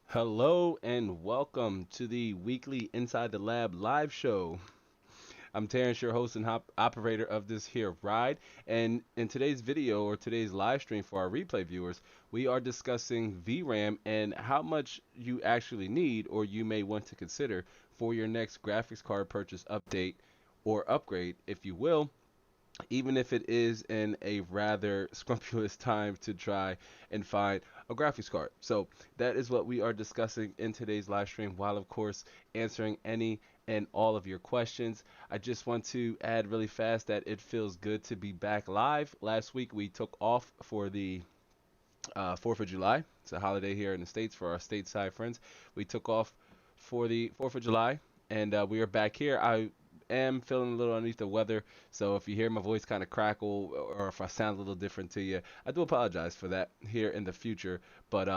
Hello and welcome to the weekly Inside the Lab live show. I'm Terrence, your host and operator of this here ride. And in today's video or today's live stream for our replay viewers, we are discussing VRAM and how much you actually need or you may want to consider for your next graphics card purchase update or upgrade, if you will, even if it is in a rather scrumptious time to try and find a graphics card. So that is what we are discussing in today's live stream, while of course answering any and all of your questions. I just want to add really fast that it feels good to be back live. Last week we took off for the 4th of July. It's a holiday here in the States for our stateside friends. We took off for the 4th of July, and we are back here. I am feeling a little underneath the weather, so if you hear my voice kind of crackle or if I sound a little different to you, I do apologize for that here in the future. But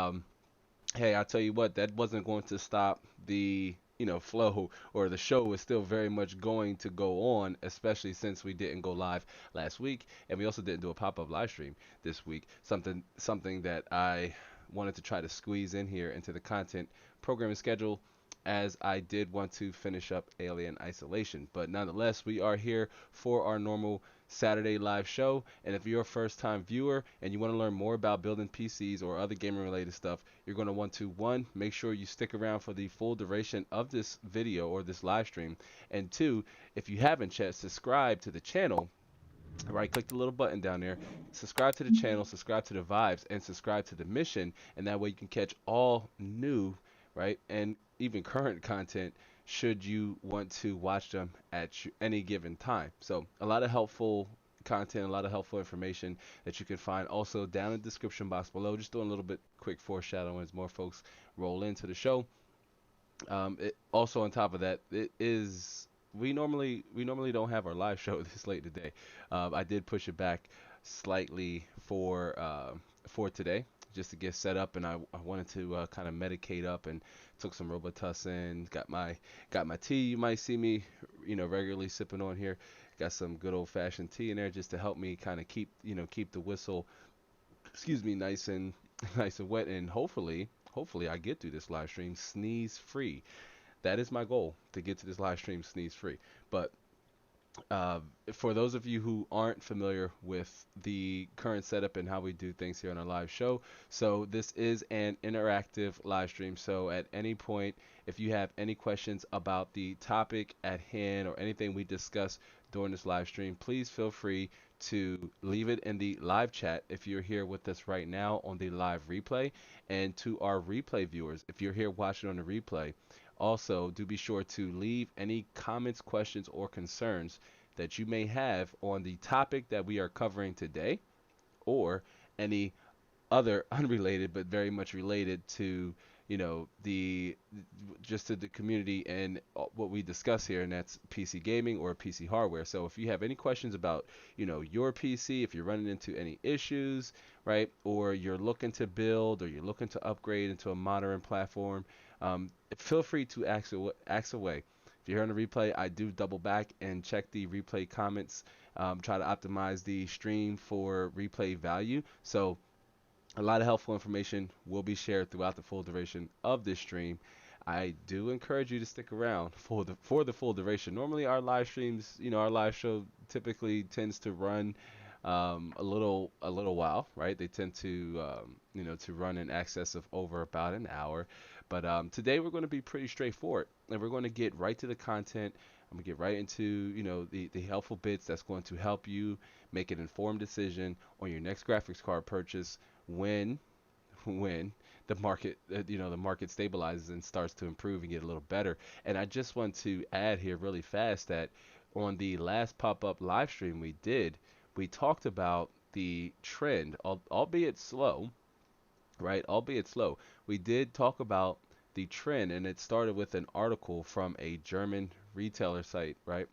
hey, I'll tell you what, that wasn't going to stop the flow, or the show is still very much going to go on, especially since we didn't go live last week, and we also didn't do a pop-up live stream this week. Something that I wanted to try to squeeze in here into the content programming schedule, as I did want to finish up Alien Isolation. But nonetheless, we are here for our normal Saturday live show. And if you're a first time viewer and you want to learn more about building PCs or other gaming related stuff, you're going to want to, one, make sure you stick around for the full duration of this video or this live stream. And two, if you haven't yet, subscribe to the channel. Right, click the little button down there, subscribe to the channel, subscribe to the vibes, and subscribe to the mission, and that way you can catch all new, right, and even current content should you want to watch them at any given time. So a lot of helpful content, a lot of helpful information that you can find also down in the description box below. Just doing a little bit quick foreshadowing as more folks roll into the show. Also on top of that, it is we normally don't have our live show this late today. I did push it back slightly for today, just to get set up, and I wanted to kind of medicate up, and took some Robitussin, got my tea. You might see me, regularly sipping on here. Got some good old fashioned tea in there just to help me kind of keep the whistle, excuse me, nice and nice and wet, and hopefully I get through this live stream sneeze free. That is my goal, to get to this live stream sneeze free. But uh, for those of you who aren't familiar with the current setup and how we do things here on our live show, so this is an interactive live stream. So at any point, if you have any questions about the topic at hand or anything we discuss during this live stream, please feel free to leave it in the live chat if you're here with us right now on the live replay. And to our replay viewers, if you're here watching on the replay, also do be sure to leave any comments, questions, or concerns that you may have on the topic that we are covering today, or any other unrelated but very much related to, the just to the community and what we discuss here, and that's PC gaming or PC hardware. So if you have any questions about, your PC, if you're running into any issues, right, or you're looking to build or you're looking to upgrade into a modern platform, feel free to ask away. If you're on the replay, I do double back and check the replay comments, try to optimize the stream for replay value. So a lot of helpful information will be shared throughout the full duration of this stream. I do encourage you to stick around for the full duration. Normally, our live streams, our live show typically tends to run a little while, right? They tend to to run in excess of over about an hour. But today we're going to be pretty straightforward, and we're going to get right to the content. I'm gonna get right into the helpful bits that's going to help you make an informed decision on your next graphics card purchase when when the market the market stabilizes and starts to improve and get a little better. And I just want to add here really fast that on the last pop-up live stream we did, we talked about the trend, albeit slow, right? Albeit slow. We did talk about the trend, and it started with an article from a German retailer site, right?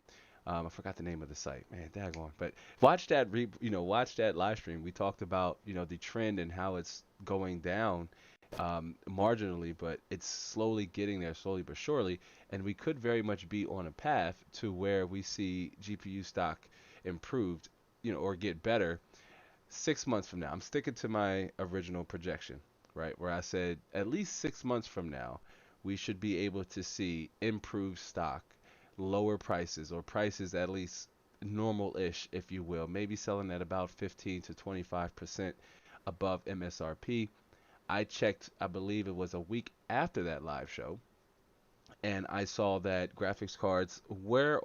I forgot the name of the site, man, daggone. But watch that live stream. We talked about, the trend and how it's going down, marginally, but it's slowly getting there, slowly but surely. And we could very much be on a path to where we see GPU stock improved, or get better 6 months from now. I'm sticking to my original projection, right? Where I said at least 6 months from now, we should be able to see improved stock, lower prices, or prices at least normal-ish, if you will, maybe selling at about 15 to 25% above MSRP. I checked, I believe it was a week after that live show, and I saw that graphics cards were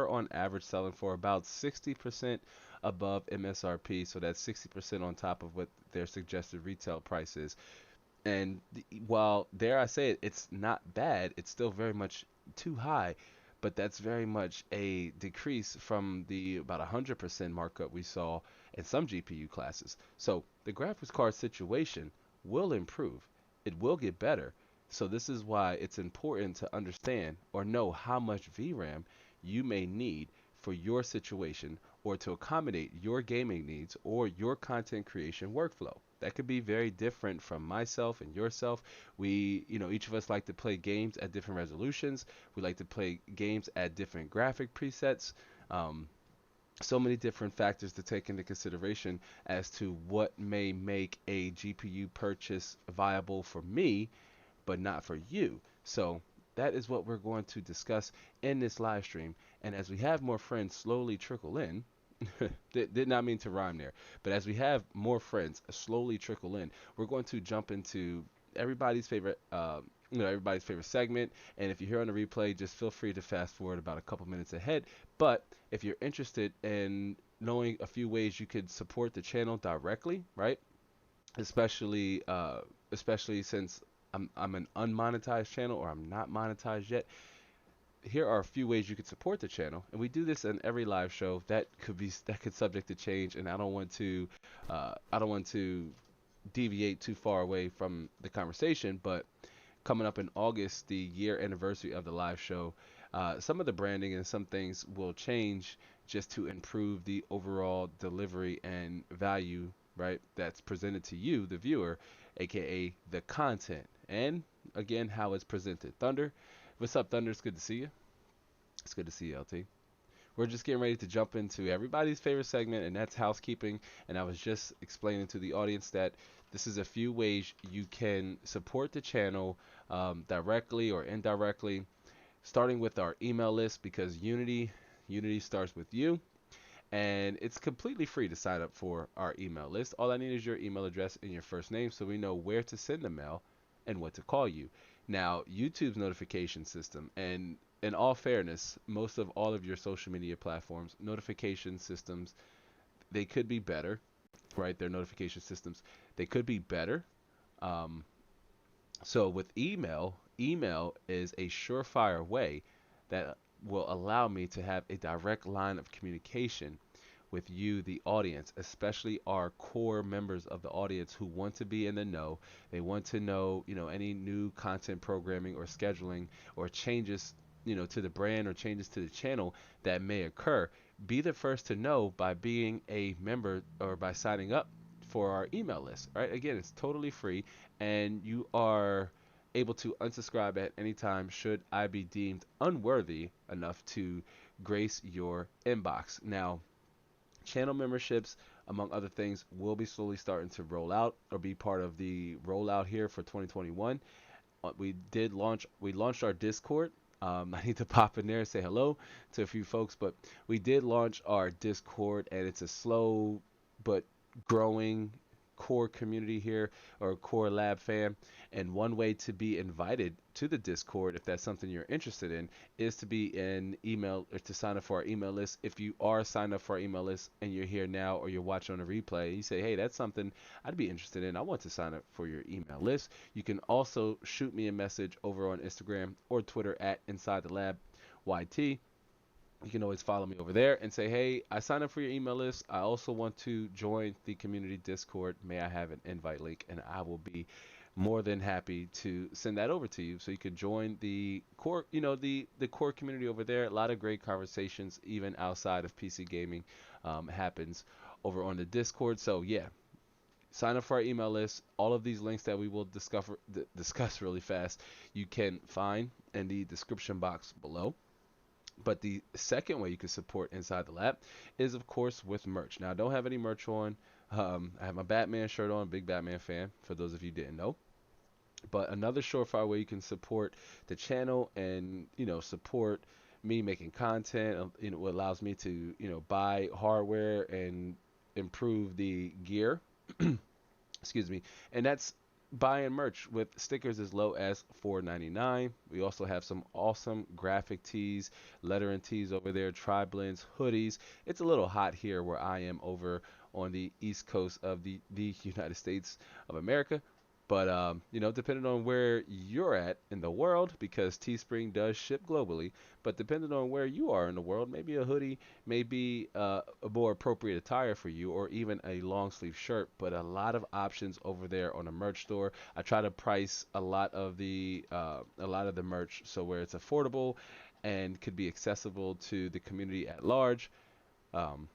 on average selling for about 60% above MSRP, so that's 60% on top of what their suggested retail price is. And while, dare I say it, it's not bad, it's still very much too high, but that's very much a decrease from the about 100% markup we saw in some GPU classes. So the graphics card situation will improve. It will get better. So this is why it's important to understand or know how much VRAM you may need for your situation, or to accommodate your gaming needs or your content creation workflow. That could be very different from myself and yourself. We, each of us like to play games at different resolutions. We like to play games at different graphic presets. Um, so many different factors to take into consideration as to what may make a GPU purchase viable for me, but not for you. So that is what we're going to discuss in this live stream. And as we have more friends slowly trickle in, did not mean to rhyme there, but as we have more friends slowly trickle in, we're going to jump into everybody's favorite, everybody's favorite segment. And if you're here on the replay, just feel free to fast forward about a couple minutes ahead. But if you're interested in knowing a few ways you could support the channel directly, right? Especially, especially since I'm an unmonetized channel, or I'm not monetized yet. Here are a few ways you could support the channel, and we do this in every live show. That could subject to change, and I don't want to deviate too far away from the conversation. But coming up in August, the year anniversary of the live show, some of the branding and some things will change just to improve the overall delivery and value, right, that's presented to you, the viewer. aka the content, and again, how it's presented. Thunder, what's up, Thunder? It's good to see you. It's good to see you, LT. We're just getting ready to jump into everybody's favorite segment, and that's housekeeping. And I was just explaining to the audience that this is a few ways you can support the channel directly or indirectly, starting with our email list, because Unity starts with you, and it's completely free to sign up for our email list. All I need is your email address and your first name so we know where to send the mail and what to call you. Now, YouTube's notification system, and in all fairness, most of all of your social media platforms, notification systems, they could be better, right? Their notification systems, they could be better. Um, so with email is a surefire way that will allow me to have a direct line of communication with you, the audience, especially our core members of the audience who want to be in the know. They want to know, any new content programming or scheduling or changes, to the brand or changes to the channel that may occur. Be the first to know by being a member or by signing up for our email list, right? Again, it's totally free, and you are able to unsubscribe at any time should I be deemed unworthy enough to grace your inbox. Now, channel memberships, among other things, will be slowly starting to roll out or be part of the rollout here for 2021. We launched our Discord. I need to pop in there and say hello to a few folks, but we did launch our Discord, and it's a slow but growing core community here, or core lab fam. And one way to be invited to the Discord, if that's something you're interested in, is to be in email or to sign up for our email list. If you are signed up for our email list and you're here now or you're watching on a replay, you say, hey, that's something I'd be interested in. I want to sign up for your email list. You can also shoot me a message over on Instagram or Twitter at Inside the Lab YT. You can always follow me over there and say, hey, I signed up for your email list. I also want to join the community Discord. May I have an invite link? And I will be more than happy to send that over to you so you can join the core, the core community over there. A lot of great conversations, even outside of PC gaming, happens over on the Discord. So yeah, sign up for our email list. All of these links that we will discuss really fast, you can find in the description box below. But the second way you can support Inside the Lab is, of course, with merch. Now, I don't have any merch on. I have my Batman shirt on, big Batman fan, for those of you who didn't know. But another surefire way you can support the channel and, support me making content, what allows me to, buy hardware and improve the gear. Excuse me. And that's buying merch with stickers as low as $4.99. We also have some awesome graphic tees, lettering tees over there, tri-blends, hoodies. It's a little hot here where I am over on the east coast of the United States of America. But, depending on where you're at in the world, because Teespring does ship globally, but depending on where you are in the world, maybe a hoodie may be a more appropriate attire for you, or even a long sleeve shirt. But a lot of options over there on the merch store. I try to price a lot of the merch so where it's affordable and could be accessible to the community at large. Um,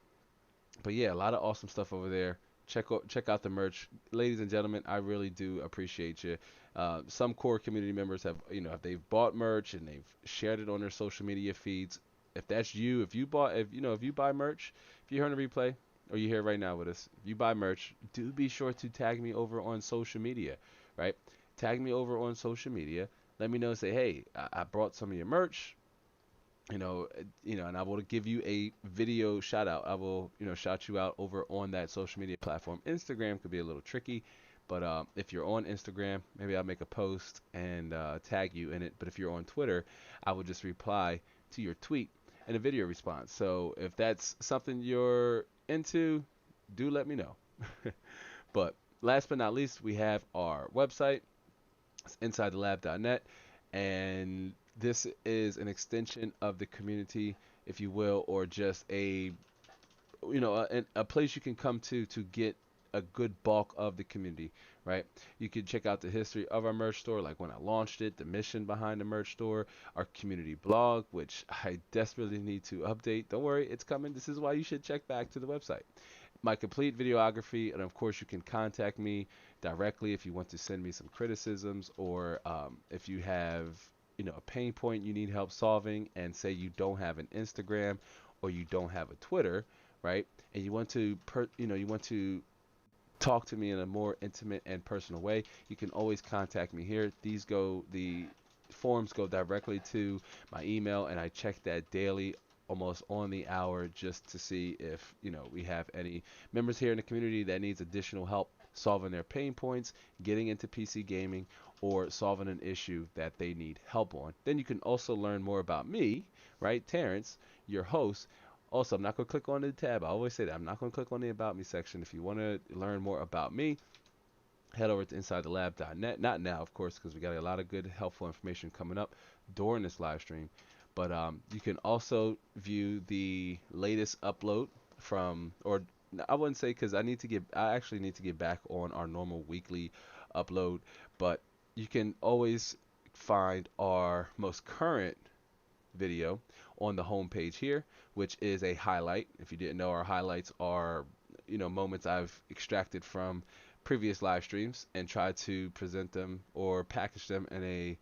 but yeah, a lot of awesome stuff over there. Check out the merch, ladies and gentlemen. I really do appreciate you. Some core community members have, if they've bought merch and they've shared it on their social media feeds. If that's you, if you buy merch, if you're on a replay or you're here right now with us, if you buy merch, do be sure to tag me over on social media, right? Tag me over on social media. Let me know. Say, hey, I brought some of your merch. And I will give you a video shout out. I will, shout you out over on that social media platform. Instagram could be a little tricky, but if you're on Instagram, maybe I'll make a post and tag you in it. But if you're on Twitter, I will just reply to your tweet in a video response. So if that's something you're into, do let me know. But last but not least, we have our website. It's insidethelab.net, and this is an extension of the community, if you will, or just a place you can come to get a good bulk of the community, right? You can check out the history of our merch store, like when I launched it, the mission behind the merch store, our community blog, which I desperately need to update. Don't worry, it's coming. This is why you should check back to the website. my complete videography, and of course, you can contact me directly if you want to send me some criticisms, or if you have, a pain point you need help solving, and say you don't have an Instagram or you don't have a Twitter, right? And you want to, you want to talk to me in a more intimate and personal way, you can always contact me here. The forms go directly to my email, and I check that daily, almost on the hour, just to see if, we have any members here in the community that needs additional help solving their pain points, getting into PC gaming, or solving an issue that they need help on. Then you can also learn more about me, right? Terrence, your host. Also, I'm not going to click on the tab. I always say that. I'm not going to click on the About Me section. If you want to learn more about me, head over to InsideTheLab.net. Not now, of course, because we got a lot of good, helpful information coming up during this live stream. But you can also view the latest upload from, or I wouldn't say, because I actually need to get back on our normal weekly upload. But you can always find our most current video on the home page here, which is a highlight. If you didn't know, our highlights are, moments I've extracted from previous live streams and try to present them or package them in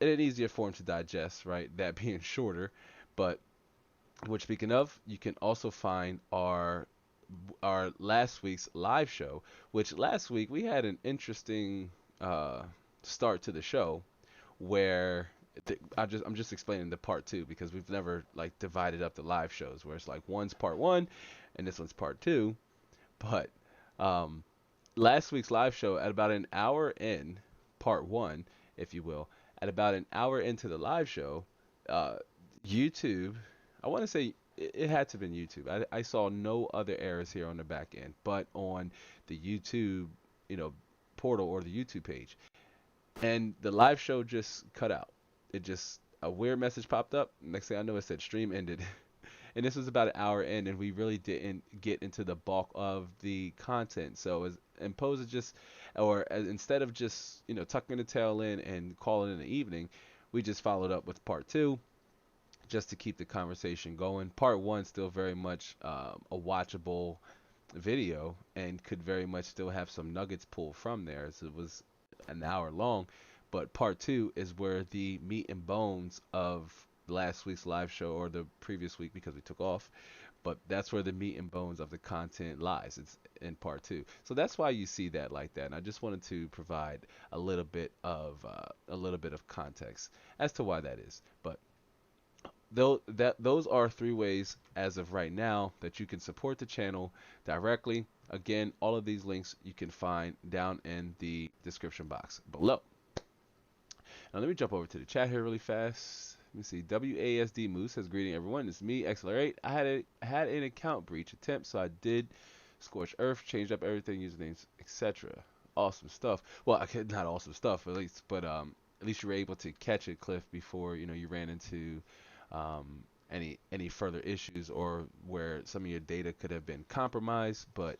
an easier form to digest, right? That being shorter. But which, speaking of, you can also find our last week's live show, which last week we had an interesting start to the show where I'm just explaining the part two, because we've never like divided up the live shows where it's like one's part one and this one's part two. But um, last week's live show, at about an hour in, part one, if you will, at about an hour into the live show, uh, YouTube, I want to say it had to have been YouTube. I saw no other errors here on the back end, but on the YouTube, you know, portal or the YouTube page, and the live show just cut out. It just a weird message popped up. Next thing I know, it said stream ended. And this was about an hour in, and we really didn't get into the bulk of the content. So as opposed to just, or as, instead of just tucking the tail in and calling it an evening, we just followed up with part two just to keep the conversation going. Part one still very much a watchable video and could very much still have some nuggets pulled from there, as it was an hour long. But part two is where the meat and bones of last week's live show, or the previous week because we took off, but that's where the meat and bones of the content lies. It's in part two, so that's why you see that like that. And I just wanted to provide a little bit of context as to why that is. But those are three ways as of right now that you can support the channel directly. Again, all of these links you can find down in the description box below. Now let me jump over to the chat here really fast. Let me see. WASD Moose says, greeting everyone. It's me, XLR8. I had an account breach attempt, so I did scorch earth, changed up everything, usernames, etc. Awesome stuff. Well, not awesome stuff at least, but at least you were able to catch it, Cliff, before you ran into any further issues, or where some of your data could have been compromised. But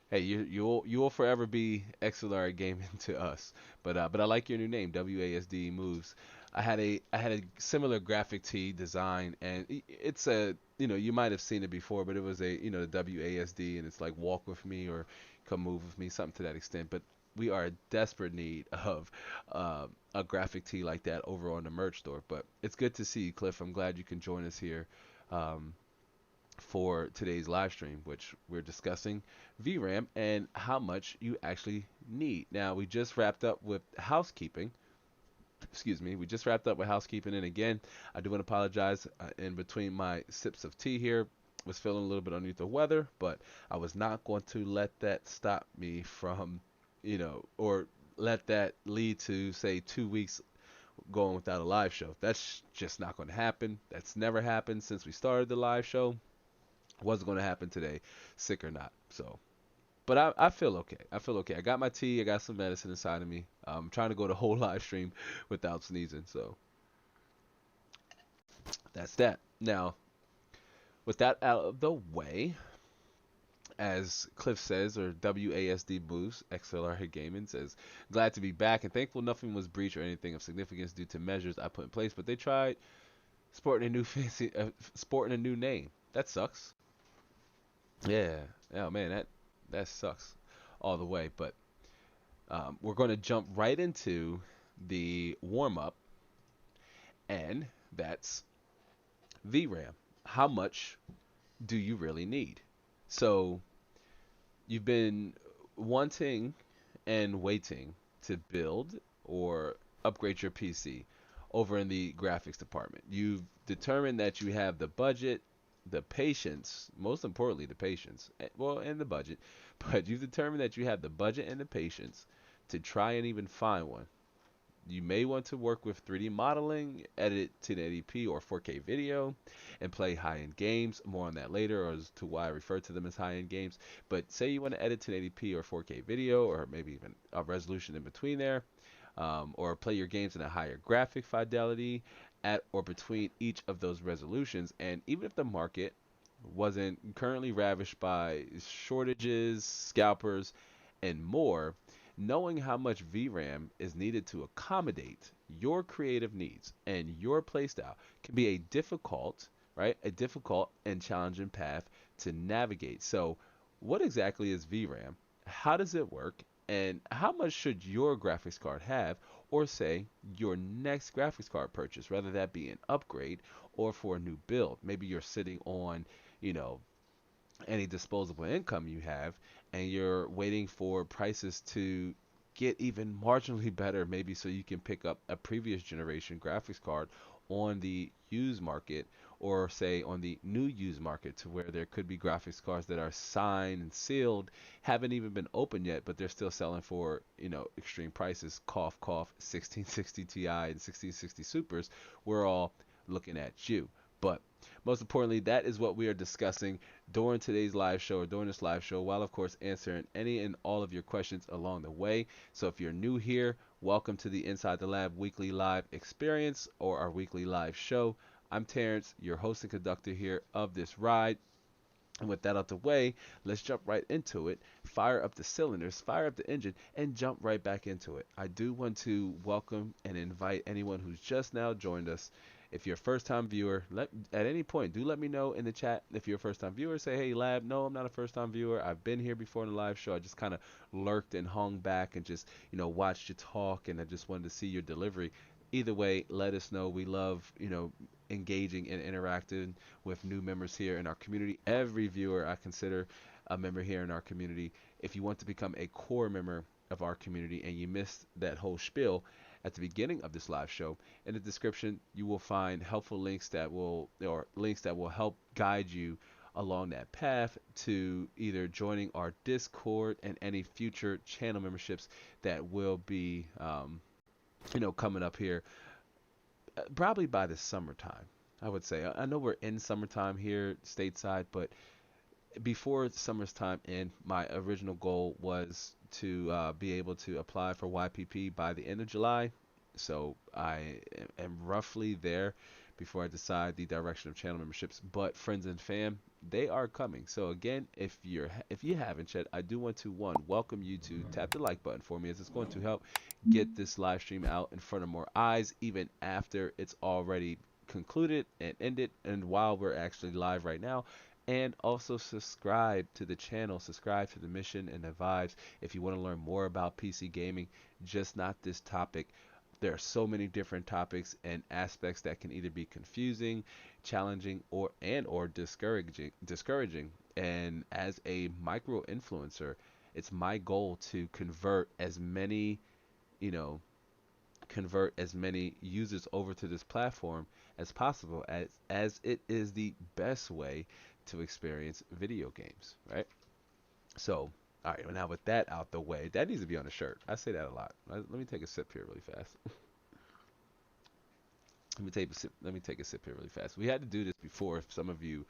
hey, you'll forever be XLR gaming to us. But I like your new name, WASD Moves. I had a similar graphic tee design, and it's a you might have seen it before, but it was a the WASD, and it's like walk with me or come move with me, something to that extent. But we are in desperate need of a graphic tee like that over on the merch store. But it's good to see you, Cliff. I'm glad you can join us here. For today's live stream, which we're discussing VRAM and how much you actually need. Now, we just wrapped up with housekeeping. Excuse me, we just wrapped up with housekeeping, and again, I do want to apologize in between my sips of tea here. Was feeling a little bit underneath the weather, but I was not going to let that stop me from, or let that lead to, say, 2 weeks going without a live show. That's just not going to happen. That's never happened since we started the live show. Wasn't going to happen today, sick or not. So, but I feel okay. I feel okay. I got my tea. I got some medicine inside of me. I'm trying to go the whole live stream without sneezing. So that's that. Now, with that out of the way, as Cliff says, or WASD Moves, XLR Gaming says, glad to be back and thankful nothing was breached or anything of significance due to measures I put in place. But they tried sporting a new name. That sucks. Yeah, Oh man, that sucks all the way. But we're going to jump right into the warm up, and that's VRAM. How much do you really need? So you've been wanting and waiting to build or upgrade your PC over in the graphics department. You've determined that you have the budget, the patience, most importantly, the patience, well, and the budget, but you've determined that you have the budget and the patience to try and even find one. You may want to work with 3D modeling, edit 1080p or 4K video, and play high-end games. More on that later, or as to why I refer to them as high-end games. But say you want to edit 1080p or 4K video, or maybe even a resolution in between there, or play your games in a higher graphic fidelity at or between each of those resolutions. And even if the market wasn't currently ravished by shortages, scalpers, and more, knowing how much VRAM is needed to accommodate your creative needs and your playstyle can be a difficult, right? A difficult and challenging path to navigate. So, what exactly is VRAM? How does it work? And how much should your graphics card have, or say your next graphics card purchase, whether that be an upgrade or for a new build? Maybe you're sitting on, you know, any disposable income you have, and you're waiting for prices to get even marginally better, maybe so you can pick up a previous generation graphics card on the used market, or say on the new used market, to where there could be graphics cards that are signed and sealed, haven't even been opened yet, but they're still selling for, extreme prices. Cough, cough, 1660 Ti and 1660 Supers. We're all looking at you. But most importantly, that is what we are discussing during today's live show, or during this live show, while of course answering any and all of your questions along the way. So if you're new here, welcome to the Inside the Lab weekly live experience, or our weekly live show. I'm Terrence, your host and conductor here of this ride. And with that out the way, let's jump right into it. Fire up the cylinders, fire up the engine, and jump right back into it. I do want to welcome and invite anyone who's just now joined us. If you're a first-time viewer, at any point, do let me know in the chat. If you're a first-time viewer, say, hey, Lab, no, I'm not a first-time viewer. I've been here before in the live show. I just kind of lurked and hung back and just, watched you talk, and I just wanted to see your delivery. Either way, let us know. We love, engaging and interacting with new members here in our community. Every viewer I consider a member here in our community. If you want to become a core member of our community and you missed that whole spiel at the beginning of this live show, in the description you will find helpful links that will help guide you along that path to either joining our Discord and any future channel memberships that will be coming up here, probably by the summertime. I would say. I know we're in summertime here stateside, but before summer's time in, my original goal was to be able to apply for YPP by the end of July. So I am roughly there before I decide the direction of channel memberships. But friends and fam, they are coming. So again, if you haven't yet, I do want to welcome you to tap the like button for me, as it's going to help get this live stream out in front of more eyes, even after it's already concluded and ended, and while we're actually live right now. And also subscribe to the channel, subscribe to the mission and the vibes if you want to learn more about PC gaming, just not this topic. There are so many different topics and aspects that can either be confusing, challenging, or discouraging. And as a micro influencer, it's my goal to you know, convert as many users over to this platform as possible, as it is the best way to experience video games, right? So, all right, well, now with that out the way, that needs to be on a shirt. I say that a lot. Let me take a sip here really fast. Let me take a sip here really fast. We had to do this before. If some of you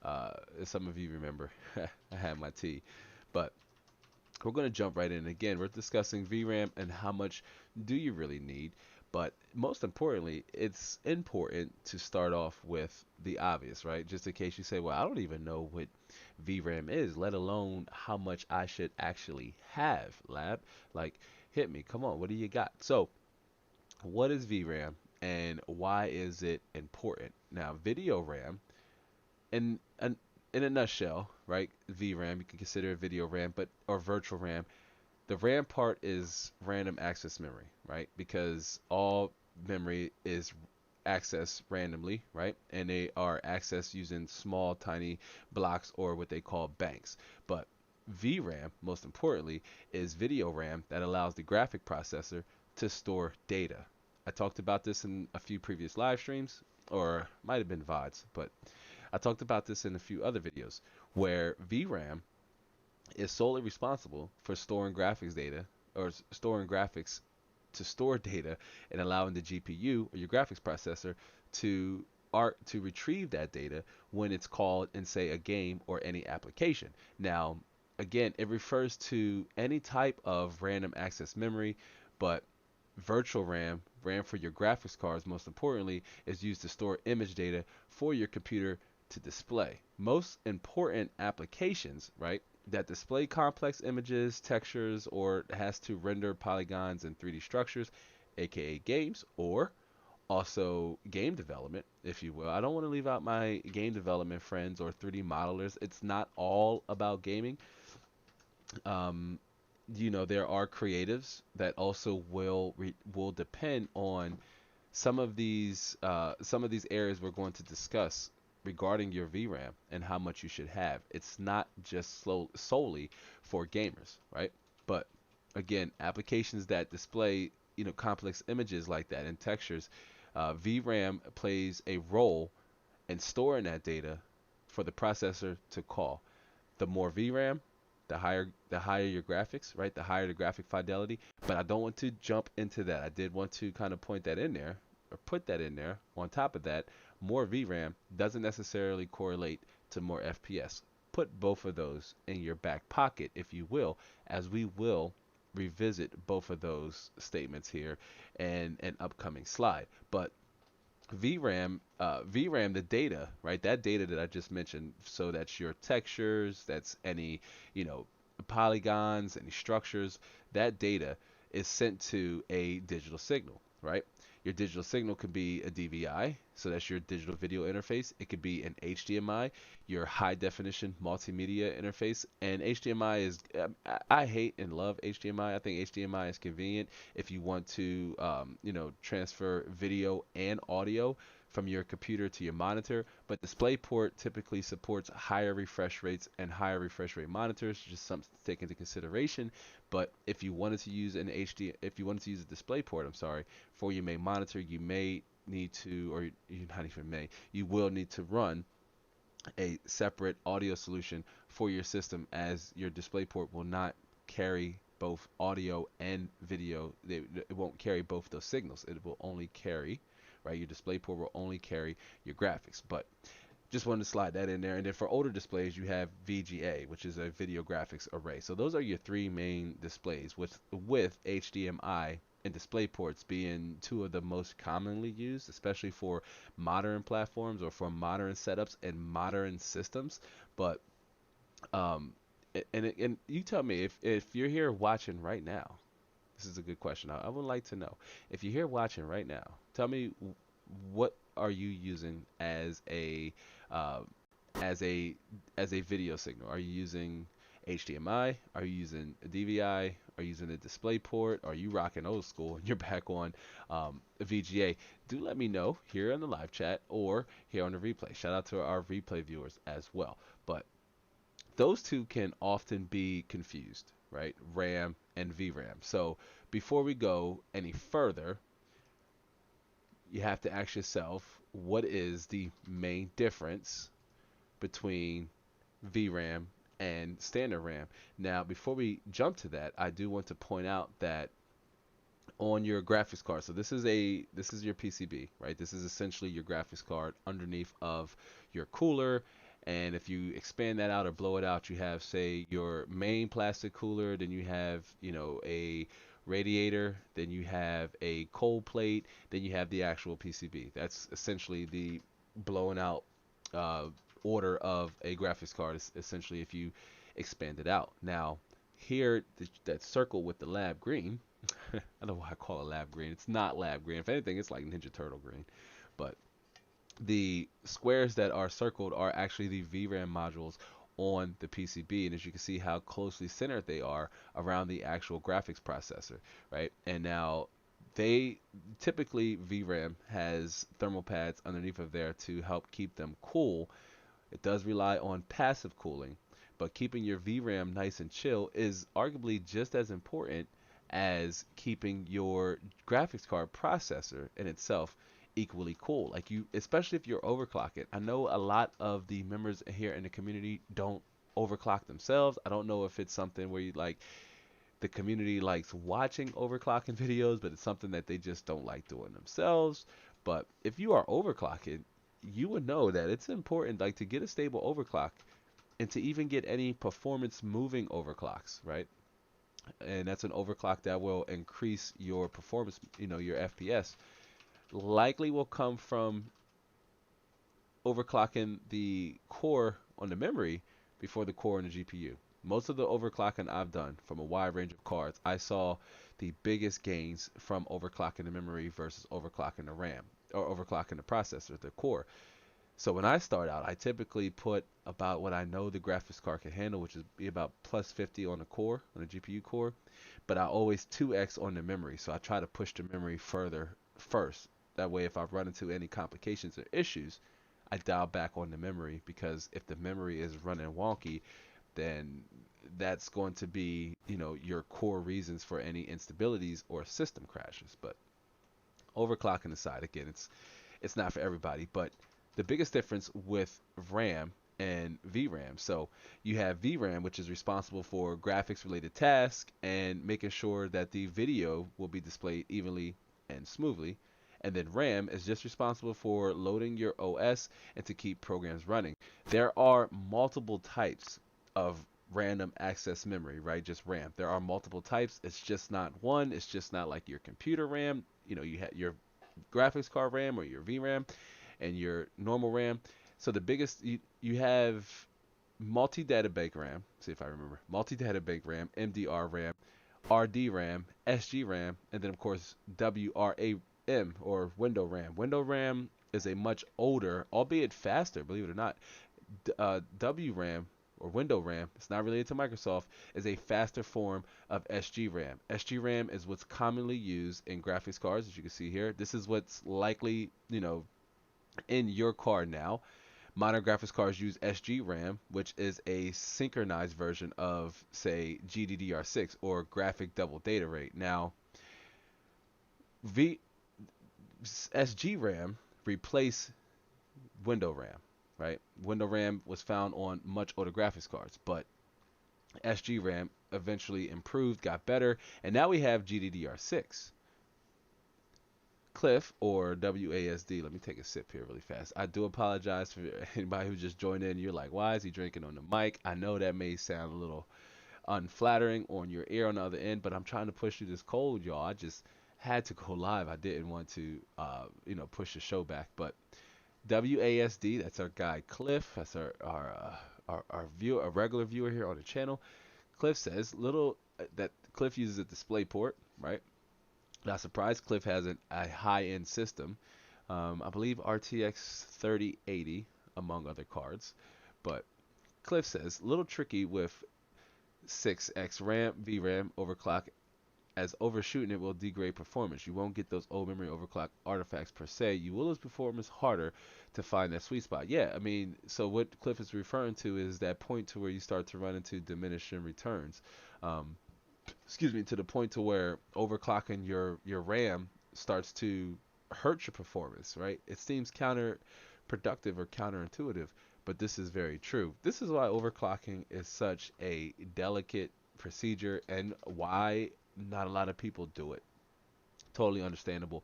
remember, I had my tea, but we're going to jump right in. Again, we're discussing VRAM and how much do you really need. But most importantly, it's important to start off with the obvious, right? Just in case you say, well, I don't even know what VRAM is, let alone how much I should actually have, Lab. Like, hit me. Come on, what do you got? So, what is VRAM and why is it important? Now, video RAM, and in a nutshell, right? VRAM, you can consider it video RAM, but or virtual RAM. The RAM part is random access memory, right? Because all memory is accessed randomly, right? And they are accessed using small, tiny blocks or what they call banks. But VRAM, most importantly, is video RAM that allows the graphic processor to store data. I talked about this in a few previous live streams, or might have been VODs, but I talked about this in a few other videos where VRAM is solely responsible for storing graphics data or storing graphics to store data and allowing the GPU or your graphics processor to to retrieve that data when it's called in say a game or any application. Now, again, it refers to any type of random access memory, but virtual RAM, RAM for your graphics cards, most importantly, is used to store image data for your computer to display. Most important applications, right, that display complex images, textures, or has to render polygons and 3D structures, aka games, or also game development, if you will. I don't want to leave out my game development friends or 3D modelers. It's not all about gaming. Um, there are creatives that also will depend on some of these areas we're going to discuss regarding your VRAM and how much you should have. It's not just solely for gamers, right? But again, applications that display complex images like that and textures, VRAM plays a role in storing that data for the processor to call. The more VRAM, the higher your graphics, right? The higher the graphic fidelity. But I don't want to jump into that. I did want to kind of point that in there or put that in there. On top of that, more VRAM doesn't necessarily correlate to more FPS. Put both of those in your back pocket, if you will, as we will revisit both of those statements here in an upcoming slide. But VRAM, the data, right? That data that I just mentioned, so that's your textures, that's any, you know, polygons, any structures. That data is sent to a digital signal, right? Your digital signal could be a DVI, so that's your digital video interface. It could be an HDMI, your high definition multimedia interface. And HDMI is, I hate and love HDMI. I think HDMI is convenient if you want to, transfer video and audio from your computer to your monitor. But DisplayPort typically supports higher refresh rates and higher refresh rate monitors, just something to take into consideration. But if you wanted to use if you wanted to use a DisplayPort, I'm sorry, for your main monitor, you may need to, or you not even may, you will need to run a separate audio solution for your system, as your DisplayPort will not carry both audio and video. It won't carry both those signals. It will only carry, right? Your DisplayPort will only carry your graphics. But just wanted to slide that in there. And then for older displays, you have VGA, which is a video graphics array. So those are your three main displays, with HDMI and DisplayPorts being two of the most commonly used, especially for modern platforms or for modern setups and modern systems. But and you tell me if you're here watching right now. This is a good question. I would like to know if you're here watching right now. Tell me, what are you using uh, as a as a video signal? Are you using HDMI? Are you using a DVI? Are you using a DisplayPort? Are you rocking old school and you're back on VGA? Do let me know here in the live chat or here on the replay. Shout out to our replay viewers as well. But those two can often be confused, right? RAM and VRAM. So before we go any further, you have to ask yourself, what is the main difference between VRAM and standard RAM? Now, before we jump to that, I do want to point out that on your graphics card, so this is your PCB, right? This is essentially your graphics card underneath of your cooler. And if you expand that out or blow it out, you have, say, your main plastic cooler, then you have, a radiator, then you have a cold plate, then you have the actual PCB. That's essentially the blown out uh, order of a graphics card, essentially, if you expand it out. Now, here, that circle with the lab green, I don't know why I call it lab green. It's not lab green. If anything, it's like Ninja Turtle green. But The squares that are circled are actually the VRAM modules on the PCB, and as you can see how closely centered they are around the actual graphics processor, right? And now they typically VRAM has thermal pads underneath of there to help keep them cool. It does rely on passive cooling, but keeping your VRAM nice and chill is arguably just as important as keeping your graphics card processor in itself equally cool. Like you, especially if you're overclocking. I know a lot of the members here in the community don't overclock themselves. I don't know if it's something where you like the community likes watching overclocking videos, but it's something that they just don't like doing themselves. But if you are overclocking, you would know that it's important like to get a stable overclock and to even get any performance moving overclocks, right? And that's an overclock that will increase your performance, your FPS. Likely will come from overclocking the core on the memory before the core on the GPU. Most of the overclocking I've done from a wide range of cards, I saw the biggest gains from overclocking the memory versus overclocking the RAM or overclocking the processor, the core. So when I start out, I typically put about what I know the graphics card can handle, which is be about plus 50 on the core, on the GPU core, but I always 2x on the memory. So I try to push the memory further first. That way, if I run into any complications or issues, I dial back on the memory, because if the memory is running wonky, then that's going to be, your core reasons for any instabilities or system crashes. But overclocking aside, again, it's not for everybody, but the biggest difference with RAM and VRAM. So you have VRAM, which is responsible for graphics related tasks and making sure that the video will be displayed evenly and smoothly. And then RAM is just responsible for loading your OS and to keep programs running. There are multiple types of random access memory, right? Just RAM. There are multiple types. It's just not one. It's just not like your computer RAM. You have your graphics card RAM or your VRAM and your normal RAM. So the biggest you have multi-data bank RAM. See if I remember. Multi-data bank RAM, MDR RAM, RD RAM, SG RAM, and then of course WRAM or window RAM. Window RAM is a much older, albeit faster, believe it or not. WRAM or window RAM, it's not related to Microsoft, is a faster form of SG RAM. SG RAM is what's commonly used in graphics cards, as you can see here. This is what's likely, in your card now. Modern graphics cards use SG RAM, which is a synchronized version of, say, GDDR6 or graphic double data rate. Now, v SG RAM replaced window RAM, right? Window RAM was found on much older graphics cards, but SG RAM eventually improved, got better, and now we have GDDR6. Cliff, or WASD. Let me take a sip here really fast. I do apologize for anybody who just joined in. You're like, why is he drinking on the mic? I know that may sound a little unflattering on your ear on the other end, but I'm trying to push through this cold, y'all. I just had to go live. I didn't want to, push the show back. But WASD, that's our guy Cliff. That's our viewer, a regular viewer here on the channel. Cliff says that Cliff uses a display port, right? Not surprised. Cliff has a high-end system. I believe RTX 3080, among other cards. But Cliff says, little tricky with 6x RAM, VRAM overclock, as overshooting it will degrade performance. You won't get those old memory overclock artifacts per se. You will lose performance harder to find that sweet spot. Yeah, I mean, so what Cliff is referring to is that point to where you start to run into diminishing returns. To the point to where overclocking your RAM starts to hurt your performance, right? It seems counterproductive or counterintuitive, but this is very true. This is why overclocking is such a delicate procedure and why not a lot of people do it. Totally understandable.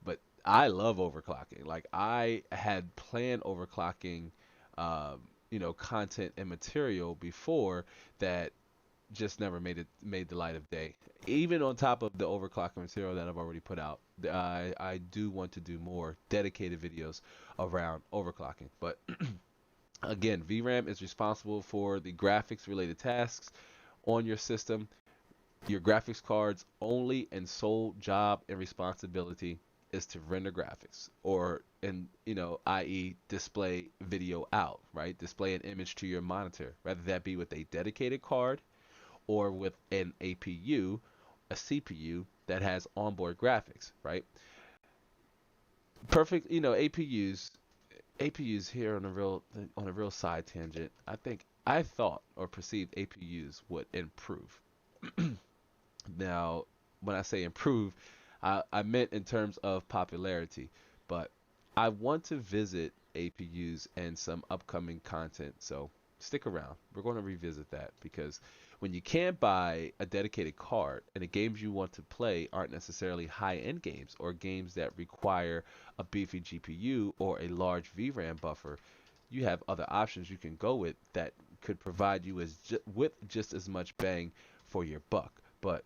But I love overclocking. Like I had planned overclocking, content and material before that just never made the light of day. Even on top of the overclocking material that I've already put out, I do want to do more dedicated videos around overclocking. But again, VRAM is responsible for the graphics related tasks on your system. Your graphics card's only and sole job and responsibility is to render graphics, or in, i.e. display video out, right? Display an image to your monitor, whether that be with a dedicated card or with an APU, a CPU that has onboard graphics, right? Perfect, APUs here on a real side tangent. I thought or perceived APUs would improve. Now, when I say improve, I meant in terms of popularity, but I want to visit APUs and some upcoming content. So stick around. We're going to revisit that because when you can't buy a dedicated card and the games you want to play aren't necessarily high-end games or games that require a beefy GPU or a large VRAM buffer, you have other options you can go with that could provide you with just as much bang for your buck. But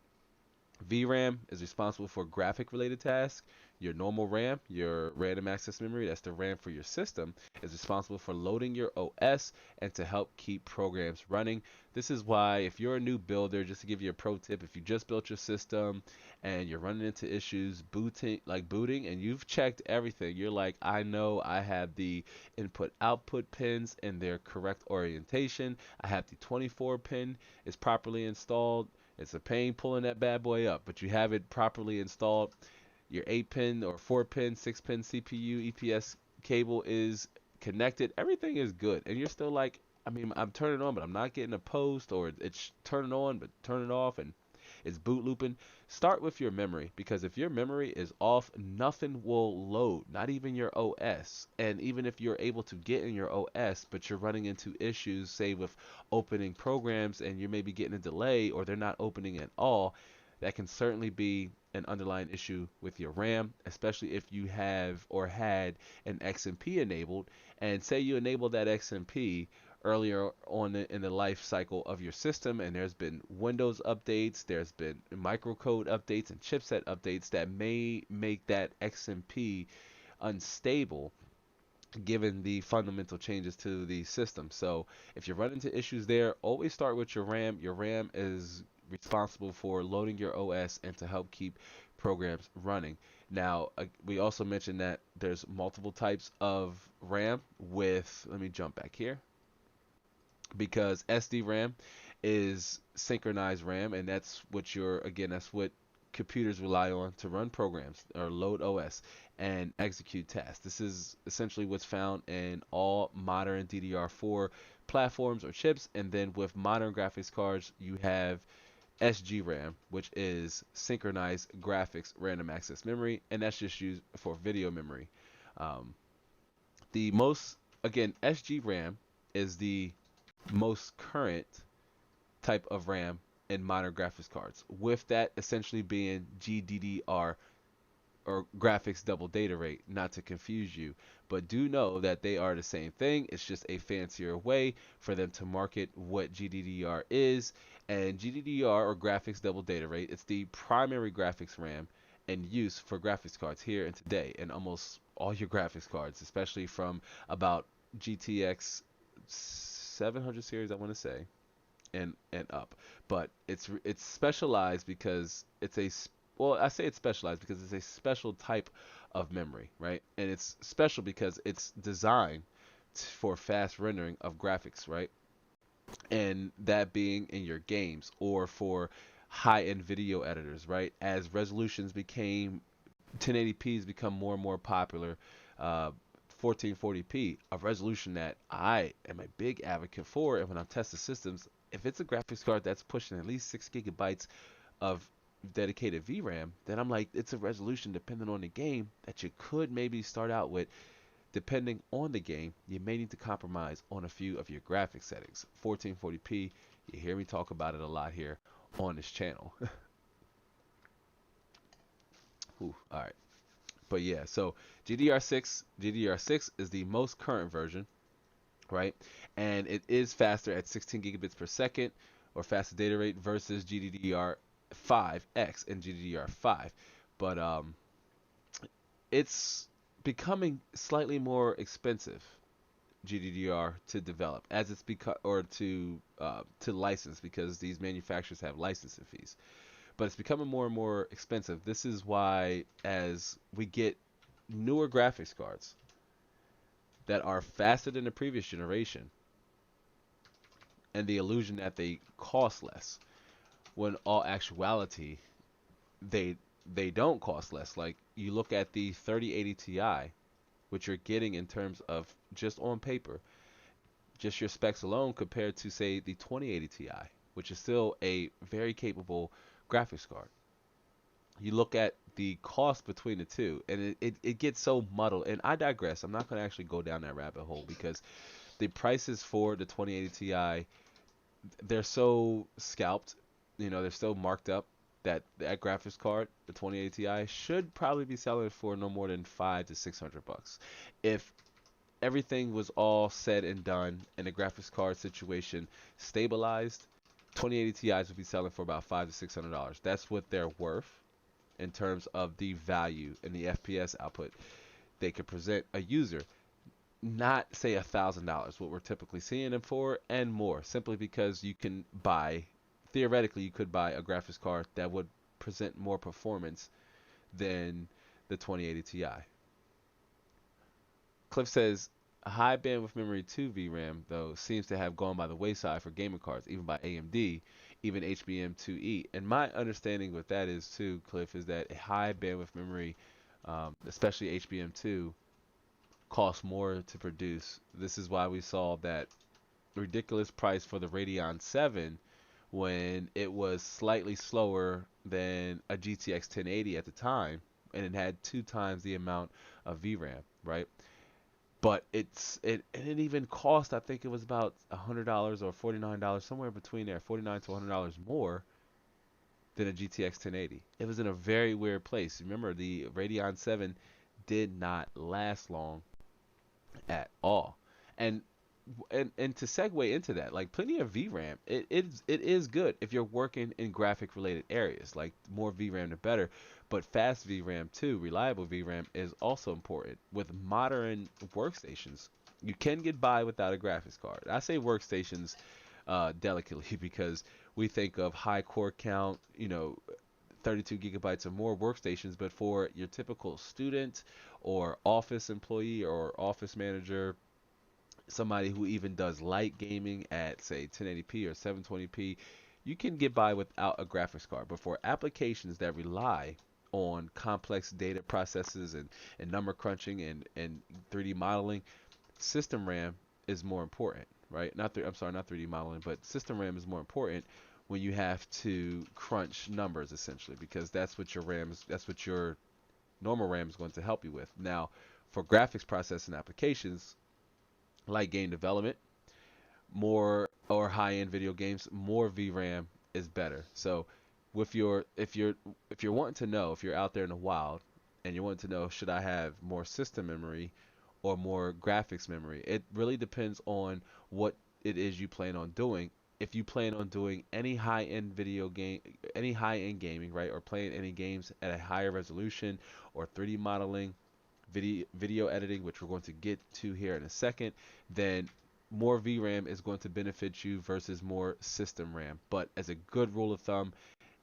VRAM is responsible for graphic related tasks. Your normal RAM, your random access memory, that's the RAM for your system, is responsible for loading your OS and to help keep programs running. This is why, if you're a new builder, just to give you a pro tip, if you just built your system and you're running into issues booting, and you've checked everything, you're like, I know I have the input output pins in their correct orientation. I have the 24 pin is properly installed. It's a pain pulling that bad boy up, but you have it properly installed. Your 8 pin or 4 pin, 6 pin CPU EPS cable is connected. Everything is good. And you're still like, I mean, I'm turning on, but I'm not getting a post, or it's turning on, but turning off, and it's boot looping. Start with your memory, because if your memory is off, nothing will load, not even your OS. And even if you're able to get in your OS, but you're running into issues, say with opening programs, and you may be getting a delay or they're not opening at all, that can certainly be an underlying issue with your RAM, especially if you have or had an XMP enabled. And say you enable that XMP earlier on in the life cycle of your system, and there's been Windows updates, there's been microcode updates and chipset updates that may make that XMP unstable given the fundamental changes to the system. So if you run into issues there, always start with your RAM. Your RAM is responsible for loading your OS and to help keep programs running. Now, we also mentioned that there's multiple types of RAM with, let me jump back here, because SD-RAM is synchronized RAM, and that's what computers rely on to run programs or load OS and execute tasks. This is essentially what's found in all modern DDR4 platforms or chips. And then with modern graphics cards, you have SGRAM, which is synchronized graphics random access memory, and that's just used for video memory. Um, the most, again, SGRAM is the most current type of RAM in modern graphics cards, with that essentially being GDDR, or graphics double data rate, not to confuse you. But do know that they are the same thing. It's just a fancier way for them to market what GDDR is. And GDDR, or graphics double data rate, it's the primary graphics RAM in use for graphics cards here and today, and almost all your graphics cards, especially from about GTX 700 series, I want to say, and up. But it's specialized because well, I say it's specialized because it's a special type of memory, right? And it's special because it's designed for fast rendering of graphics, right? And that being in your games or for high-end video editors, right? As resolutions became 1080p's become more and more popular, 1440p, a resolution that I am a big advocate for. And when I'm testing systems, if it's a graphics card that's pushing at least 6 GB of dedicated VRAM, then I'm like, it's a resolution depending on the game that you could maybe start out with. Depending on the game, you may need to compromise on a few of your graphic settings. 1440p, you hear me talk about it a lot here on this channel. Ooh, all right. But yeah, so GDR6 is the most current version, right? And it is faster at 16 gigabits per second, or faster data rate, versus GDDR5X and GDDR5. But it's becoming slightly more expensive, GDDR, to develop, as it's become, or to license, because these manufacturers have licensing fees. but it's becoming more and more expensive. This is why, as we get newer graphics cards that are faster than the previous generation, and the illusion that they cost less, when all actuality they they don't cost less. Like you look at the 3080 Ti, which you're getting in terms of just on paper, just your specs alone compared to say the 2080 Ti, which is still a very capable graphics card. You look at the cost between the two, and it gets so muddled. And I digress. I'm not going to actually go down that rabbit hole because the prices for the 2080 Ti, they're so scalped, they're so marked up that that graphics card, the 2080 Ti, should probably be selling for no more than 500 to 600 bucks. If everything was all said and done and the graphics card situation stabilized, 2080 Ti's would be selling for about $500 to $600. That's what they're worth in terms of the value and the FPS output they could present a user. Not say $1,000, what we're typically seeing them for, and more, simply because you can buy, theoretically, you could buy a graphics card that would present more performance than the 2080 Ti. Cliff says, high bandwidth memory 2 VRAM, though, seems to have gone by the wayside for gaming cards, even by AMD, even HBM2E. And my understanding with that is, too, Cliff, is that a high bandwidth memory, especially HBM2, costs more to produce. This is why we saw that ridiculous price for the Radeon 7 when it was slightly slower than a GTX 1080 at the time, and it had 2 times the amount of VRAM, right? But it even cost, I think it was about $100 or $49, somewhere between there, $49 to $100 more than a GTX 1080. It was in a very weird place. Remember, the Radeon 7 did not last long at all. And and to segue into that, like plenty of VRAM, it is good if you're working in graphic related areas. Like more VRAM the better, but fast VRAM too, reliable VRAM is also important. With modern workstations, you can get by without a graphics card. I say workstations delicately because we think of high core count, 32 gigabytes or more workstations, but for your typical student or office employee or office manager, somebody who even does light gaming at say 1080p or 720p, you can get by without a graphics card. But for applications that rely on complex data processes and number crunching and 3D modeling, system RAM is more important, right? I'm sorry, not 3D modeling, but system RAM is more important when you have to crunch numbers essentially, because that's what your normal RAM is going to help you with. Now, for graphics processing applications like game development, more or high-end video games, more VRAM is better. So, with your if you're wanting to know, if you're out there in the wild and you're wanting to know, should I have more system memory or more graphics memory? It really depends on what it is you plan on doing. If you plan on doing any high-end video game, any high-end gaming, right, or playing any games at a higher resolution, or 3D modeling, video editing, which we're going to get to here in a second, then more VRAM is going to benefit you versus more system RAM. But as a good rule of thumb,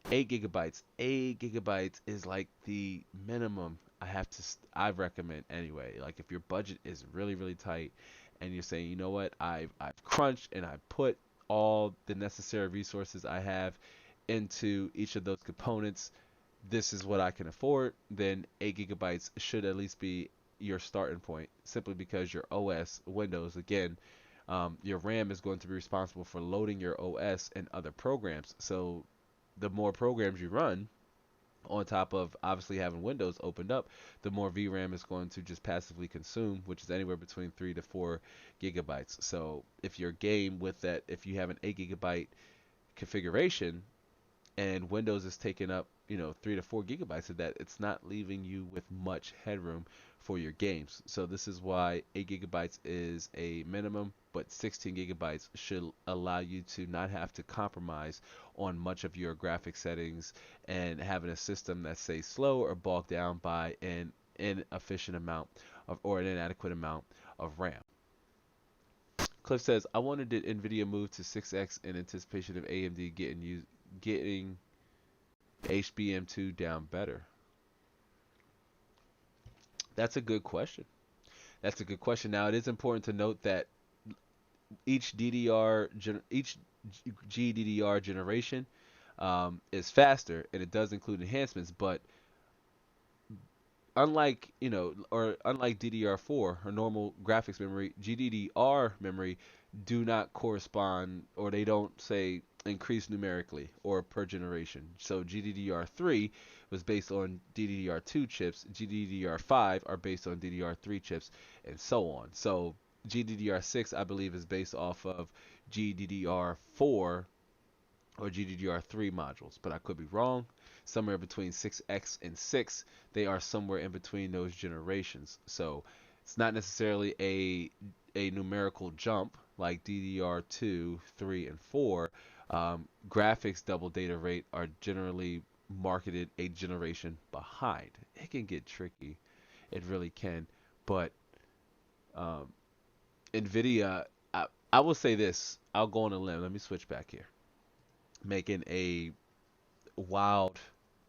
8 gigabytes. 8 gigabytes is like the minimum I recommend anyway. Like if your budget is really really tight and you're saying, you know what, I've crunched and I put all the necessary resources I have into each of those components, this is what I can afford, then 8 gigabytes should at least be your starting point, simply because your OS, Windows, again, your RAM is going to be responsible for loading your OS and other programs. So the more programs you run, on top of obviously having Windows opened up, the more VRAM is going to just passively consume, which is anywhere between 3 to 4 gigabytes. So if your game with that, if you have an 8 gigabyte configuration, and Windows is taking up 3 to 4 gigabytes of that, it's not leaving you with much headroom for your games. So this is why 8 gigabytes is a minimum, but 16 gigabytes should allow you to not have to compromise on much of your graphic settings and having a system that stays slow or bogged down by an inefficient amount of, or an inadequate amount of RAM. Cliff says, I wonder, did Nvidia move to 6x in anticipation of AMD getting HBM2 down better? That's a good question. That's a good question. Now, it is important to note that each each GDDR generation is faster, and it does include enhancements. But unlike unlike DDR4 or normal graphics memory, GDDR memory do not correspond, or they don't say increase numerically or per generation. So GDDR3 was based on DDR2 chips, GDDR5 are based on DDR3 chips, and so on. So GDDR6, I believe, is based off of GDDR4 or GDDR3 modules, but I could be wrong. Somewhere between 6X and 6, they are somewhere in between those generations. So it's not necessarily a numerical jump like DDR2, 3, and 4. Graphics double data rate are generally marketed a generation behind. It can get tricky. It really can. But um, NVIDIA, I will say this. I'll go on a limb. Let me switch back here. Making a wild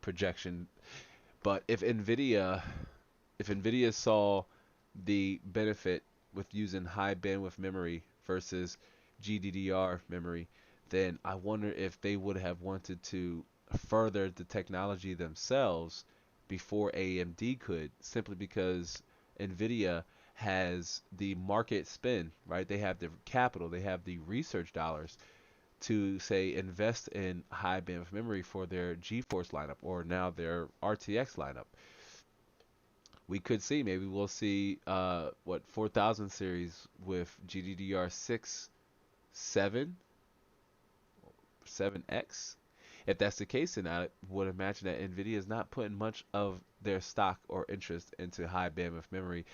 projection. But if Nvidia saw the benefit with using high bandwidth memory versus GDDR memory, then I wonder if they would have wanted to further the technology themselves before AMD could, simply because Nvidia has the market spin, right? They have the capital, they have the research dollars to say invest in high bandwidth memory for their GeForce lineup or now their RTX lineup. We could see, maybe we'll see what 4000 series with GDDR6 7 7X. If that's the case, then I would imagine that Nvidia is not putting much of their stock or interest into high bandwidth memory.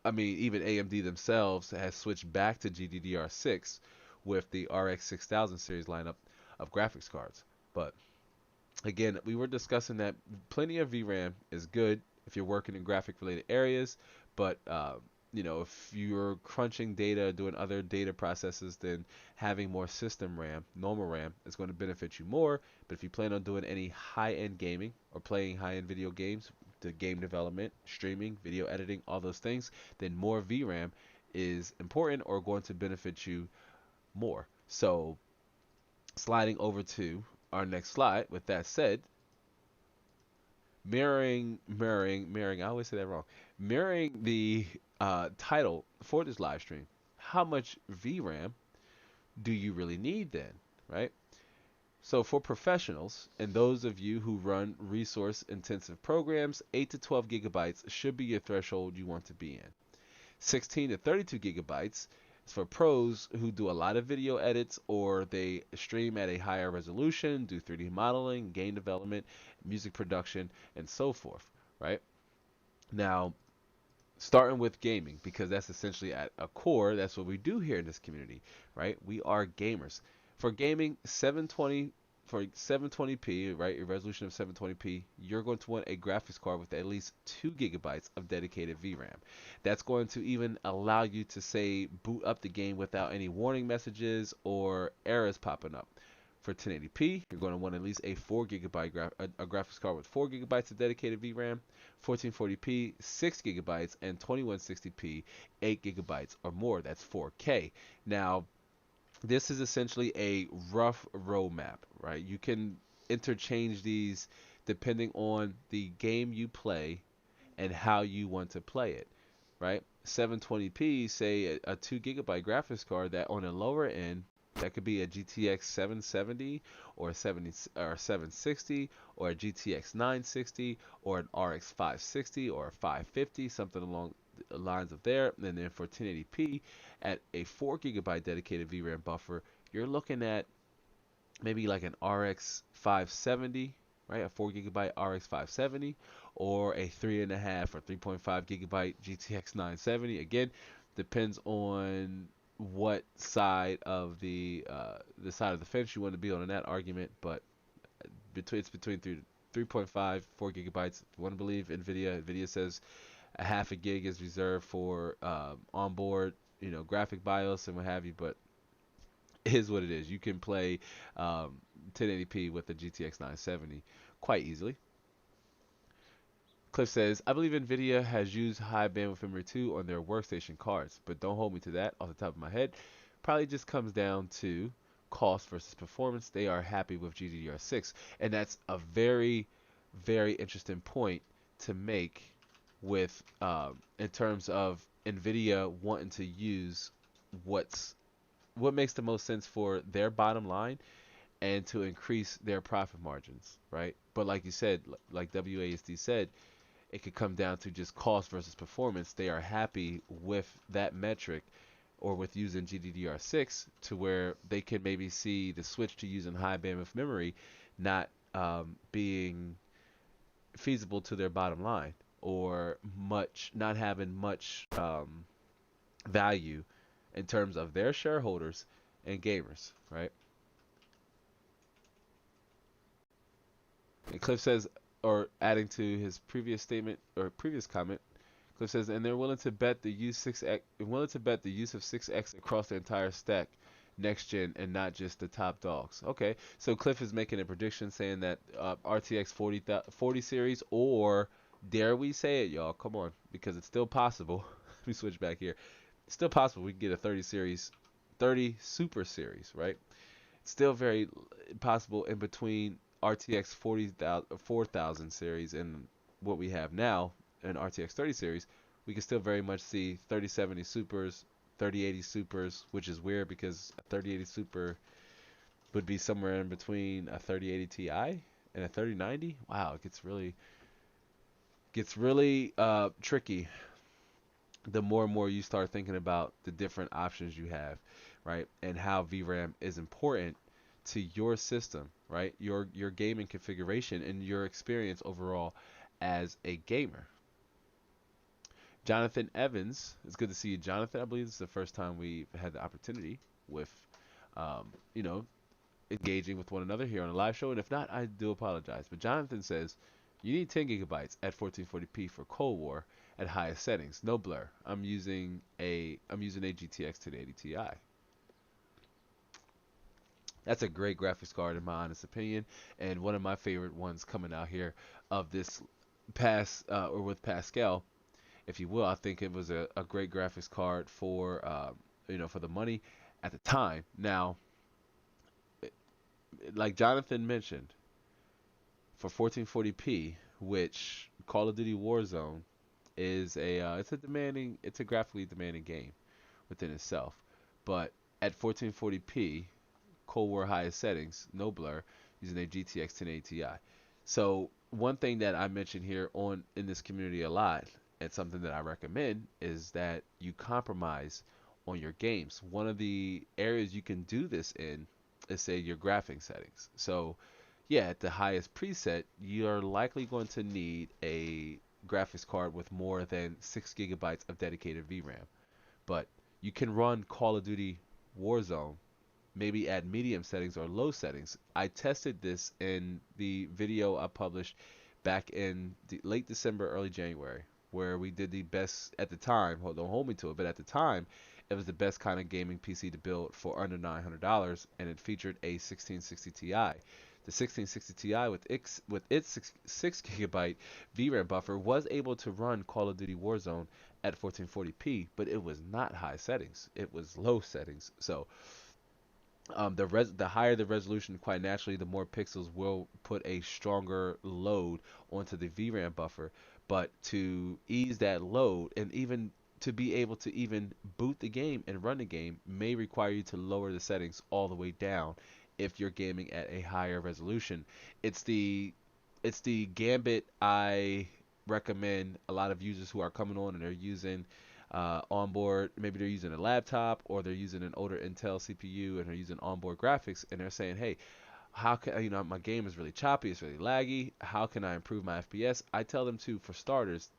I mean, even AMD themselves has switched back to GDDR6 with the RX 6000 series lineup of graphics cards. But again, we were discussing that plenty of VRAM is good if you're working in graphic related areas, but if you're crunching data, doing other data processes, then having more system RAM, normal RAM, is going to benefit you more. But if you plan on doing any high-end gaming or playing high-end video games, the game development, streaming, video editing, all those things, then more VRAM is important or going to benefit you more. So sliding over to our next slide, with that said, mirroring, I always say that wrong. Mirroring the title for this live stream, how much VRAM do you really need then, right? So for professionals and those of you who run resource intensive programs, 8 to 12 gigabytes should be your threshold you want to be in. 16 to 32 gigabytes is for pros who do a lot of video edits or they stream at a higher resolution, do 3D modeling, game development, music production, and so forth, right? Now, starting with gaming, because that's essentially at a core, that's what we do here in this community, right? We are gamers. For gaming, 720 for 720p, right, a resolution of 720p, you're going to want a graphics card with at least 2 gigabytes of dedicated VRAM. That's going to even allow you to, say, boot up the game without any warning messages or errors popping up. For 1080p, you're going to want at least a 4 gigabyte a graphics card with 4 gigabytes of dedicated VRAM. 1440p, 6 gigabytes, and 2160p, 8 gigabytes or more. That's 4K. Now, this is essentially a rough roadmap, right? You can interchange these depending on the game you play and how you want to play it, right? 720p, say a 2 gigabyte graphics card that on the lower end, that could be a GTX 770 or 760 or a GTX 960 or an RX 560 or a 550, something along the lines of there. And then for 1080p at a 4 gigabyte dedicated VRAM buffer, you're looking at maybe like an RX 570, right? A 4 gigabyte RX 570 or a 3.5 or 3.5 gigabyte GTX 970. Again, depends on what side of the side of the fence you want to be on in that argument, but it's between 3.5 4 gigabytes. If you want to believe Nvidia says a half a gig is reserved for onboard, graphic BIOS and what have you, but it is what it is. You can play 1080p with the GTX 970 quite easily. Cliff says, I believe Nvidia has used high bandwidth memory too on their workstation cards, but don't hold me to that off the top of my head. Probably just comes down to cost versus performance. They are happy with GDDR6, and that's a very, very interesting point to make with in terms of Nvidia wanting to use what makes the most sense for their bottom line and to increase their profit margins, right? But like you said, like WASD said, it could come down to just cost versus performance. They are happy with that metric or with using GDDR6 to where they can maybe see the switch to using high bandwidth memory not being feasible to their bottom line or not having much value in terms of their shareholders and gamers, right? And Cliff says, or adding to his previous statement or previous comment, Cliff says, and they're willing to bet the use 6x, willing to bet the use of 6x across the entire stack next gen and not just the top dogs. Okay, so Cliff is making a prediction saying that RTX 40 series, or dare we say it, y'all? Come on, because it's still possible. Let me switch back here. It's still possible we can get a 30 series, 30 Super series, right? Still very possible in between RTX 4000 series and what we have now in RTX 30 series. We can still very much see 3070 Supers, 3080 Supers, which is weird because a 3080 Super would be somewhere in between a 3080 Ti and a 3090. Wow, it gets really tricky the more and more you start thinking about the different options you have, right? And how VRAM is important to your system, right? Your gaming configuration and your experience overall as a gamer. Jonathan Evans, it's good to see you, Jonathan. I believe this is the first time we've had the opportunity with, you know, engaging with one another here on a live show. And if not, I do apologize. But Jonathan says, you need 10 gigabytes at 1440p for Cold War at highest settings, no blur. I'm using a GTX 1080 Ti. That's a great graphics card in my honest opinion, and one of my favorite ones coming out here of this or with Pascal, if you will. I think it was a great graphics card for for the money at the time. Now, like Jonathan mentioned, for 1440p, which Call of Duty Warzone is it's a graphically demanding game within itself, but at 1440p Cold War highest settings, no blur, using a GTX 1080 Ti. So one thing that I mention here on in this community a lot, and something that I recommend, is that you compromise on your games. One of the areas you can do this in is, say, your graphics settings. So yeah, at the highest preset, you're likely going to need a graphics card with more than 6 gigabytes of dedicated VRAM. But you can run Call of Duty Warzone maybe at medium settings or low settings. I tested this in the video I published back in late December, early January, where we did the best at the time. Don't hold me to it, but at the time, it was the best kind of gaming PC to build for under $900, and it featured a 1660 Ti. The 1660 Ti with its 6 gigabyte VRAM buffer was able to run Call of Duty Warzone at 1440p, but it was not high settings. It was low settings. So the higher the resolution, quite naturally, the more pixels will put a stronger load onto the VRAM buffer. But to ease that load and even to be able to even boot the game and run the game may require you to lower the settings all the way down if you're gaming at a higher resolution. It's the gambit I recommend a lot of users who are coming on and they're using onboard, maybe they're using a laptop or they're using an older Intel CPU and they're using onboard graphics, and they're saying, hey, how can my game is really choppy, it's really laggy, how can I improve my FPS? I tell them for starters,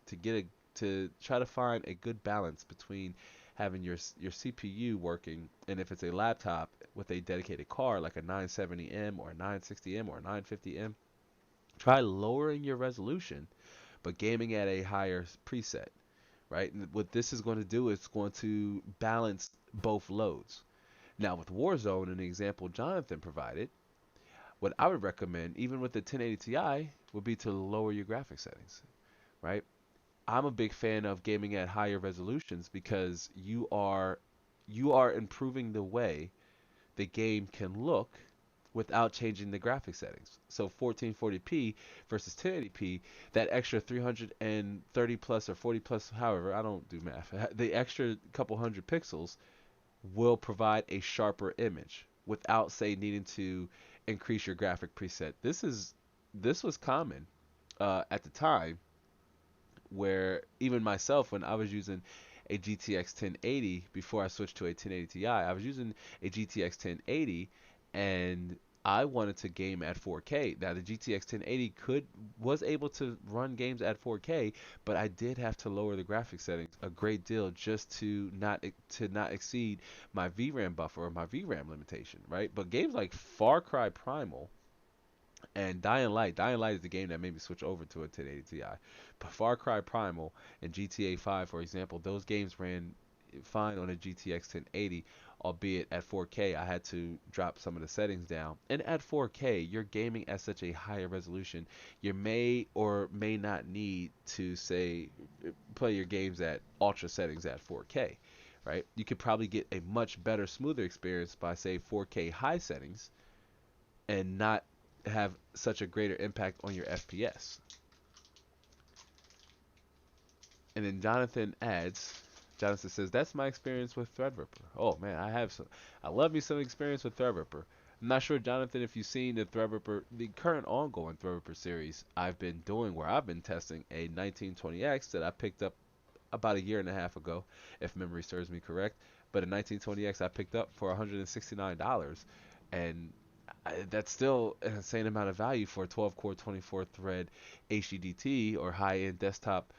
to try to find a good balance between having your CPU working, and if it's a laptop with a dedicated card like a 970M or a 960M or a 950M, try lowering your resolution but gaming at a higher preset, right? And what this is going to do is going to balance both loads. Now with Warzone, an example Jonathan provided, what I would recommend, even with the 1080 Ti, would be to lower your graphic settings, right? I'm a big fan of gaming at higher resolutions because you are improving the way the game can look without changing the graphic settings. So 1440p versus 1080p, that extra 330 plus or 40 plus, however, I don't do math. The extra couple hundred pixels will provide a sharper image without, say, needing to increase your graphic preset. This was common at the time, where even myself, when I was using a GTX 1080 before I switched to a 1080 Ti, I was using a GTX 1080 and I wanted to game at 4K. Now the GTX 1080 was able to run games at 4K, but I did have to lower the graphic settings a great deal just to not exceed my VRAM buffer or my VRAM limitation, right? But games like Far Cry Primal and Dying Light is the game that made me switch over to a 1080 Ti. But Far Cry Primal and GTA 5, for example, those games ran fine on a GTX 1080, albeit at 4K. I had to drop some of the settings down. And at 4K, you're gaming at such a higher resolution, you may or may not need to, say, play your games at ultra settings at 4K, right? You could probably get a much better, smoother experience by, say, 4K high settings and not have such a greater impact on your FPS. And then Jonathan says, that's my experience with Threadripper. Oh man, I love me some experience with Threadripper. I'm not sure, Jonathan, if you've seen the current ongoing Threadripper series I've been doing, where I've been testing a 1920X that I picked up about a year and a half ago, if memory serves me correct. But a 1920X I picked up for $169, and that's still an insane amount of value for a 12 core 24 thread HDDT or high end desktop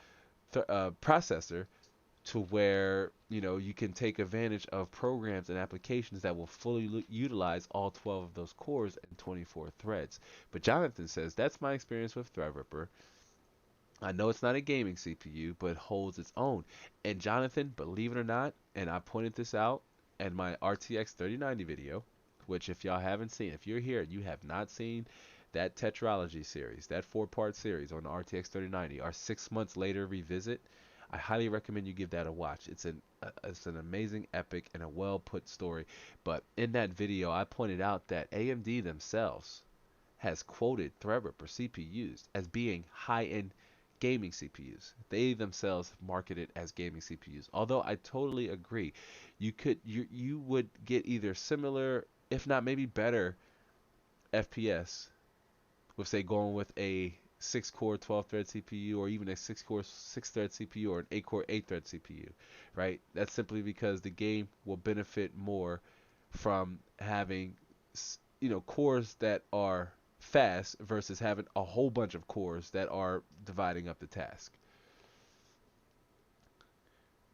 processor, to where you can take advantage of programs and applications that will fully utilize all 12 of those cores and 24 threads. But Jonathan says, that's my experience with Threadripper. I know it's not a gaming CPU, but holds its own. And Jonathan, believe it or not, and I pointed this out in my RTX 3090 video, which if y'all haven't seen, if you're here and you have not seen that Tetralogy series, that 4-part series on the RTX 3090, our 6 months later revisit, I highly recommend you give that a watch. It's an amazing epic and a well put story. But in that video, I pointed out that AMD themselves has quoted Threadripper CPUs as being high-end gaming CPUs. They themselves market it as gaming CPUs. Although I totally agree, you would get either similar, if not maybe better, FPS with, say, going with a 6-core 12-thread CPU, or even a 6-core 6-thread CPU, or an 8-core 8-thread CPU, right? That's simply because the game will benefit more from having cores that are fast versus having a whole bunch of cores that are dividing up the task.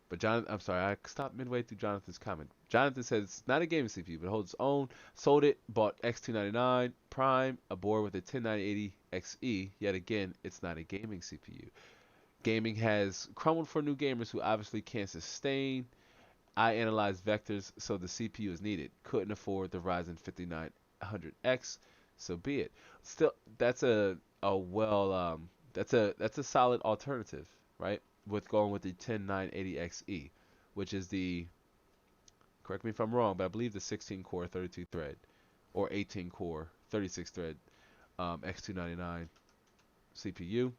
But Jonathan, I'm sorry, I stopped midway through Jonathan's comment. Jonathan says it's not a gaming CPU, but holds its own. Sold it, bought X299 Prime, a board with a 10980 XE. Yet again, it's not a gaming CPU. Gaming has crumbled for new gamers who obviously can't sustain. I analyzed vectors, so the CPU is needed. Couldn't afford the Ryzen 5900X, so be it. Still, that's a solid alternative, right? With going with the 10980XE, which is the, correct me if I'm wrong, but I believe the 16 core 32 thread or 18 core 36 thread X299 CPU.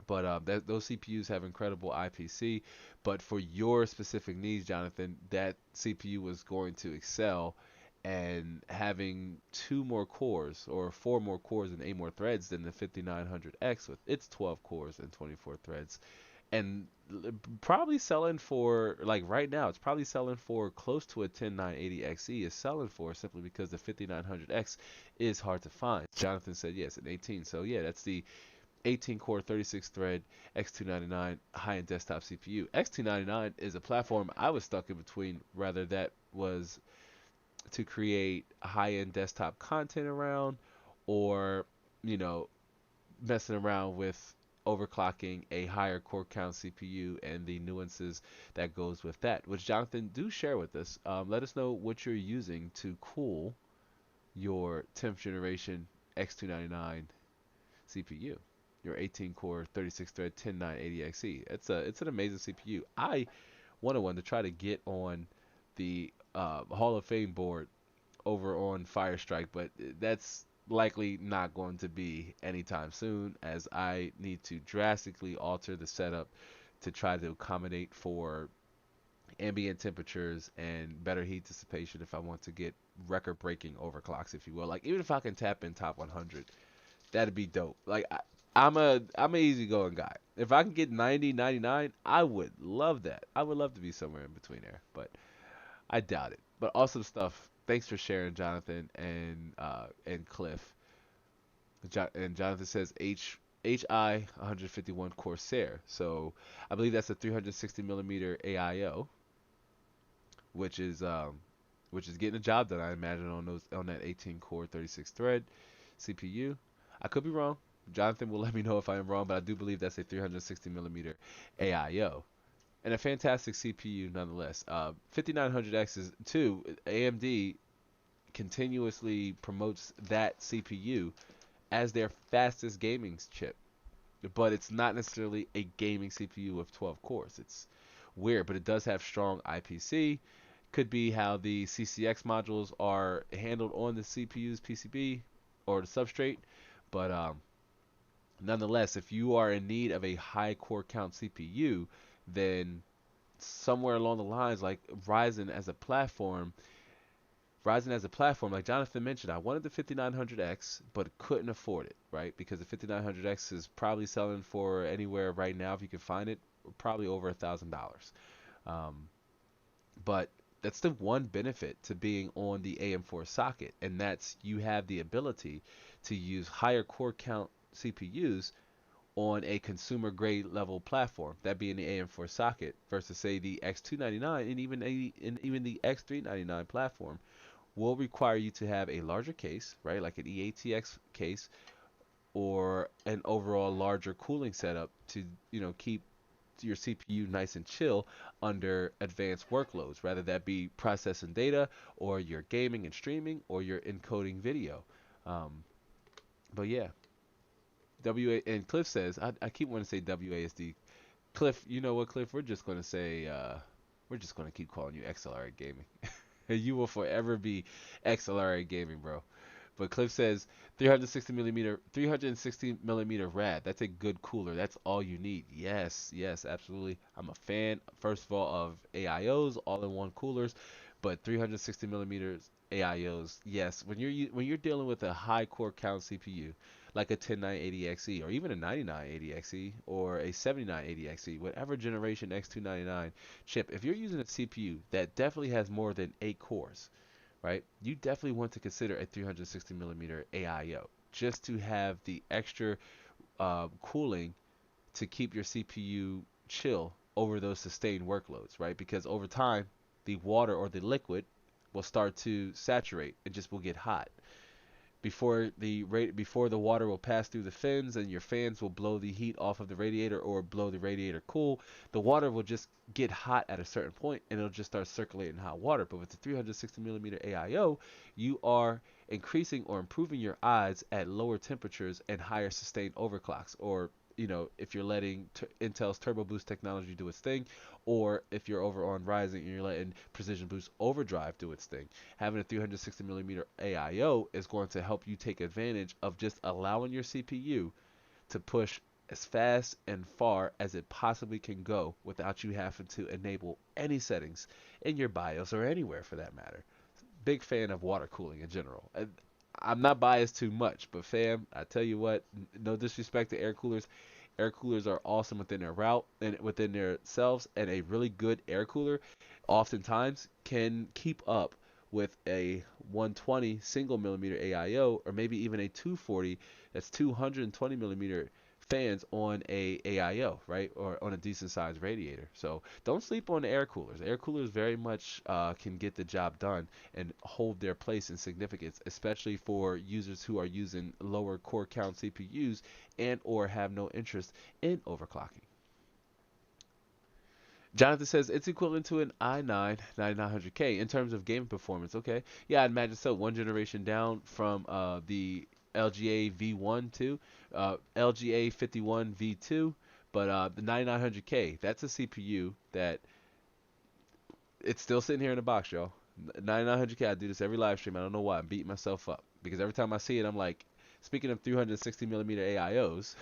But those CPUs have incredible IPC. But for your specific needs, Jonathan, that CPU was going to excel. And having 2 more cores or 4 more cores and 8 more threads than the 5900X with its 12 cores and 24 threads, and probably selling for, like right now, it's probably selling for close to a 10980XE is selling for, simply because the 5900X is hard to find. Jonathan said yes, an 18. So yeah, that's the 18 core 36 thread X299 high-end desktop CPU. X299 is a platform I was stuck in between, rather that was to create high-end desktop content around, or messing around with overclocking a higher core count CPU and the nuances that goes with that, which Jonathan, do share with us. Let us know what you're using to cool your 10th generation X299 CPU, your 18 core 36 thread 10980XE. It's an amazing CPU. I wanted one to try to get on the Hall of Fame board over on Firestrike, but that's likely not going to be anytime soon, as I need to drastically alter the setup to try to accommodate for ambient temperatures and better heat dissipation if I want to get record breaking overclocks, if you will. Like, even if I can tap in top 100, that'd be dope. Like, I'm a easygoing guy. If I can get 90, 99, I would love that. I would love to be somewhere in between there, but I doubt it. But awesome stuff. Thanks for sharing, Jonathan and Cliff. And Jonathan says HI 151 Corsair. So I believe that's a 360 millimeter AIO, which is getting the job done. I imagine on that 18 core 36 thread CPU. I could be wrong. Jonathan will let me know if I am wrong, but I do believe that's a 360 millimeter AIO and a fantastic CPU nonetheless. 5900X is too. AMD continuously promotes that CPU as their fastest gaming chip, but it's not necessarily a gaming CPU with 12 cores. It's weird, but it does have strong IPC. Could be how the CCX modules are handled on the CPU's PCB or the substrate, but nonetheless, if you are in need of a high core count CPU, then somewhere along the lines, like Ryzen as a platform, like Jonathan mentioned, I wanted the 5900X, but couldn't afford it, right? Because the 5900X is probably selling for anywhere right now, if you can find it, probably over $1,000. Um, but that's the one benefit to being on the AM4 socket, and that's you have the ability to use higher core count CPUs on a consumer grade level platform, that being the AM4 socket, versus say the X299 and even the X399 platform will require you to have a larger case, right, like an EATX case, or an overall larger cooling setup to keep your CPU nice and chill under advanced workloads, whether that be processing data or you're gaming and streaming or you're encoding video. Um, but yeah, WA and Cliff says I keep wanting to say WASD. Cliff, you know what, Cliff? We're just gonna keep calling you XLR Gaming. You will forever be XLR Gaming, bro. But Cliff says 360 millimeter rad. That's a good cooler. That's all you need. Yes, yes, absolutely. I'm a fan, first of all, of AIOs, all-in-one coolers, but 360 millimeters AIOs. Yes, when you're dealing with a high core count CPU, like a 10980XE or even a 9980XE or a 7980XE, whatever generation X299 chip, if you're using a CPU that definitely has more than 8 cores, right? You definitely want to consider a 360 millimeter AIO just to have the extra cooling to keep your CPU chill over those sustained workloads, right? Because over time, the water or the liquid will start to saturate. It just will get hot before the water will pass through the fins and your fans will blow the heat off of the radiator or blow the radiator cool. The water will just get hot at a certain point and it'll just start circulating hot water. But with the 360 millimeter AIO, you are increasing or improving your odds at lower temperatures and higher sustained overclocks, or if you're letting Intel's Turbo Boost technology do its thing, or if you're over on Ryzen and you're letting Precision Boost Overdrive do its thing. Having a 360 millimeter AIO is going to help you take advantage of just allowing your CPU to push as fast and far as it possibly can go without you having to enable any settings in your BIOS or anywhere for that matter. Big fan of water cooling in general. I'm not biased too much, but fam, I tell you what, no disrespect to air coolers. Air coolers are awesome within their route and within their selves, and a really good air cooler oftentimes can keep up with a 120 single millimeter AIO, or maybe even a 240 that's 220 millimeter fans on a AIO, right, or on a decent sized radiator. So don't sleep on the air coolers. Air coolers very much can get the job done and hold their place in significance, especially for users who are using lower core count CPUs and or have no interest in overclocking. Jonathan says it's equivalent to an i9 9900K in terms of game performance. Okay, yeah, I'd imagine so. One generation down from the LGA V1 to LGA 51 V2, but the 9900K, that's a CPU that it's still sitting here in the box, yo. 9900K, I do this every live stream. I don't know why. I'm beating myself up because every time I see it, I'm like, speaking of 360 millimeter AIOs,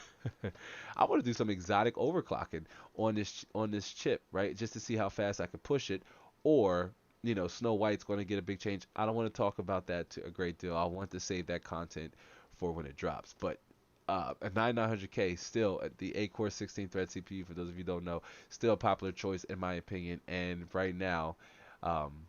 I want to do some exotic overclocking on this chip, right? Just to see how fast I can push it, or Snow White's going to get a big change. I don't want to talk about that a great deal. I want to save that content for when it drops. But a 9900K still the 8-core 16-thread CPU. For those of you who don't know, still a popular choice in my opinion. And right now, um,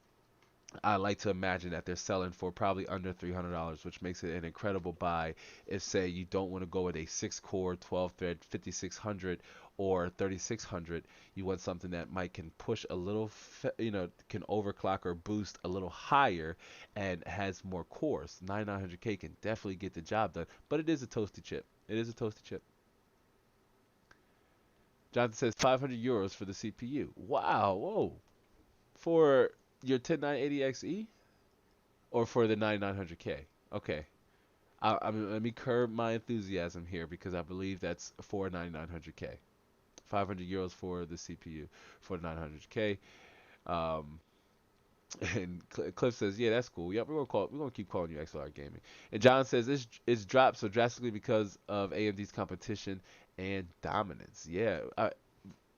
I like to imagine that they're selling for probably under $300, which makes it an incredible buy if, say, you don't want to go with a 6-core, 12-thread, 5600 or 3600. You want something that might can push a little, can overclock or boost a little higher and has more cores. 9900K can definitely get the job done, but it is a toasty chip. It is a toasty chip. Jonathan says 500 euros for the CPU. Wow, whoa. For your 10980XE? Or for the 9900K. Okay. Let me curb my enthusiasm here because I believe that's for 9900K. 500 euros for the CPU for 900K. Um, and Cliff says, "Yeah, that's cool. Yep, we're gonna keep calling you XLR Gaming." And John says, "It's dropped so drastically because of AMD's competition and dominance." Yeah,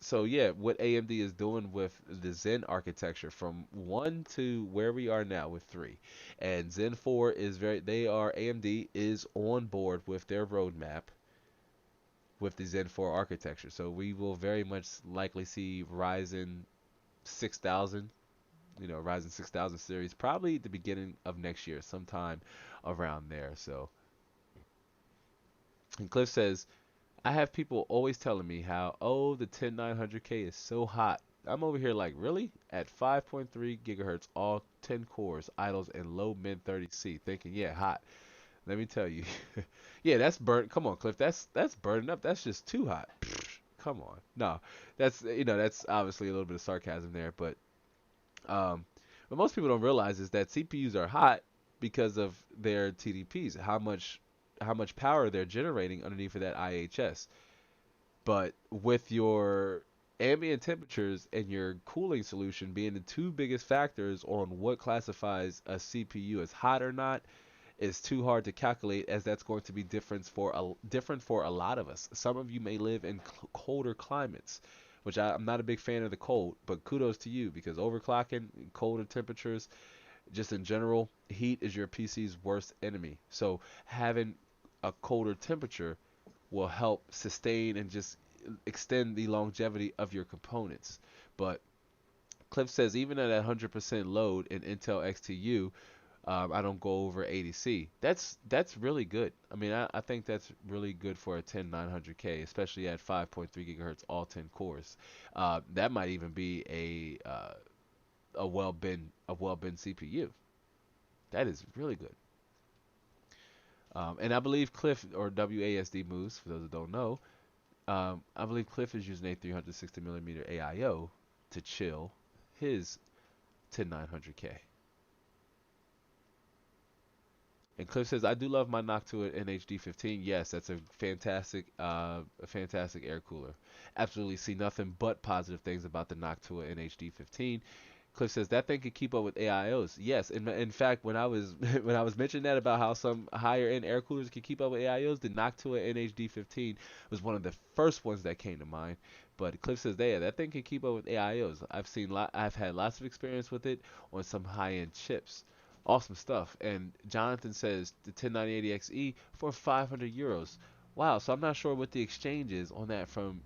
so yeah, what AMD is doing with the Zen architecture from 1 to where we are now with 3. And Zen 4 is AMD is on board with their roadmap with the Zen 4 architecture. So we will very much likely see Ryzen 6000, Ryzen 6000 series probably at the beginning of next year, sometime around there. So, and Cliff says, I have people always telling me how, oh, the 10900K is so hot. I'm over here like, really? At 5.3 gigahertz, all 10 cores, idles, and low mid 30C, thinking, yeah, hot. Let me tell you, yeah, that's burnt. Come on, Cliff, that's burning up. That's just too hot. Come on, no, that's obviously a little bit of sarcasm there, but um, what most people don't realize is that CPUs are hot because of their TDPs, how much power they're generating underneath of that IHS. But with your ambient temperatures and your cooling solution being the two biggest factors on what classifies a CPU as hot or not, is too hard to calculate, as that's going to be different for a lot of us. Some of you may live in colder climates, which I'm not a big fan of the cold, but kudos to you because overclocking, colder temperatures, just in general, heat is your PC's worst enemy. So having a colder temperature will help sustain and just extend the longevity of your components. But Cliff says even at 100% load in Intel XTU, I don't go over 80C. That's really good. I mean, I think that's really good for a 10900K, especially at 5.3 gigahertz, all 10 cores. That might even be a well bin CPU. That is really good. And I believe Cliff, or WASD moves, for those who don't know, I believe Cliff is using a 360 millimeter AIO to chill his 10900K. And Cliff says, I do love my Noctua NHD15. Yes, that's a fantastic air cooler. Absolutely see nothing but positive things about the Noctua NHD15. Cliff says that thing could keep up with AIOs. Yes, in fact, when I was when I was mentioning that about how some higher end air coolers can keep up with AIOs, the Noctua NHD15 was one of the first ones that came to mind. But Cliff says, yeah, that thing can keep up with AIOs. I've had lots of experience with it on some high end chips. Awesome stuff. And Jonathan says the 109080XE for 500 euros. Wow. So I'm not sure what the exchange is on that from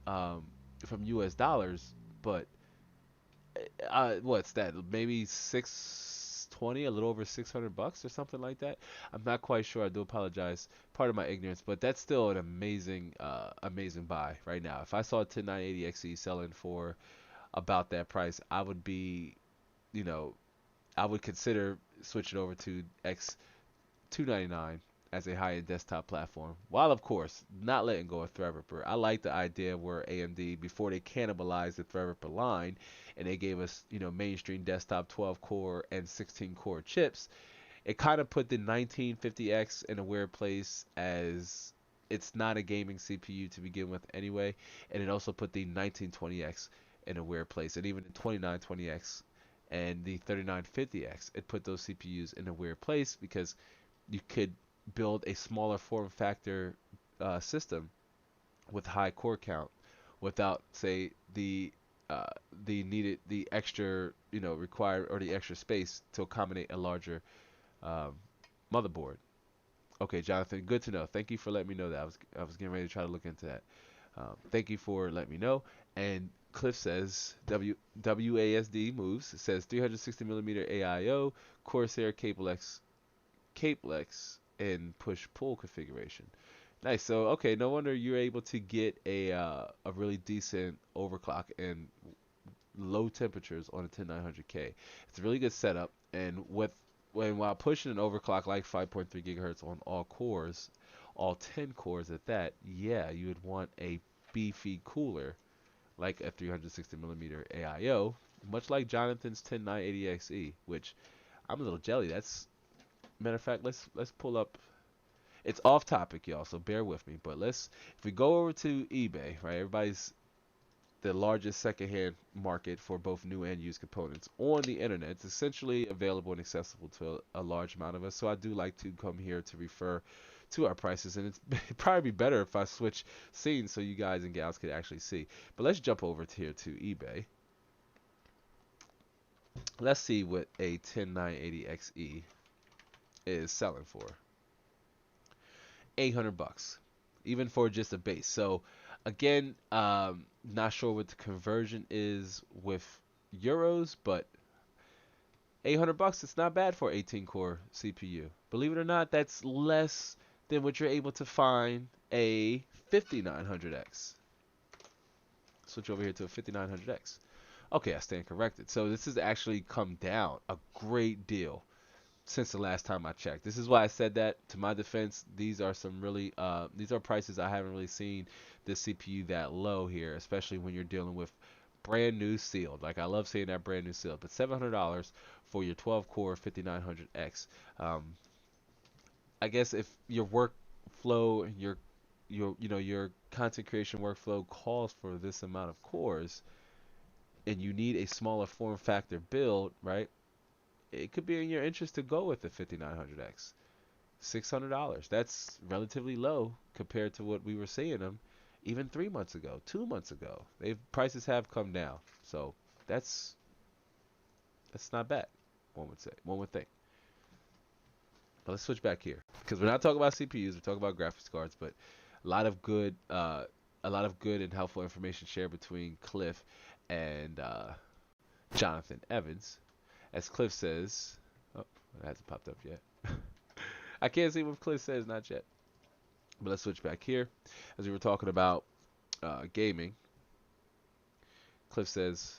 US dollars, but what's that? Maybe 620, a little over $600 or something like that. I'm not quite sure. I do apologize. Part of my ignorance, but that's still an amazing buy right now. If I saw a 10980XE selling for about that price, I would be, you know, I would consider switching over to X299 as a high-end desktop platform, while of course not letting go of Threadripper. I like the idea where AMD, before they cannibalized the Threadripper line and they gave us, mainstream desktop 12-core and 16-core chips, it kind of put the 1950X in a weird place, as it's not a gaming CPU to begin with anyway, and it also put the 1920X in a weird place, and even the 2920X and the 3950X, it put those CPUs in a weird place because you could build a smaller form factor system with high core count without, say, uh, the extra, required, or the extra space to accommodate a larger um, motherboard. Okay, Jonathan, good to know. Thank you for letting me know that. I was getting ready to try to look into that. Thank you for letting me know. And Cliff says WASD moves. It says 360 millimeter AIO, Corsair Capelex in push pull configuration. Nice. So okay, no wonder you're able to get a really decent overclock in low temperatures on a 10900K. It's a really good setup, and while pushing an overclock like 5.3 gigahertz on all cores, all 10 cores at that, yeah, you would want a beefy cooler like a 360 millimeter AIO, much like Jonathan's 10980XE, which I'm a little jelly. That's matter of fact. Let's pull up. It's off topic, y'all, so bear with me. But if we go over to eBay, right? Everybody's the largest secondhand market for both new and used components on the internet. It's essentially available and accessible to a large amount of us. So I do like to come here to refer to our prices, and it'd probably be better if I switch scenes so you guys and gals could actually see. But let's jump over here to eBay. Let's see what a 10980XE is selling for. 800 bucks, even for just a base. So again, not sure what the conversion is with euros, but 800 bucks, it's not bad for 18 core CPU. Believe it or not, that's less than what you're able to find a 5900X. Switch over here to a 5900X. Okay, I stand corrected. So this has actually come down a great deal since the last time I checked. This is why I said that. To my defense, these are these are prices I haven't really seen this CPU that low here, especially when you're dealing with brand new sealed. Like, I love seeing that brand new sealed, but $700 for your 12 core 5900X. I guess if your workflow, your content creation workflow calls for this amount of cores, and you need a smaller form factor build, right? It could be in your interest to go with the 5900X. $600. That's relatively low compared to what we were seeing them even 3 months ago, 2 months ago. Prices have come down, so that's not bad. One would say, one would think. But let's switch back here, because we're not talking about CPUs. We're talking about graphics cards, but a lot of good, and helpful information shared between Cliff and Jonathan Evans. As Cliff says, oh, it hasn't popped up yet. I can't see what Cliff says, not yet. But let's switch back here. As we were talking about gaming, Cliff says,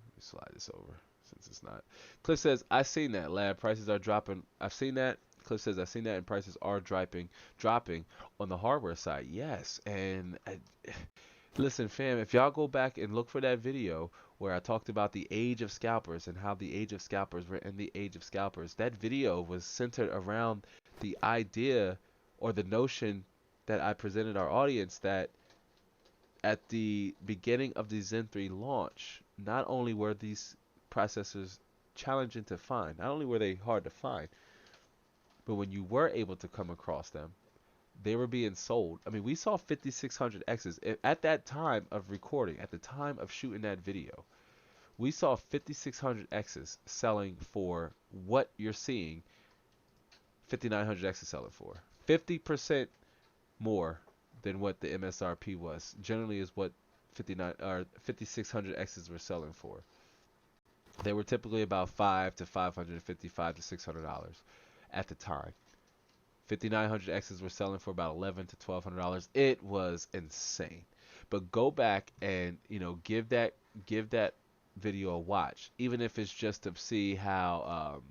let me slide this over since it's not. Cliff says, I've seen that, lab. Prices are dropping. I've seen that. Cliff says, I've seen that, and prices are dropping on the hardware side. Yes, and listen, fam, if y'all go back and look for that video where I talked about the age of scalpers and how the age of scalpers were in the age of scalpers, that video was centered around the idea or the notion that I presented our audience that at the beginning of the Zen 3 launch, not only were these processors challenging to find, not only were they hard to find, but when you were able to come across them, they were being sold. I mean, we saw 5600Xs at that time of recording, at the time of shooting that video. We saw 5600Xs selling for what you're seeing 5900Xs selling for. 50% more than what the MSRP was. Generally is what 5600Xs were selling for. They were typically about $500 to $555 to $600 at the time. 5900Xs were selling for about $1,100 to $1,200. It was insane. But go back and give that video a watch, even if it's just to see how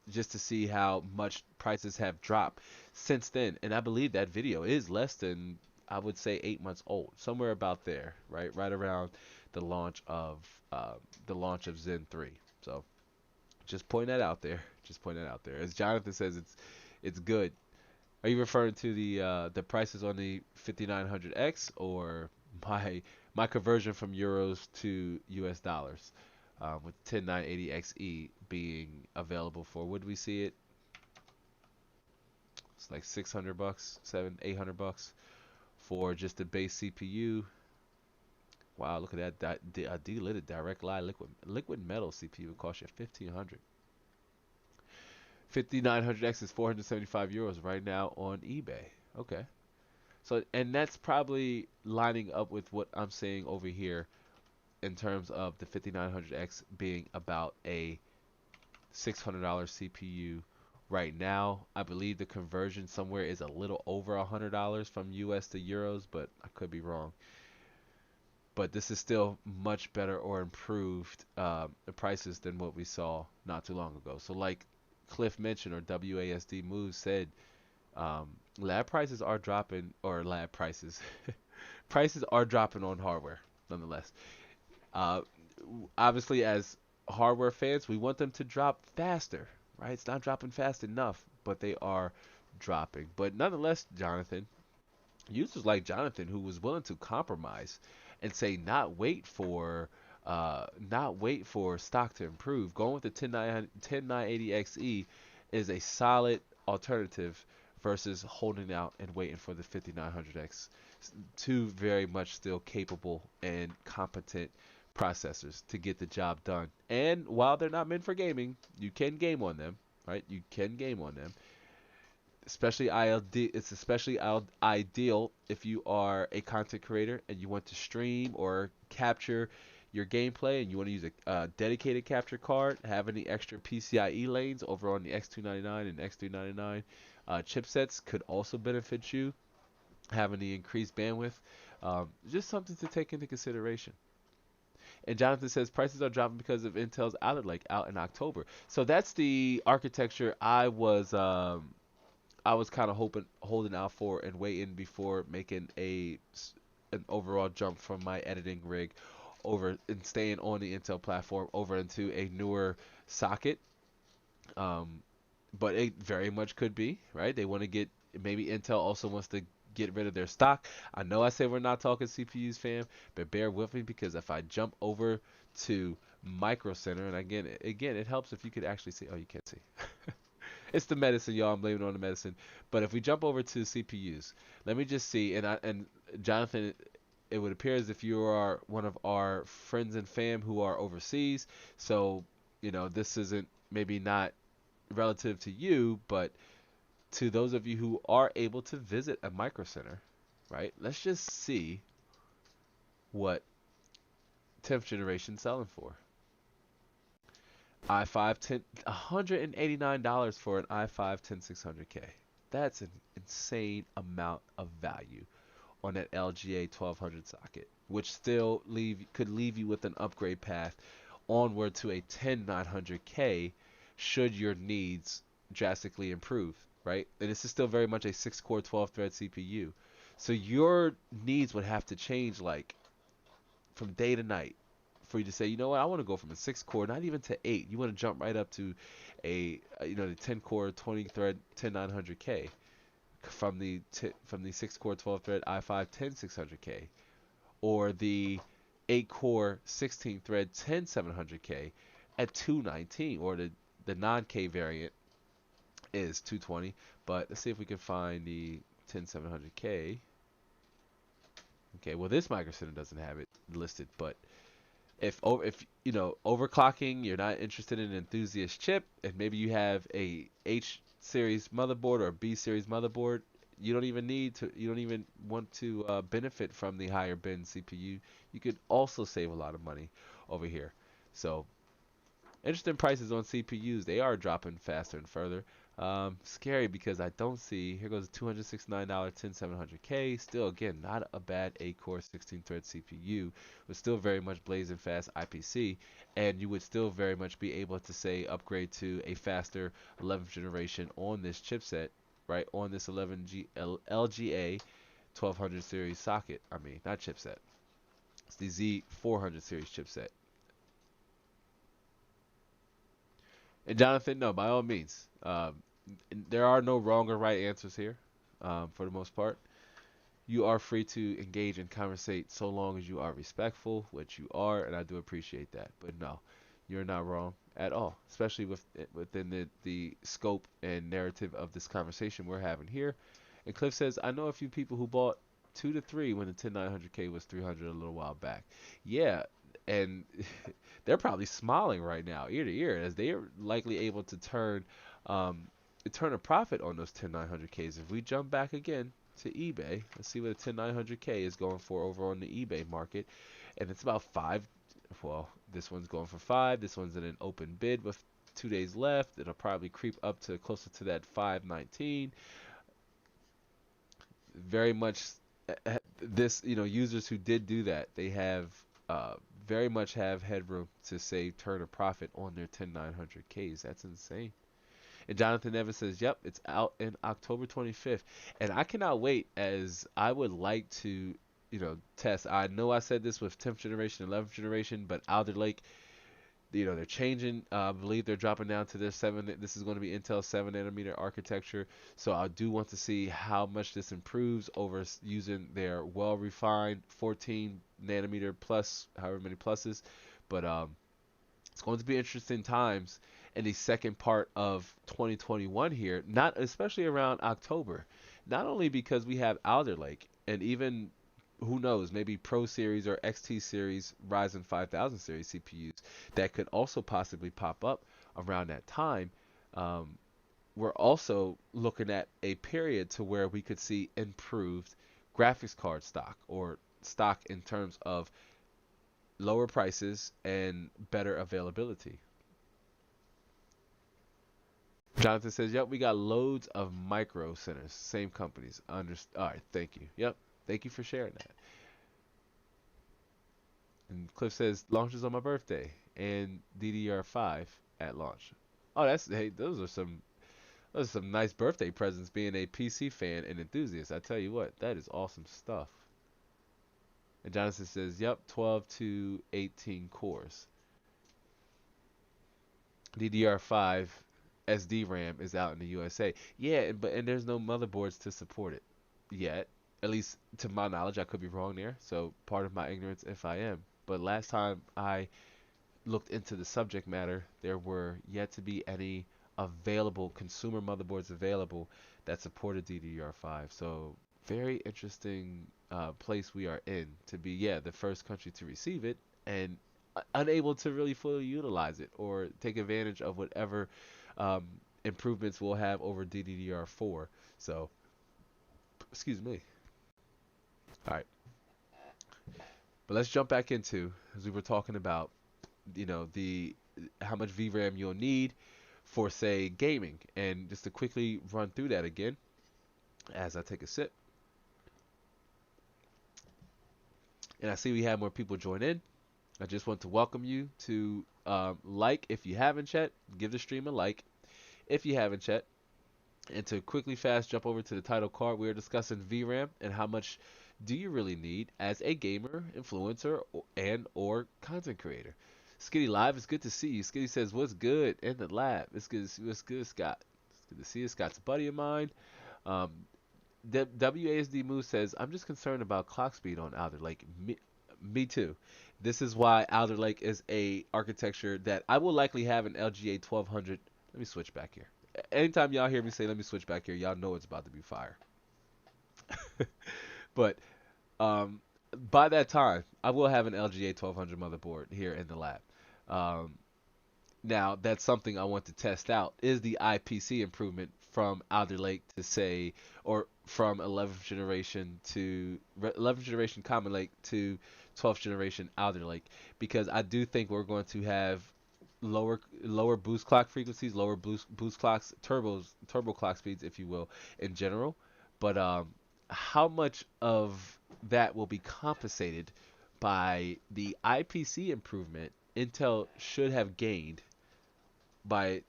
just to see how much prices have dropped since then. And I believe that video is less than, I would say, 8 months old, somewhere about there, right? Right around the launch of uh, Zen 3. So just point that out there. Just point that out there. As Jonathan says, it's good. Are you referring to the prices on the 5900X or my conversion from euros to US dollars, with 10980XE being available for, would we see it? It's like $600, 800 bucks for just the base CPU. Wow, look at that. A delidded direct lie liquid metal CPU would cost you 1500. 5900X is 475 euros right now on eBay. Okay. So, and that's probably lining up with what I'm saying over here in terms of the 5900X being about a $600 CPU right now. I believe the conversion somewhere is a little over $100 from US to euros, but I could be wrong. But this is still much better or improved prices than what we saw not too long ago. So like Cliff mentioned, or WASD Moves said, lab prices are dropping, or lab prices, prices are dropping on hardware, nonetheless. Uh, Obviously, as hardware fans, we want them to drop faster, right? It's not dropping fast enough, but they are dropping. But nonetheless, Jonathan, users like Jonathan, who was willing to compromise and say not wait for stock to improve, going with the 10980XE is a solid alternative versus holding out and waiting for the 5900X. Two very much still capable and competent processors to get the job done. And while they're not meant for gaming, you can game on them, right? You can game on them. It's especially ideal if you are a content creator and you want to stream or capture your gameplay and you want to use a dedicated capture card. Having the extra PCIe lanes over on the X299 and X399 chipsets could also benefit you. Having the increased bandwidth, just something to take into consideration. And Jonathan says prices are dropping because of Intel's Alder Lake out in October. So that's the architecture I was kind of holding out for and waiting before making an overall jump from my editing rig over and staying on the Intel platform over into a newer socket. Um, but it very much could be, right? They want to get, maybe Intel also wants to get rid of their stock. I know I said we're not talking CPUs, fam, but bear with me, because if I jump over to Micro Center, and again, it helps if you could actually see. Oh, you can't see. It's the medicine, y'all. I'm blaming it on the medicine. But if we jump over to CPUs, let me just see. And Jonathan, it would appear as if you are one of our friends and fam who are overseas. So, this isn't maybe not relative to you, but to those of you who are able to visit a micro center, right? Let's just see what 10th generation selling for. i5 $189 for an i5 10600K. That's an insane amount of value on that LGA 1200 socket, which still could leave you with an upgrade path onward to a 10900K should your needs drastically improve, right? And this is still very much a 6-core 12-thread CPU. So your needs would have to change like from day to night for you to say, you know what, I want to go from a 6-core, not even to 8. You want to jump right up to the 10-core 20-thread 10900K from the 6-core 12-thread i5 10600K, or the 8-core 16-thread 10700K at 219, or the non-K variant is 220. But let's see if we can find the 10700K. Okay, well, this micro center doesn't have it listed, but if overclocking, you're not interested in an enthusiast chip, and maybe you have a H series motherboard or a B series motherboard, you don't even want to benefit from the higher bin CPU. You could also save a lot of money over here. So interesting prices on CPUs. They are dropping faster and further. Scary because I don't see. Here goes a $269 10700K. Still, again, not a bad 8-core 16-thread CPU, but still very much blazing fast IPC, and you would still very much be able to say upgrade to a faster 11th generation on this chipset, right? On this 11G LGA 1200 series socket. I mean, not chipset. It's the Z400 series chipset. And Jonathan, no, by all means, there are no wrong or right answers here, for the most part. You are free to engage and conversate so long as you are respectful, which you are, and I do appreciate that. But no, you're not wrong at all, especially within the scope and narrative of this conversation we're having here. And Cliff says, I know a few people who bought 2 to 3 when the 10900K was 300 a little while back. Yeah, and they're probably smiling right now, ear to ear, as they are likely able to um, turn a profit on those 10900Ks. If we jump back again to eBay, let's see what a 10900K is going for over on the eBay market, and it's about five. Well, this one's going for 5. This one's in an open bid with 2 days left. It'll probably creep up to closer to that 519. Very much this, users who did do that, they have uh, very much have headroom to say turn a profit on their 10900Ks. That's insane. And Jonathan Evans says, "Yep, it's out in October 25th." And I cannot wait, as I would like to, test. I know I said this with 10th generation, 11th generation, but Alder Lake, they're changing. I believe they're dropping down to their 7. This is going to be Intel 7 nanometer architecture. So I do want to see how much this improves over using their well refined 14 nanometer plus, however many pluses. But it's going to be interesting times in the second part of 2021 here, not especially around October. Not only because we have Alder Lake, and even who knows, maybe Pro Series or XT Series Ryzen 5000 series CPUs that could also possibly pop up around that time. Um, we're also looking at a period to where we could see improved graphics card stock, or stock in terms of lower prices and better availability. Jonathan says, "Yep, we got loads of micro centers, same companies." All right, thank you. Yep, thank you for sharing that. And Cliff says, "Launches on my birthday and DDR5 at launch." Oh, hey, those are some nice birthday presents. Being a PC fan and enthusiast, I tell you what, that is awesome stuff. And Jonathan says, "Yep, 12 to 18 cores. DDR5 SD RAM is out in the USA." Yeah, and there's no motherboards to support it yet. At least to my knowledge, I could be wrong there. So part of my ignorance if I am. But last time I looked into the subject matter, there were yet to be any available consumer motherboards available that supported DDR5. So very interesting place we are in to be, yeah, the first country to receive it, and unable to really fully utilize it or take advantage of whatever um, improvements we'll have over DDR4. So, excuse me. All right, but let's jump back into, as we were talking about, the how much VRAM you'll need for, say, gaming, and just to quickly run through that again as I take a sip. And I see we have more people join in. I just want to welcome you to like if you haven't yet, give the stream a like if you haven't yet, and to quickly fast jump over to the title card. We are discussing VRAM and how much do you really need as a gamer, influencer, and or content creator. Skitty Live, it's good to see you. Skitty says, "What's good in the lab?" It's good to see. What's good, Scott? It's good to see you. Scott's a buddy of mine. Um, WASD Moose says, "I'm just concerned about clock speed on Alder Lake." Me too. This is why Alder Lake is a architecture that I will likely have an LGA 1200. Let me switch back here. Anytime y'all hear me say "let me switch back here," y'all know it's about to be fire. But um, by that time, I will have an LGA 1200 motherboard here in the lab. Um, Now, that's something I want to test out. Is the IPC improvement from Alder Lake to, say, or from 11th generation Common Lake to 12th generation Alder Lake? Because I do think we're going to have lower boost clock frequencies, lower boost clocks, turbo clock speeds, if you will, in general. But how much of that will be compensated by the IPC improvement Intel should have gained by,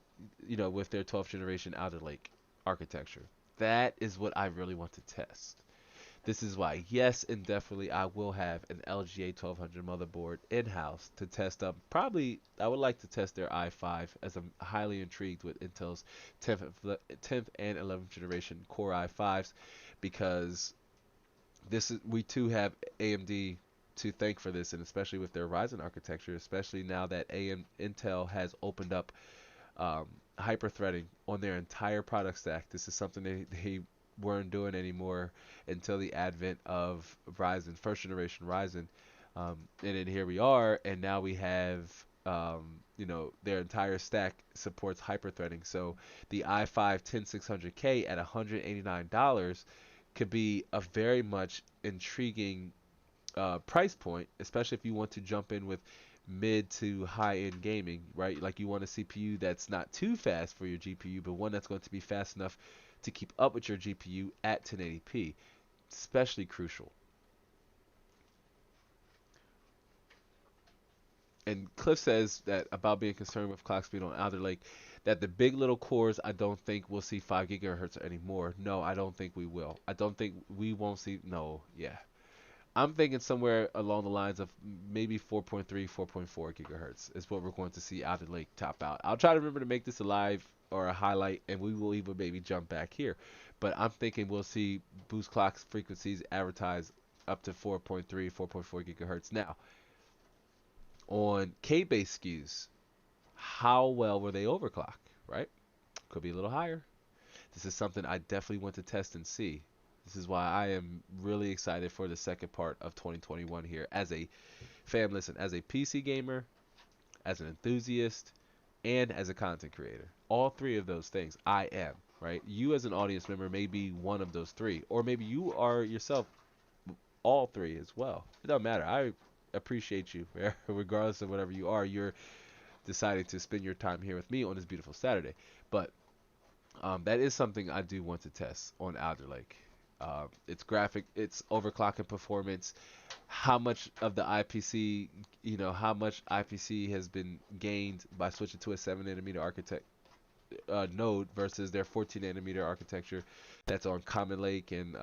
with their 12th generation Alder Lake architecture? That is what I really want to test. This is why, yes, and definitely, I will have an LGA 1200 motherboard in-house to test up. Probably, I would like to test their i5, as I'm highly intrigued with Intel's 10th and 11th generation Core i5s, because we too have AMD to thank for this, and especially with their Ryzen architecture, especially now that Intel has opened up um, hyper-threading on their entire product stack. This is something they weren't doing anymore until the advent of Ryzen, first generation Ryzen. And then here we are, and now we have, their entire stack supports hyper-threading. So the i5 10600K at $189 could be a very much intriguing price point, especially if you want to jump in with mid to high end gaming, right? Like, you want a CPU that's not too fast for your GPU, but one that's going to be fast enough to keep up with your GPU at 1080p. Especially crucial. And Cliff says that about being concerned with clock speed on Alder Lake, that the big little cores, I don't think we'll see 5 gigahertz anymore. No, I don't think we will. I don't think we won't see. No, yeah. I'm thinking somewhere along the lines of maybe 4.3, 4.4 gigahertz is what we're going to see Alder Lake top out. I'll try to remember to make this a live or a highlight, and we will even maybe jump back here. But I'm thinking we'll see boost clock frequencies advertised up to 4.3, 4.4 gigahertz. Now, on K-base SKUs, how well were they overclocked, right? Could be a little higher. This is something I definitely want to test and see. This is why I am really excited for the second part of 2021 here. Listen, as a PC gamer, as an enthusiast, and as a content creator. All three of those things I am, right? You as an audience member may be one of those three, or maybe you are yourself all three as well. It doesn't matter. I appreciate you, regardless of whatever you are. You're deciding to spend your time here with me on this beautiful Saturday. But that is something I do want to test on Alder Lake. It's overclocking performance, how much of the IPC, how much IPC has been gained by switching to a 7 nanometer node versus their 14 nanometer architecture that's on Common Lake and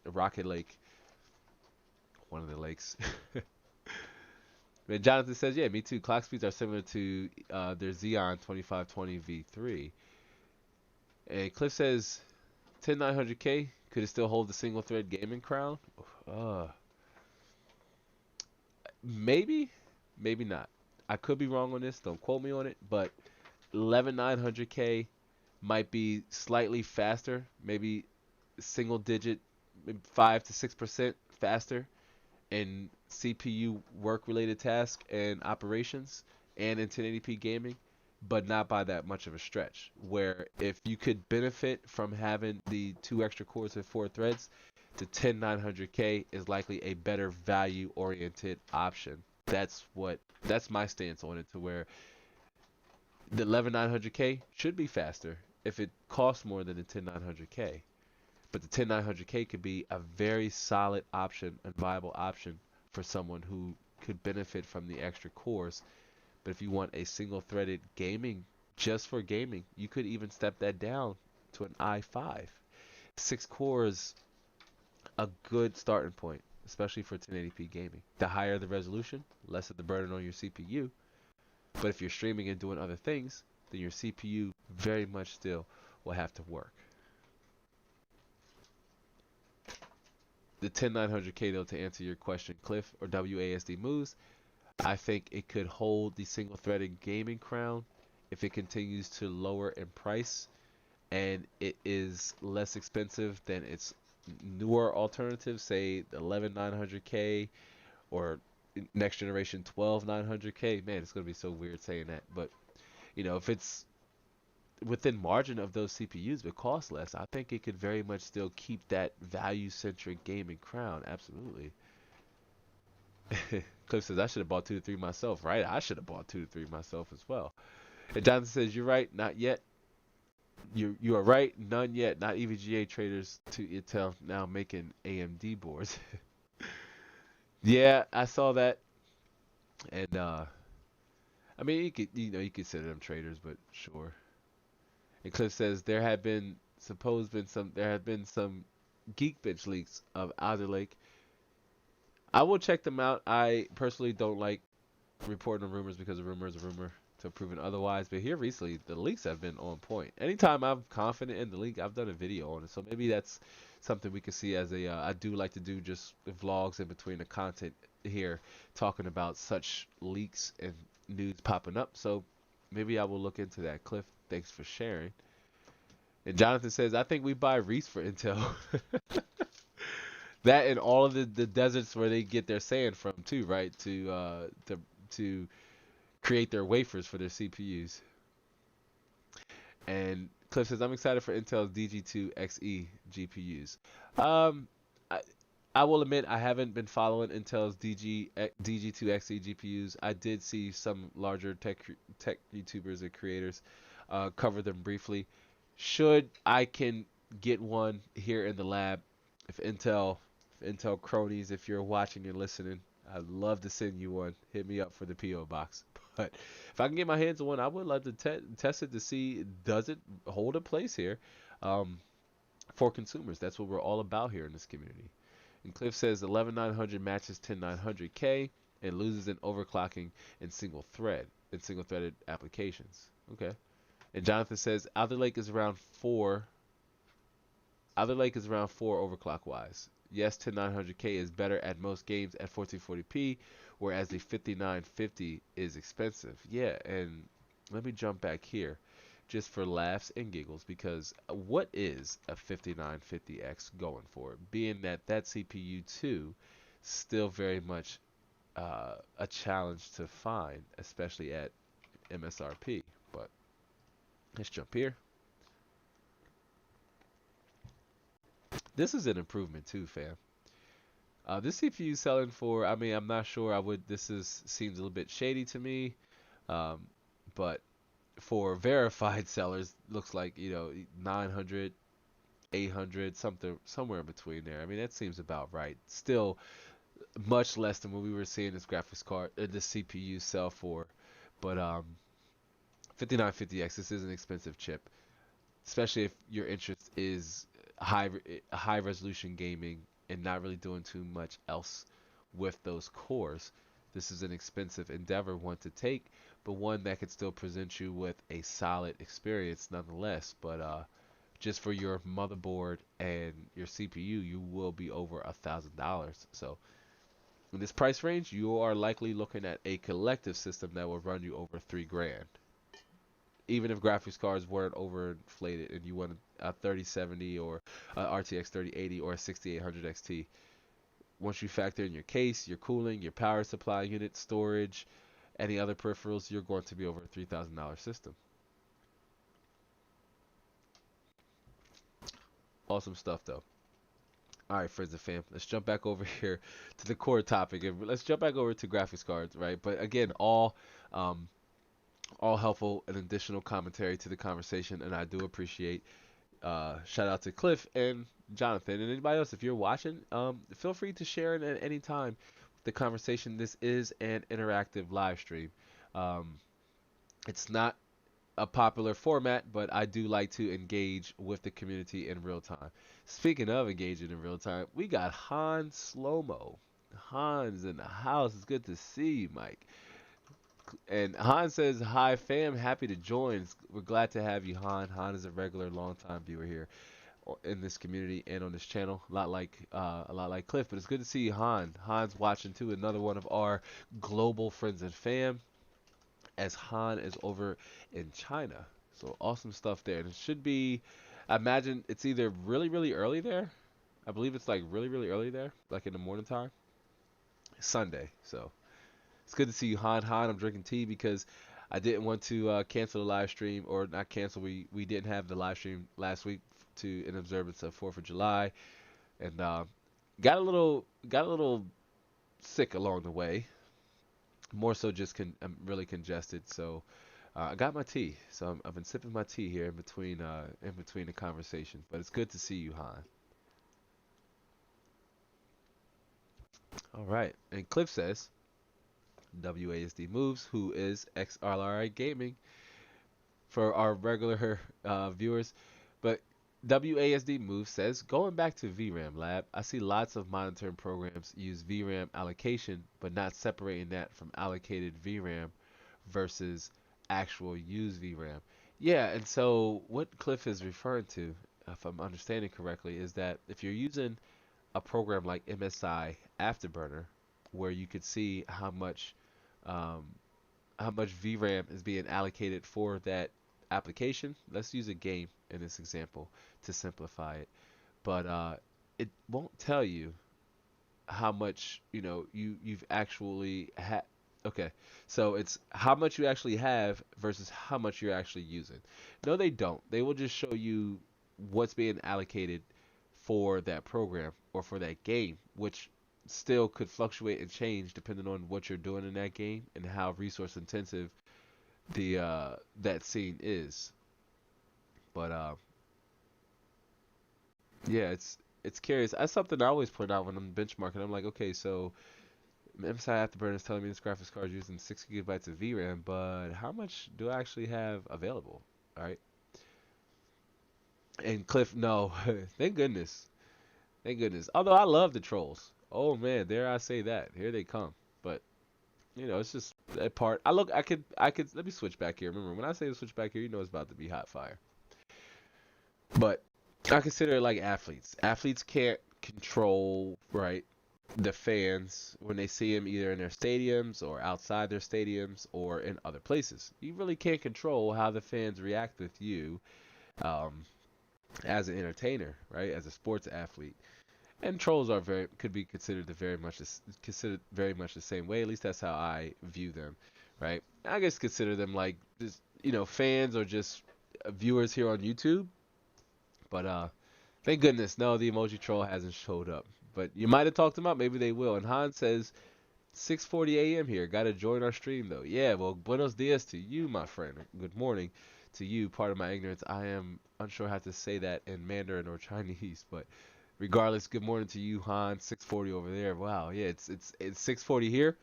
Rocket Lake, one of the lakes. And Jonathan says, yeah, me too. Clock speeds are similar to their Xeon 2520 V3. And Cliff says, 10900K, could it still hold the single thread gaming crown? Uh, maybe, maybe not. I could be wrong on this. Don't quote me on it. But 11900K might be slightly faster, maybe single digit, maybe 5 to 6% faster in CPU work related tasks and operations and in 1080p gaming, but not by that much of a stretch. Where if you could benefit from having the 2 extra cores and 4 threads, the 10900K is likely a better value oriented option. That's my stance on it, to where the 11900K should be faster if it costs more than the 10900K. But the 10900K could be a very solid option and viable option for someone who could benefit from the extra cores. But if you want a single threaded gaming, just for gaming, you could even step that down to an i5. 6 cores, a good starting point, especially for 1080p gaming. The higher the resolution, less of the burden on your CPU. But if you're streaming and doing other things, then your CPU very much still will have to work. The 10900K, though, to answer your question, Cliff, or WASD Moves, I think it could hold the single threaded gaming crown if it continues to lower in price and it is less expensive than its newer alternatives, say the 11900K or next generation 12900K. Man, it's going to be so weird saying that. But, if it's within margin of those CPUs but cost less, I think it could very much still keep that value centric gaming crown. Absolutely. Cliff says I should have bought 2 to 3 myself, right? I should have bought 2 to 3 myself as well. And Jonathan says you're right, not yet. You are right, none yet. Not EVGA traders to Intel now making AMD boards. Yeah, I saw that, and I mean you consider them traders, but sure. And Cliff says there have been some Geekbench leaks of Alder Lake. I will check them out. I personally don't like reporting on rumors because a rumor is a rumor to proven otherwise. But here recently, the leaks have been on point. Anytime I'm confident in the leak, I've done a video on it. So maybe that's something we can see as a. I do like to do just vlogs in between the content here, talking about such leaks and news popping up. So maybe I will look into that. Cliff, thanks for sharing. And Jonathan says, I think we buy Reese for Intel. That and all of the deserts where they get their sand from too, right? To create their wafers for their CPUs. And Cliff says, I'm excited for Intel's DG2 XE GPUs. Um, I, I will admit I haven't been following Intel's DG2 XE GPUs. I did see some larger tech YouTubers and creators cover them briefly. Should I can get one here in the lab, if Intel cronies, if you're watching and listening, I'd love to send you one. Hit me up for the PO box. But if I can get my hands on one, I would love to test it to see does it hold a place here um, for consumers. That's what we're all about here in this community. And Cliff says 11900 matches 10900K and loses in overclocking in single threaded applications. Okay. And Jonathan says Alder Lake is around 4 overclock wise. Yes, 10900K is better at most games at 1440p, whereas the 5950 is expensive. Yeah, and let me jump back here just for laughs and giggles because what is a 5950X going for? Being that CPU too still very much a challenge to find, especially at MSRP. But let's jump here. This is an improvement too, fam. This CPU selling for, I mean, I'm not sure. Seems a little bit shady to me, um, but for verified sellers, looks like 900, 800, something somewhere in between there. I mean, that seems about right. Still much less than what we were seeing this graphics card, this CPU sell for. But 5950X, this is an expensive chip, especially if your interest is high high resolution gaming and not really doing too much else with those cores. This is an expensive endeavor, one to take, but one that could still present you with a solid experience nonetheless. But just for your motherboard and your CPU, you will be over $1,000. So in this price range, you are likely looking at a collective system that will run you over 3 grand. Even if graphics cards weren't overinflated and you want a 3070 or a RTX 3080 or a 6800 XT, once you factor in your case, your cooling, your power supply unit, storage, any other peripherals, you're going to be over a $3,000 system. Awesome stuff, though. All right, friends and fam, let's jump back over here to the core topic, and let's jump back over to graphics cards, right? But again, um, all helpful and additional commentary to the conversation, and I do appreciate. Shout out to Cliff and Jonathan and anybody else if you're watching. Feel free to share it at any time. The conversation. This is an interactive live stream. Um, it's not a popular format, but I do like to engage with the community in real time. Speaking of engaging in real time, we got Han Slow-Mo. Han's in the house. It's good to see you, Mike. And Han says, "Hi fam, happy to join. We're glad to have you, Han. Han is a regular, long-time viewer here in this community and on this channel. A lot like Cliff, but it's good to see you, Han. Han's watching too. Another one of our global friends and fam, as Han is over in China. So awesome stuff there. And it should be, I imagine it's either really, really early there. I believe it's like really, really early there, like in the morning time. Sunday. So it's good to see you, Han. Han, I'm drinking tea because I didn't want to cancel the live stream, or not cancel. We didn't have the live stream last week to in observance of 4th of July, and got a little sick along the way. More so, just I'm really congested. So I got my tea. So I've been sipping my tea here in between the conversation. But it's good to see you, Han. All right. And Cliff says WASD moves, who is XRLI Gaming for our regular viewers. But WASD Move says, going back to VRAM Lab, I see lots of monitoring programs use VRAM allocation, but not separating that from allocated VRAM versus actual used VRAM. Yeah, and so what Cliff is referring to, if I'm understanding correctly, is that if you're using a program like MSI Afterburner, where you could see um, how much VRAM is being allocated for that application. Let's use a game in this example to simplify it. But it won't tell you how much you've actually had. Okay, so it's how much you actually have versus how much you're actually using. No, they don't. They will just show you what's being allocated for that program or for that game, which still could fluctuate and change depending on what you're doing in that game and how resource intensive the that scene is. But yeah, it's curious. That's something I always point out when I'm benchmarking. I'm like, okay, so MSI Afterburner is telling me this graphics card is using 6 GB of VRAM, but how much do I actually have available? All right. And Cliff, no, thank goodness, thank goodness. Although I love the trolls. Oh man, dare I say that? Here they come. But it's just that part. I could. Let me switch back here. Remember, when I say switch back here, it's about to be hot fire. But I consider it like athletes. Athletes can't control, right, the fans when they see them either in their stadiums or outside their stadiums or in other places. You really can't control how the fans react with you um, as an entertainer, right, as a sports athlete. And trolls are very could be considered considered very much the same way. At least that's how I view them, right? I guess consider them like just fans or just viewers here on YouTube. But thank goodness, no, the emoji troll hasn't showed up. But you might have talked them up. Maybe they will. And Han says 6:40 a.m. here. Got to join our stream though. Yeah, well, buenos dias to you, my friend. Good morning to you. Part of my ignorance, I am unsure how to say that in Mandarin or Chinese, but regardless, good morning to you, Han. 6:40 over there. Wow, yeah, it's 6:40 here.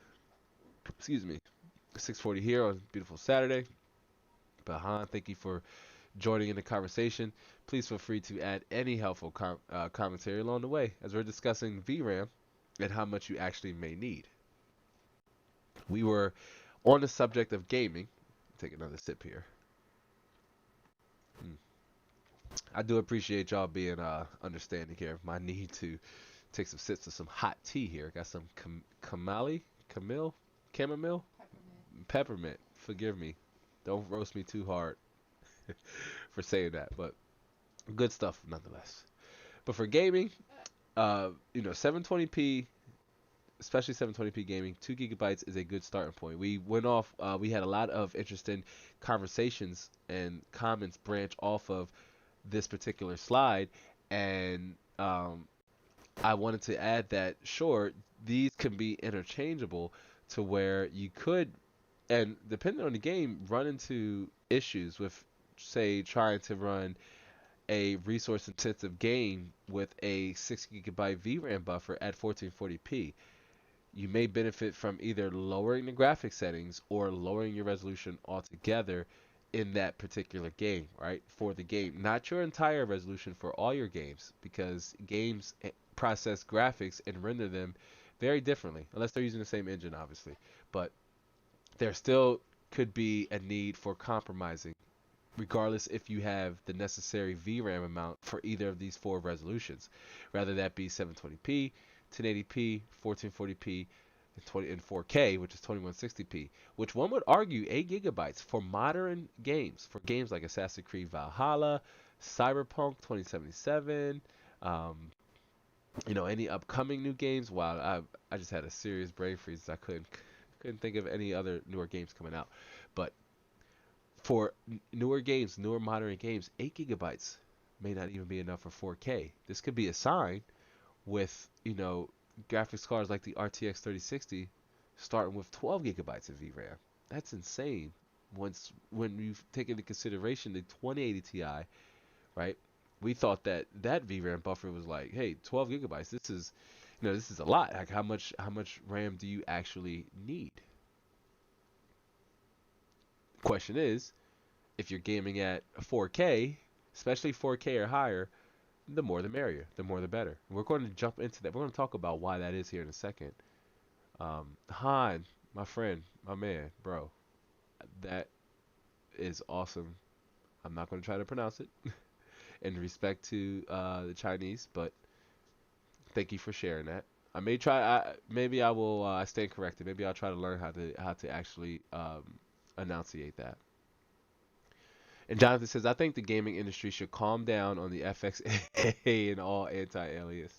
Excuse me, 6:40 here on a beautiful Saturday. But Han, thank you for joining in the conversation. Please feel free to add any helpful commentary along the way as we're discussing VRAM and how much you actually may need. We were on the subject of gaming. Take another sip here. Mm. I do appreciate y'all being understanding here of my need to take some sips of some hot tea here. Got some chamomile, peppermint. Forgive me. Don't roast me too hard for saying that, but good stuff nonetheless. But for gaming, 720p, especially 720p gaming, 2 GB is a good starting point. We went off. We had a lot of interesting conversations and comments branch off of this particular slide, and I wanted to add that sure, these can be interchangeable to where you could, and depending on the game, run into issues with, say, trying to run a resource intensive game with a 6 GB VRAM buffer at 1440p. You may benefit from either lowering the graphic settings or lowering your resolution altogether in that particular game, right? For the game, not your entire resolution for all your games, because games process graphics and render them very differently, unless they're using the same engine, obviously. But there still could be a need for compromising, regardless if you have the necessary VRAM amount for either of these four resolutions, rather that be 720p, 1080p, 1440p, and 4K, which is 2160p, which one would argue 8 gigabytes for modern games, for games like Assassin's Creed Valhalla, Cyberpunk 2077, any upcoming new games. Wow, I just had a serious brain freeze. I couldn't think of any other newer games coming out. But for newer games, newer modern games, 8 gigabytes may not even be enough for 4K. This could be a sign with, graphics cards like the RTX 3060 starting with 12 gigabytes of VRAM. That's insane. When you take into consideration the 2080 Ti, right? We thought that that VRAM buffer was like, hey, 12 gigabytes. This is, this is a lot. Like how much RAM do you actually need? Question is, if you're gaming at 4K, especially 4K or higher, the more the merrier, the more the better. We're going to jump into that. We're going to talk about why that is here in a second. Han, my friend, my man, bro, that is awesome. I'm not going to try to pronounce it in respect to the Chinese, but thank you for sharing that. I may try. Maybe I will. I stand corrected. Maybe I'll try to learn how to actually enunciate that. And Jonathan says, I think the gaming industry should calm down on the FXAA and all anti-alias.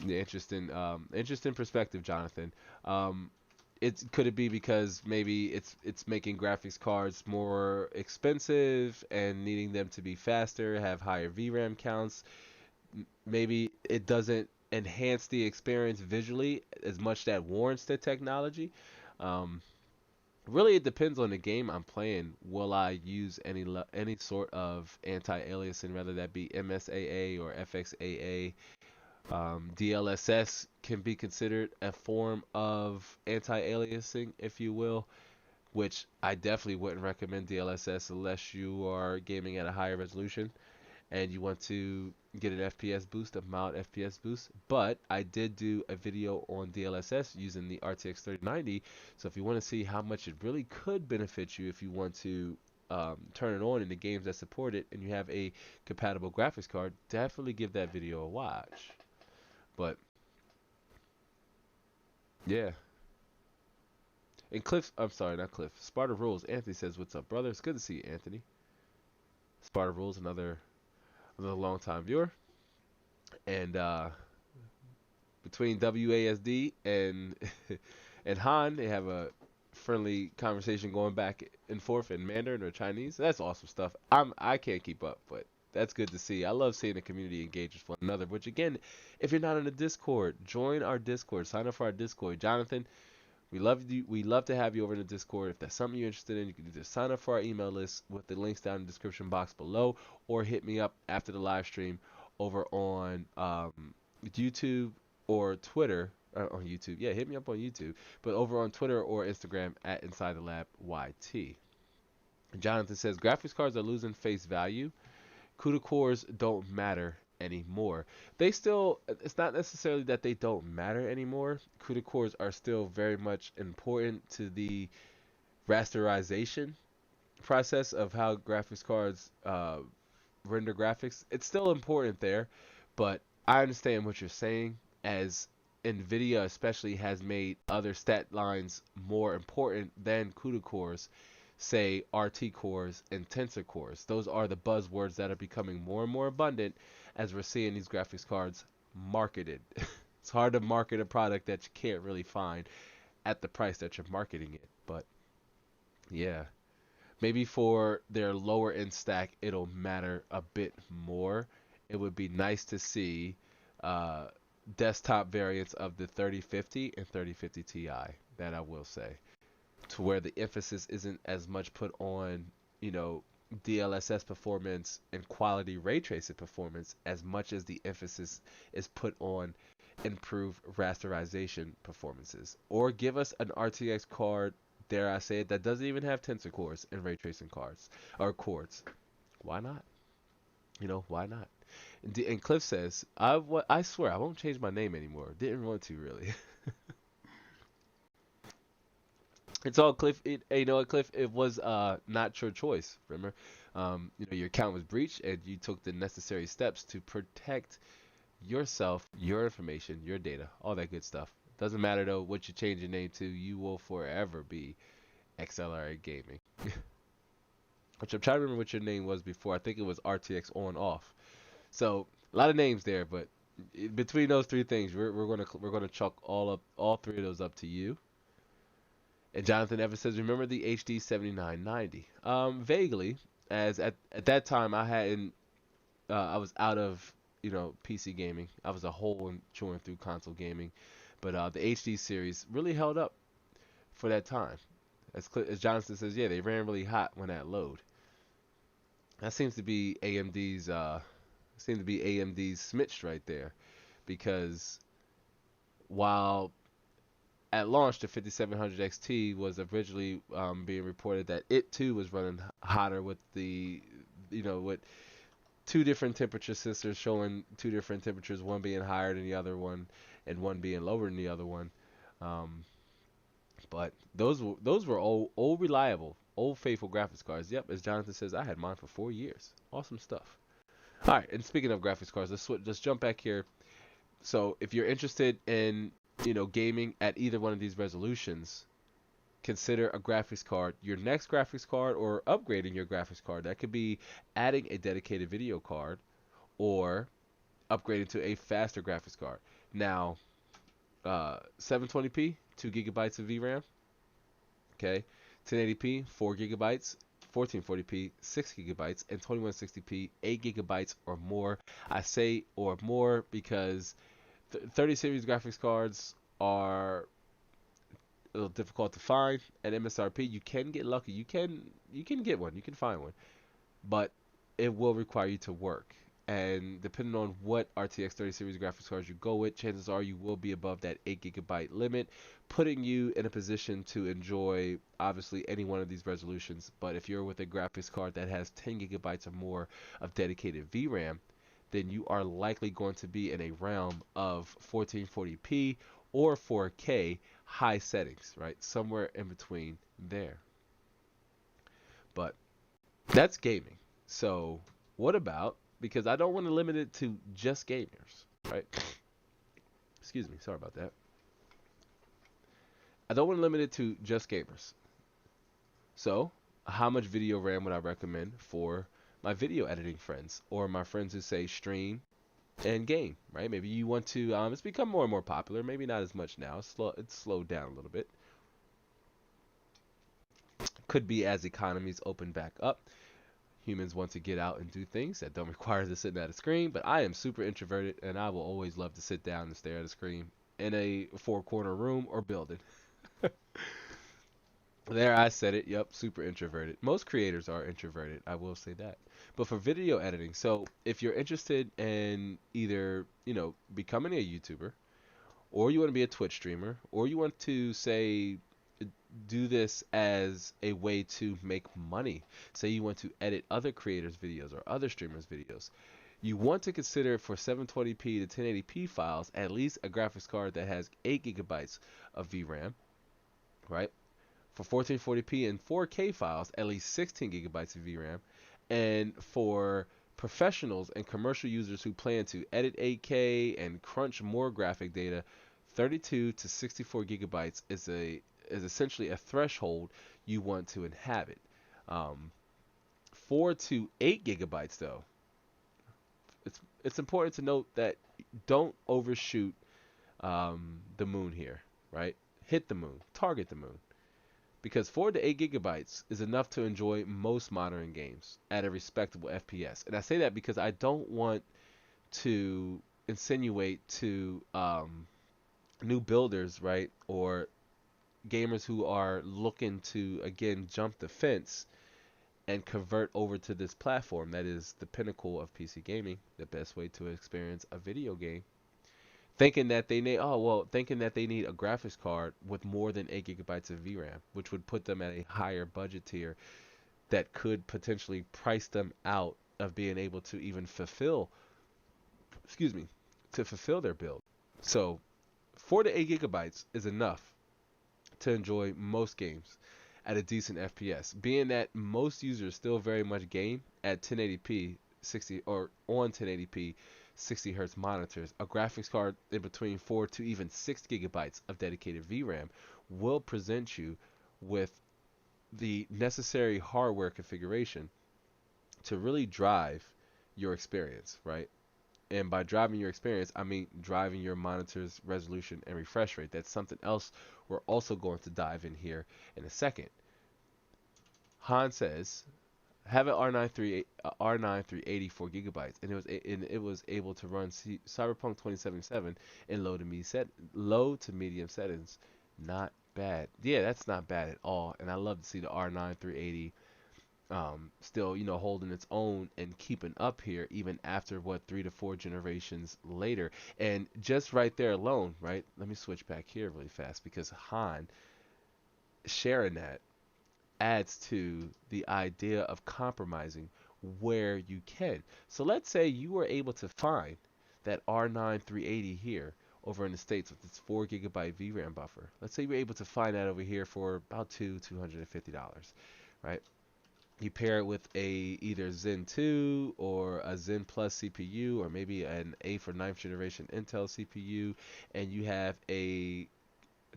Yeah, interesting perspective, Jonathan. Could it be because maybe it's making graphics cards more expensive and needing them to be faster, have higher VRAM counts? Maybe it doesn't enhance the experience visually as much that warrants the technology. Um, Really, it depends on the game I'm playing. Will I use any sort of anti-aliasing, whether that be MSAA or FXAA? DLSS can be considered a form of anti-aliasing, if you will, which I definitely wouldn't recommend DLSS unless you are gaming at a higher resolution and you want to get an FPS boost, a mild FPS boost. But I did do a video on DLSS using the RTX 3090. So if you want to see how much it really could benefit you if you want to turn it on in the games that support it and you have a compatible graphics card, definitely give that video a watch. But yeah. And Cliff, I'm sorry, not Cliff. Sparta Rules. Anthony says, "What's up, brother? It's good to see you, Anthony." Sparta Rules, another long time viewer. And between WASD and and Han, they have a friendly conversation going back and forth in Mandarin or Chinese. That's awesome stuff. I can't keep up, but that's good to see. I love seeing the community engage with one another. Which again, if you're not in the Discord, join our Discord. Sign up for our Discord. Jonathan, we love you. We love to have you over in the Discord. If that's something you're interested in, you can either sign up for our email list with the links down in the description box below, or hit me up after the live stream over on YouTube or Twitter. On YouTube, yeah, hit me up on YouTube, but over on Twitter or Instagram at Inside the Lab YT. Jonathan says graphics cards are losing face value. CUDA cores don't matter anymore. They still, it's not necessarily that they don't matter anymore. CUDA cores are still very much important to the rasterization process of how graphics cards render graphics. It's still important there, but I understand what you're saying, as NVIDIA especially has made other stat lines more important than CUDA cores, say RT cores and tensor cores. Those are the buzzwords that are becoming more and more abundant as we're seeing these graphics cards marketed. It's hard to market a product that you can't really find at the price that you're marketing it. But yeah, maybe for their lower end stack, it'll matter a bit more. It would be nice to see uh, desktop variants of the 3050 and 3050 Ti. That I will say, to where the emphasis isn't as much put on, you know, DLSS performance and quality ray tracing performance as much as the emphasis is put on improved rasterization performances. Or give us an RTX card, dare I say it, that doesn't even have tensor cores and ray tracing cards or chords. Why not? Why not? And Cliff says, I swear I won't change my name anymore. Didn't want to really. It's all Cliff. You know what, Cliff? It was not your choice. Remember, your account was breached, and you took the necessary steps to protect yourself, your information, your data, all that good stuff. Doesn't matter though what you change your name to. You will forever be XLR Gaming. Which I'm trying to remember what your name was before. I think it was RTX on off. So a lot of names there, but between those three things, we're gonna chalk all three of those up to you. And Jonathan Evans says, remember the HD 7990? Vaguely, as at that time I hadn't, I was out of PC gaming. I was a whole and chewing through console gaming, but the HD series really held up for that time. As Jonathan says, yeah, they ran really hot when that load. That seems to be AMD's smitched right there, because while at launch the 5700 XT was originally being reported that it too was running hotter with with two different temperature sensors showing two different temperatures, one being higher than the other one and one being lower than the other one. Um, but those were old reliable, old faithful graphics cards. Yep, as Jonathan says, I had mine for 4 years. Awesome stuff. All right, and speaking of graphics cards, let's jump back here. So if you're interested in gaming at either one of these resolutions, consider a graphics card, your next graphics card, or upgrading your graphics card. That could be adding a dedicated video card or upgrading to a faster graphics card. Now, 720p, 2 gigabytes of VRAM, okay, 1080p, 4 gigabytes, 1440p, 6 gigabytes, and 2160p, 8 gigabytes or more. I say or more because 30 series graphics cards are a little difficult to find at MSRP. You can get lucky. You can get one. You can find one, but it will require you to work. And depending on what RTX 30 series graphics cards you go with, chances are you will be above that 8 gigabyte limit, putting you in a position to enjoy obviously any one of these resolutions. But if you're with a graphics card that has 10 gigabytes or more of dedicated VRAM, then you are likely going to be in a realm of 1440p or 4K high settings, right? Somewhere in between there. But that's gaming. So, what about, because I don't want to limit it to just gamers, right? Excuse me, sorry about that. I don't want to limit it to just gamers. So, how much video RAM would I recommend for my video editing friends or my friends who say stream and game, right? Maybe you want to, it's become more and more popular, maybe not as much now. It's slowed down a little bit. Could be as economies open back up. Humans want to get out and do things that don't require us to sit at a screen, but I am super introverted and I will always love to sit down and stare at a screen in a four-corner room or building. There, I said it. Yep, super introverted. Most creators are introverted, I will say that. But for video editing, so if you're interested in either, becoming a YouTuber, or you want to be a Twitch streamer, or you want to say do this as a way to make money. Say you want to edit other creators' videos or other streamers' videos. You want to consider for 720p to 1080p files at least a graphics card that has 8 gigabytes of VRAM, right? For 1440p and 4K files, at least 16 gigabytes of VRAM. And for professionals and commercial users who plan to edit 8K and crunch more graphic data, 32 to 64 gigabytes is essentially a threshold you want to inhabit. 4 to 8 gigabytes though, it's important to note that don't overshoot the moon here, right? Hit the moon, target the moon, because 4 to 8 gigabytes is enough to enjoy most modern games at a respectable FPS. And I say that because I don't want to insinuate to new builders, right, or gamers who are looking to again jump the fence and convert over to this platform that is the pinnacle of PC gaming, the best way to experience a video game, thinking that they need a graphics card with more than 8 gigabytes of VRAM, which would put them at a higher budget tier that could potentially price them out of being able to even fulfill their build. So 4 to 8 gigabytes is enough to enjoy most games at a decent FPS. Being that most users still very much game at 1080p 60 or on 1080p 60 hertz monitors, a graphics card in between 4 to even 6 gigabytes of dedicated VRAM will present you with the necessary hardware configuration to really drive your experience, right? And by driving your experience, I mean driving your monitor's resolution and refresh rate. That's something else we're also going to dive in here in a second. Han says, have an R9 380 4 gigabytes, and it was able to run Cyberpunk 2077 in low to medium settings. Not bad. Yeah, that's not bad at all. And I love to see the R9 380 still, holding its own and keeping up here even after what 3 to 4 generations later. And just right there alone, right? Let me switch back here really fast because Han sharing that adds to the idea of compromising where you can. So let's say you were able to find that R9 380 here over in the States with its 4 gigabyte VRAM buffer. Let's say you were able to find that over here for about $250, right? You pair it with a either Zen 2 or a Zen Plus CPU or maybe an 8th or 9th generation Intel CPU, and you have a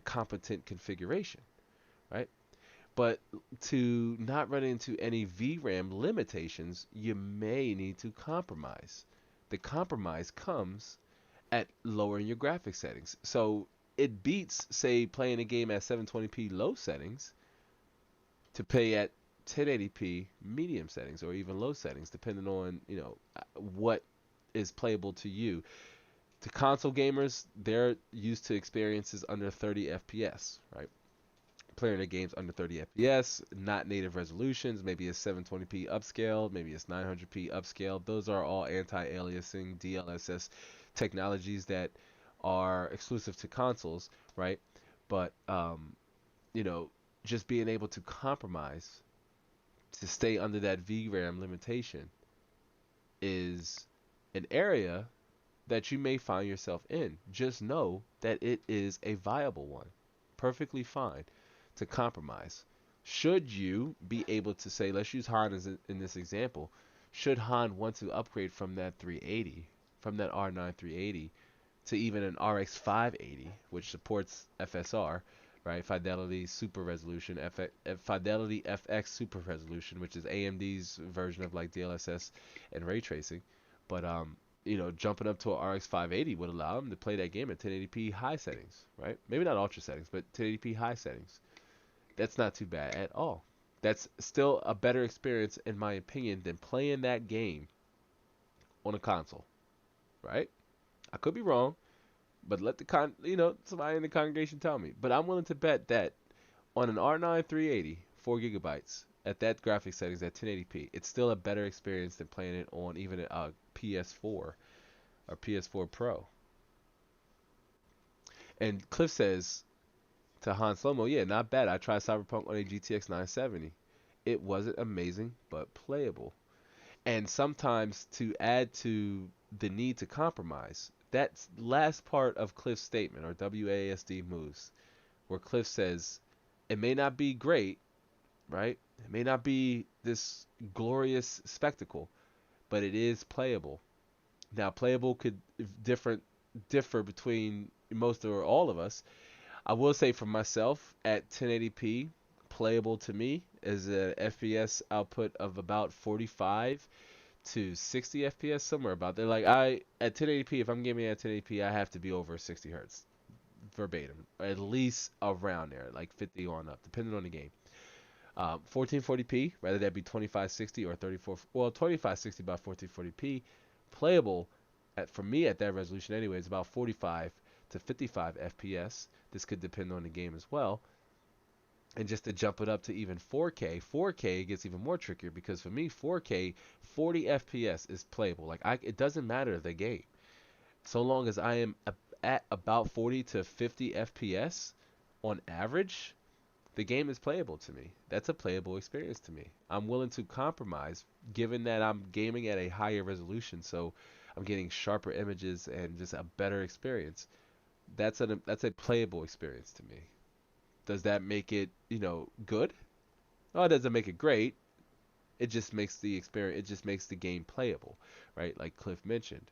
competent configuration, right? But to not run into any VRAM limitations, you may need to compromise. The compromise comes at lowering your graphics settings. So it beats, say, playing a game at 720p low settings to play at 1080p medium settings or even low settings, depending on what is playable to you. To console gamers, they're used to experiences under 30 FPS, right? Playing their games under 30 FPS, not native resolutions, maybe it's 720p upscale, maybe it's 900p upscale. Those are all anti-aliasing DLSS technologies that are exclusive to consoles, right? But you know, just being able to compromise to stay under that VRAM limitation is an area that you may find yourself in. Just know that it is a viable one. Perfectly fine to compromise. Should you be able to say, let's use Han as in this example, should Han want to upgrade from that 380, from that R9 380 to even an RX 580, which supports FSR, right? Fidelity Super Resolution, Fidelity FX Super Resolution, which is AMD's version of like DLSS and ray tracing. But jumping up to an RX 580 would allow them to play that game at 1080p high settings, right? Maybe not ultra settings, but 1080p high settings. That's not too bad at all. That's still a better experience, in my opinion, than playing that game on a console, right? I could be wrong, but let somebody in the congregation tell me. But I'm willing to bet that on an R9 380, 4 gigabytes at that graphic settings at 1080p, it's still a better experience than playing it on even a PS4 or PS4 Pro. And Cliff says to Han Slomo, yeah, not bad. I tried Cyberpunk on a GTX 970. It wasn't amazing, but playable. And sometimes to add to the need to compromise, that's last part of Cliff's statement, or WASD moves, where Cliff says, it may not be great, right? It may not be this glorious spectacle, but it is playable. Now, playable could differ between most or all of us. I will say for myself, at 1080p, playable to me is a FPS output of about 45 to 60 FPS, somewhere about there. Like at 1080p, if I'm gaming at 1080p, I have to be over 60 hertz, verbatim, at least around there, like 50 on up, depending on the game. 1440p, whether that be 2560 or 2560 by 1440p, playable for me at that resolution anyway is about 45 to 55 FPS. This could depend on the game as well. And just to jump it up to even 4K gets even more trickier because for me 4K 40 FPS is playable. It doesn't matter the game, so long as I am at about 40 to 50 FPS on average, the game is playable to me. That's a playable experience to me. I'm willing to compromise given that I'm gaming at a higher resolution, so I'm getting sharper images and just a better experience. That's a playable experience to me. Does that make it, good? Oh, it doesn't make it great. It just makes the experience, it just makes the game playable, right? Like Cliff mentioned.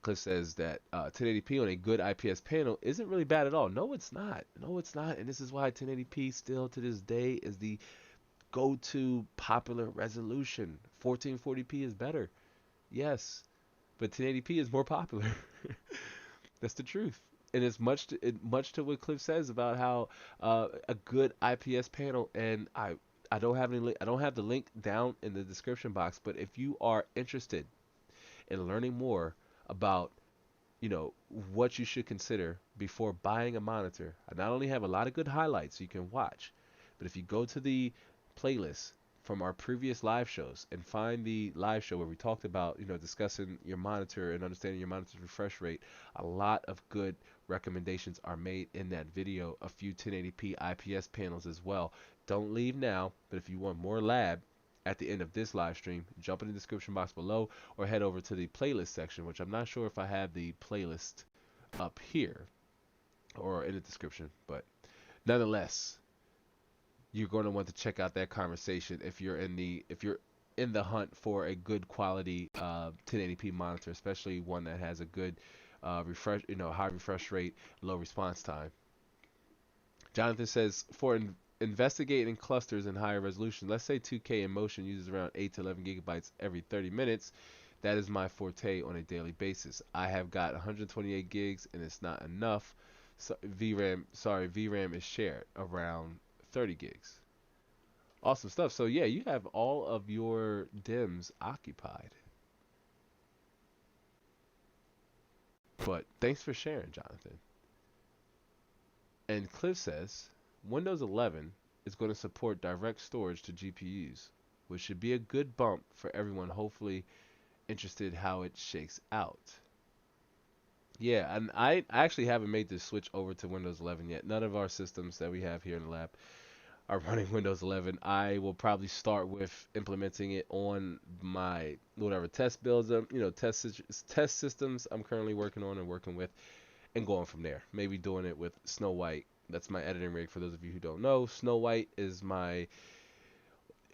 Cliff says that 1080p on a good IPS panel isn't really bad at all. No, it's not. No, it's not. And this is why 1080p still to this day is the go-to popular resolution. 1440p is better. Yes, but 1080p is more popular. That's the truth. And it's much to what Cliff says about how a good IPS panel, and I don't have the link down in the description box, but if you are interested in learning more about, what you should consider before buying a monitor, I not only have a lot of good highlights you can watch, but if you go to the playlist from our previous live shows and find the live show where we talked about, discussing your monitor and understanding your monitor's refresh rate, a lot of good recommendations are made in that video, a few 1080p IPS panels as well. Don't leave now, but if you want more lab at the end of this live stream, jump in the description box below or head over to the playlist section, which I'm not sure if I have the playlist up here or in the description, but nonetheless, you're going to want to check out that conversation if you're in the hunt for a good quality 1080p monitor, especially one that has a good refresh, high refresh rate, low response time. Jonathan says for investigating clusters in higher resolution, let's say 2K in motion uses around 8 to 11 gigabytes every 30 minutes. That is my forte on a daily basis. I have got 128 gigs and it's not enough. So VRAM is shared around 30 gigs. Awesome stuff. So yeah, you have all of your DIMMs occupied. But thanks for sharing, Jonathan. And Cliff says Windows 11 is going to support direct storage to GPUs, which should be a good bump for everyone hopefully interested how it shakes out. Yeah, and I actually haven't made this switch over to Windows 11 yet. None of our systems that we have here in the lab are running Windows 11. I will probably start with implementing it on my whatever test builds, test systems I'm currently working on and working with, and going from there. Maybe doing it with Snow White. That's my editing rig. For those of you who don't know, Snow White is my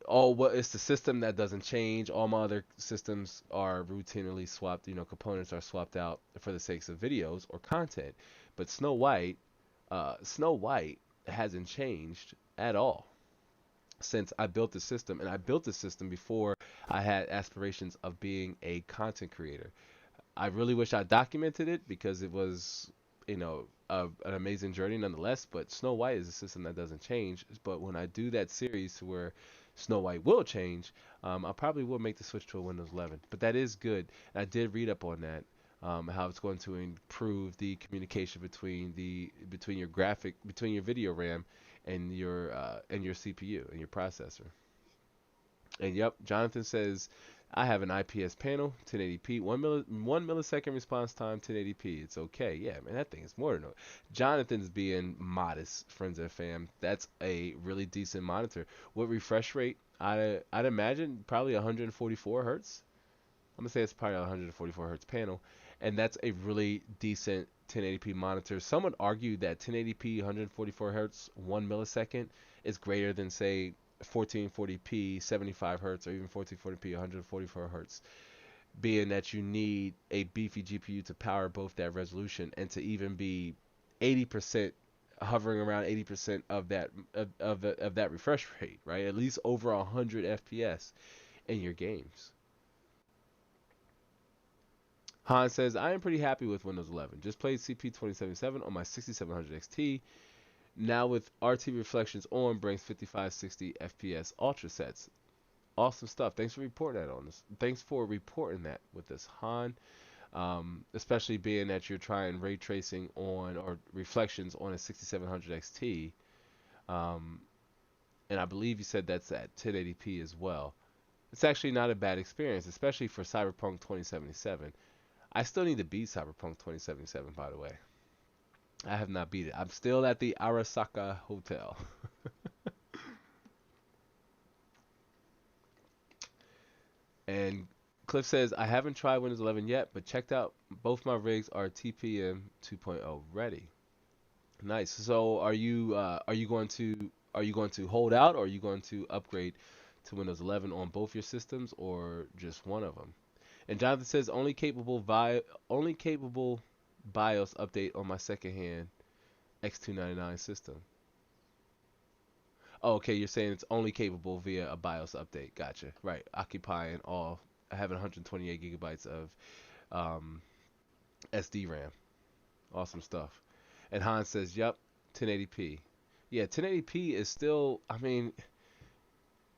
it's the system that doesn't change. All my other systems are routinely swapped. Components are swapped out for the sakes of videos or content. But Snow White hasn't changed at all since I built the system. And I built the system before I had aspirations of being a content creator. I really wish I documented it because it was, an amazing journey nonetheless. But Snow White is a system that doesn't change. But when I do that series to where Snow White will change, I probably will make the switch to a Windows 11. But that is good. And I did read up on that, how it's going to improve the communication between your video RAM and your CPU and your processor. And yep, Jonathan says I have an IPS panel, 1080p, 1 millisecond response time, 1080p. It's okay. Yeah, man, that thing is more than. Jonathan's being modest, friends and fam. That's a really decent monitor. What refresh rate? I'd imagine probably 144 hertz. I'm gonna say it's probably a 144 hertz panel, and that's a really decent 1080p monitor. Some would argue that 1080p 144 hertz 1 millisecond is greater than say 1440p 75 hertz or even 1440p 144 hertz, being that you need a beefy GPU to power both that resolution and to even be 80%, hovering around 80% of that refresh rate, right? At least over 100 FPS in your games. Han says, I am pretty happy with Windows 11. Just played CP2077 on my 6700 XT. Now with RT reflections on, brings 5560 FPS ultra sets. Awesome stuff. Thanks for reporting that on us. Thanks for reporting that with us, Han. Especially being that you're trying ray tracing on or reflections on a 6700 XT. And I believe you said that's at 1080p as well. It's actually not a bad experience, especially for Cyberpunk 2077. I still need to beat Cyberpunk 2077, by the way. I have not beat it. I'm still at the Arasaka Hotel. And Cliff says, I haven't tried Windows 11 yet, but checked out both my rigs are TPM 2.0 ready. Nice. So are you going to hold out, or are you going to upgrade to Windows 11 on both your systems, or just one of them? And Jonathan says only capable BIOS update on my secondhand X299 system. Oh, okay, you're saying it's only capable via a BIOS update. Gotcha. Right, occupying all, having 128 gigabytes of SD RAM. Awesome stuff. And Han says, "Yep, 1080p. Yeah, 1080p is still. I mean,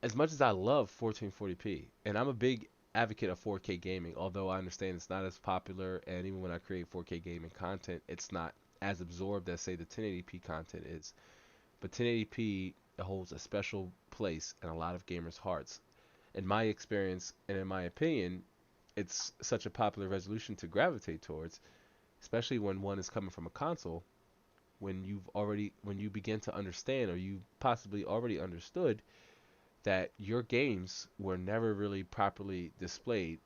as much as I love 1440p, and I'm a big advocate of 4K gaming, although I understand it's not as popular, and even when I create 4K gaming content, it's not as absorbed as say the 1080p content is. But 1080p holds a special place in a lot of gamers' hearts. In my experience and in my opinion, it's such a popular resolution to gravitate towards, especially when one is coming from a console. When you begin to understand, or you possibly already understood, that your games were never really properly displayed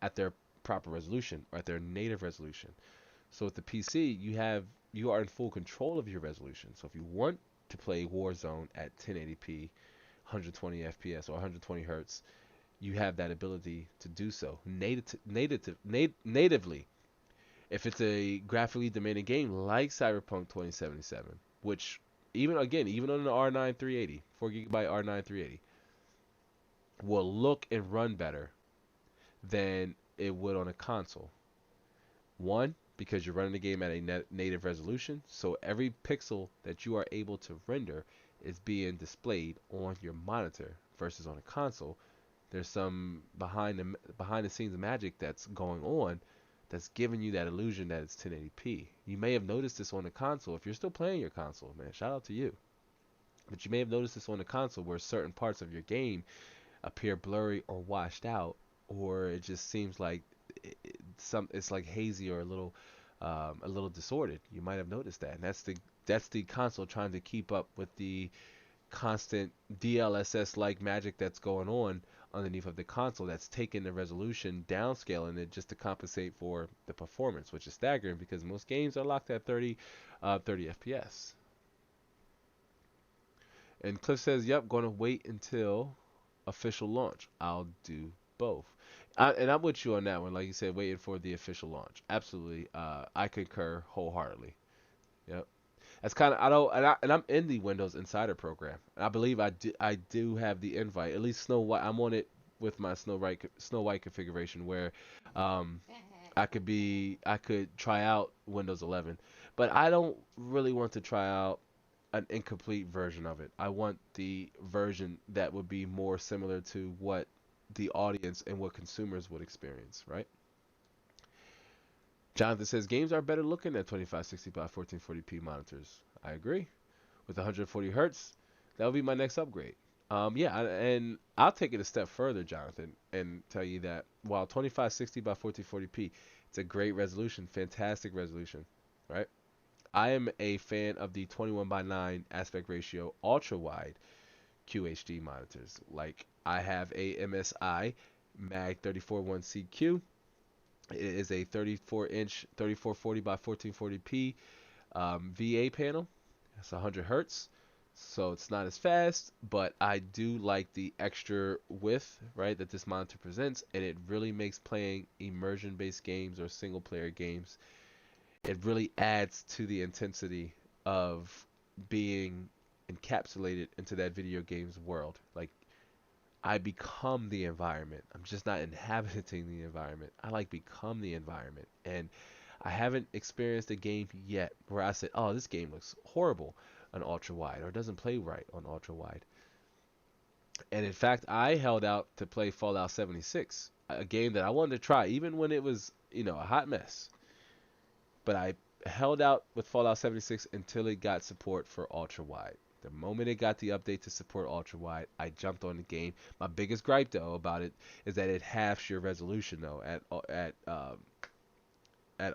at their proper resolution or at their native resolution. So with the PC, you are in full control of your resolution. So if you want to play Warzone at 1080p, 120 FPS or 120 hertz, you have that ability to do so natively. If it's a graphically demanding game like Cyberpunk 2077, which even on an R9 380, 4 GB R9 380, will look and run better than it would on a console. One, because you're running the game at a native resolution, so every pixel that you are able to render is being displayed on your monitor versus on a console. There's some behind the scenes magic that's going on that's giving you that illusion that it's 1080p. You may have noticed this on the console if you're still playing your console, man. Shout out to you. But you may have noticed this on the console where certain parts of your game appear blurry or washed out, or it just seems like it's like hazy or a little distorted. You might have noticed that, and that's the console trying to keep up with the constant DLSS like magic that's going on underneath of the console, that's taking the resolution, downscaling it just to compensate for the performance, which is staggering because most games are locked at 30 FPS. And Cliff says, "Yep, going to wait until official launch. I'll do both." And I'm with you on that one. Like you said, waiting for the official launch. Absolutely, I concur wholeheartedly. Yep. That's kind of I don't and I'm in the Windows Insider program. And I believe I do have the invite. At least Snow White. I'm on it with my Snow White configuration where um, I could try out Windows 11, but I don't really want to try out an incomplete version of it. I want the version that would be more similar to what the audience and what consumers would experience, right? Jonathan says games are better looking at 2560 by 1440p monitors. I agree. With 140 hertz, that would be my next upgrade. Yeah, and I'll take it a step further, Jonathan, and tell you that while 2560 by 1440p, it's a great resolution, fantastic resolution, right? I am a fan of the 21 by 9 aspect ratio ultra wide QHD monitors. Like I have a MSI Mag 341CQ. It is a 34-inch 3440 by 1440p VA panel. It's 100 hertz, so it's not as fast, but I do like the extra width, right, that this monitor presents, and it really makes playing immersion-based games or single-player games. It really adds to the intensity of being encapsulated into that video game's world. Like I become the environment. I'm just not inhabiting the environment. I like become the environment. And I haven't experienced a game yet where I said, "Oh, this game looks horrible on ultra wide or doesn't play right on ultra wide." And in fact, I held out to play Fallout 76, a game that I wanted to try even when it was, a hot mess. But I held out with Fallout 76 until it got support for ultra wide. The moment it got the update to support ultra wide, I jumped on the game. My biggest gripe though about it is that it halves your resolution though at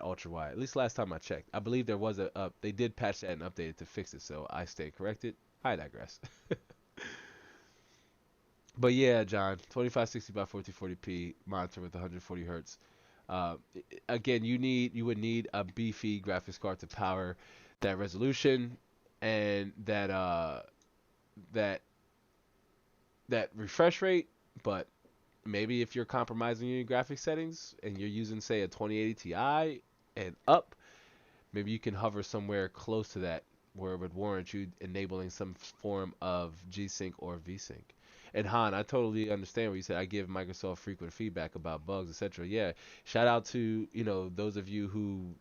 ultra wide. At least last time I checked, I believe there was they did patch that and update it to fix it, so I stayed corrected. I digress. But yeah, John, 2560 by 1440p monitor with 140 hertz. Uh, Again, you would need a beefy graphics card to power that resolution and that that refresh rate. But maybe if you're compromising your graphics settings and you're using say a 2080 Ti and up, maybe you can hover somewhere close to that where it would warrant you enabling some form of G-Sync or V-Sync. And Han, I totally understand what you said. I give Microsoft frequent feedback about bugs, etc. Yeah, shout out to those of you who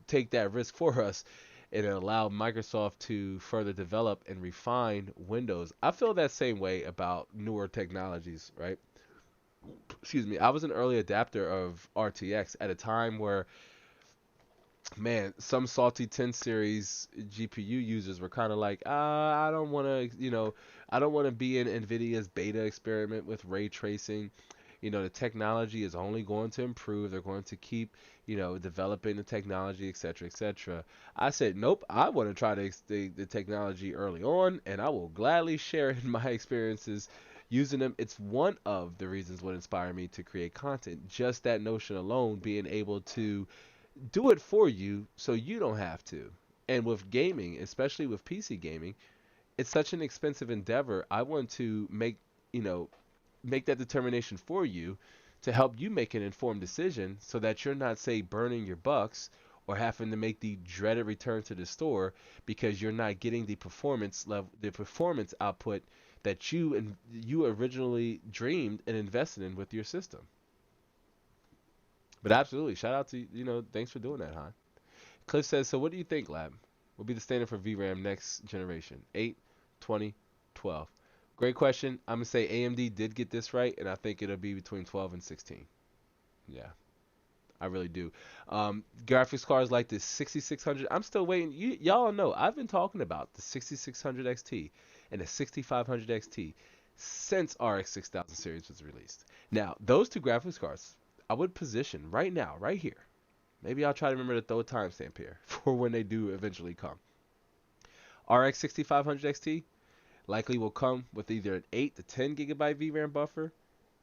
take that risk for us. It allowed Microsoft to further develop and refine Windows. I feel that same way about newer technologies, right? Excuse me. I was an early adapter of RTX at a time where, man, some salty 10 series GPU users were kind of like, I don't want to, I don't want to be in NVIDIA's beta experiment with ray tracing. The technology is only going to improve. They're going to keep, developing the technology, et cetera, et cetera. I said, nope, I want to try the technology early on, and I will gladly share in my experiences using them. It's one of the reasons what inspired me to create content. Just that notion alone, being able to do it for you so you don't have to. And with gaming, especially with PC gaming, it's such an expensive endeavor. I want to you know, make that determination for you to help you make an informed decision so that you're not, say, burning your bucks or having to make the dreaded return to the store because you're not getting the performance level, the performance output that you originally dreamed and invested in with your system. But absolutely, shout out to thanks for doing that, huh? Cliff says, so what do you think, Lab? Will be the standard for VRAM next generation? 8, 20, 12. Great question. I'm going to say AMD did get this right, and I think it'll be between 12 and 16. Yeah, I really do. Graphics cards like the 6600, I'm still waiting. Y'all know, I've been talking about the 6600 XT and the 6500 XT since RX 6000 series was released. Now, those two graphics cards, I would position right now, right here. Maybe I'll try to remember to throw a timestamp here for when they do eventually come. RX 6500 XT likely will come with either an 8 to 10 gigabyte VRAM buffer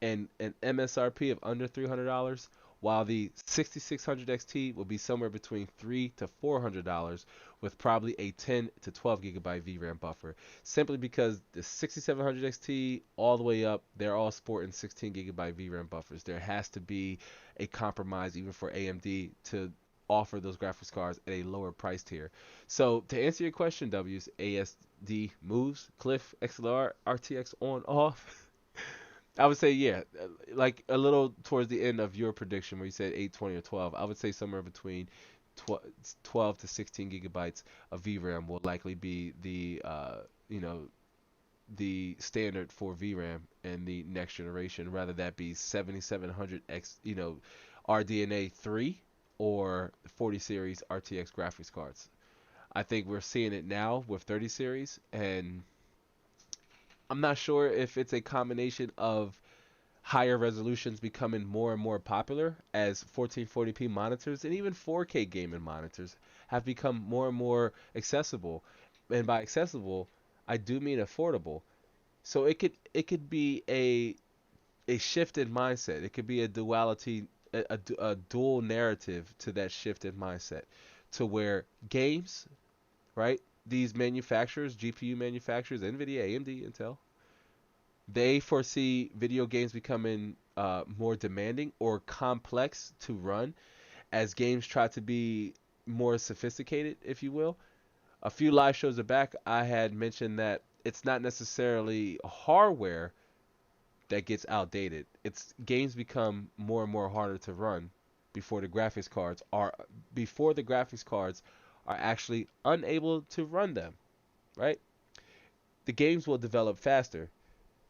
and an MSRP of under $300, while the 6600 XT will be somewhere between $300 to $400 with probably a 10 to 12 gigabyte VRAM buffer. Simply because the 6700 XT all the way up, they're all sporting 16 gigabyte VRAM buffers. There has to be a compromise even for AMD to offer those graphics cards at a lower price tier. So to answer your question, W's ASD moves, Cliff, XLR, RTX on off. I would say, yeah, like a little towards the end of your prediction where you said 8, 20, or 12. I would say somewhere between 12 to 16 gigabytes of VRAM will likely be the standard for VRAM in the next generation, rather that be 7700X, RDNA 3 or 40 series RTX graphics cards. I think we're seeing it now with 30 series, and I'm not sure if it's a combination of higher resolutions becoming more and more popular as 1440p monitors and even 4K gaming monitors have become more and more accessible. And by accessible, I do mean affordable. So it could be a shift in mindset. It could be a duality, a dual narrative to that shift in mindset, to where games, right? These manufacturers, GPU manufacturers, NVIDIA, AMD, Intel, they foresee video games becoming more demanding or complex to run as games try to be more sophisticated, if you will. A few live shows back, I had mentioned that it's not necessarily hardware that gets outdated. It's games become more and more harder to run before the graphics cards are before the graphics cards are actually unable to run them, right? The games will develop faster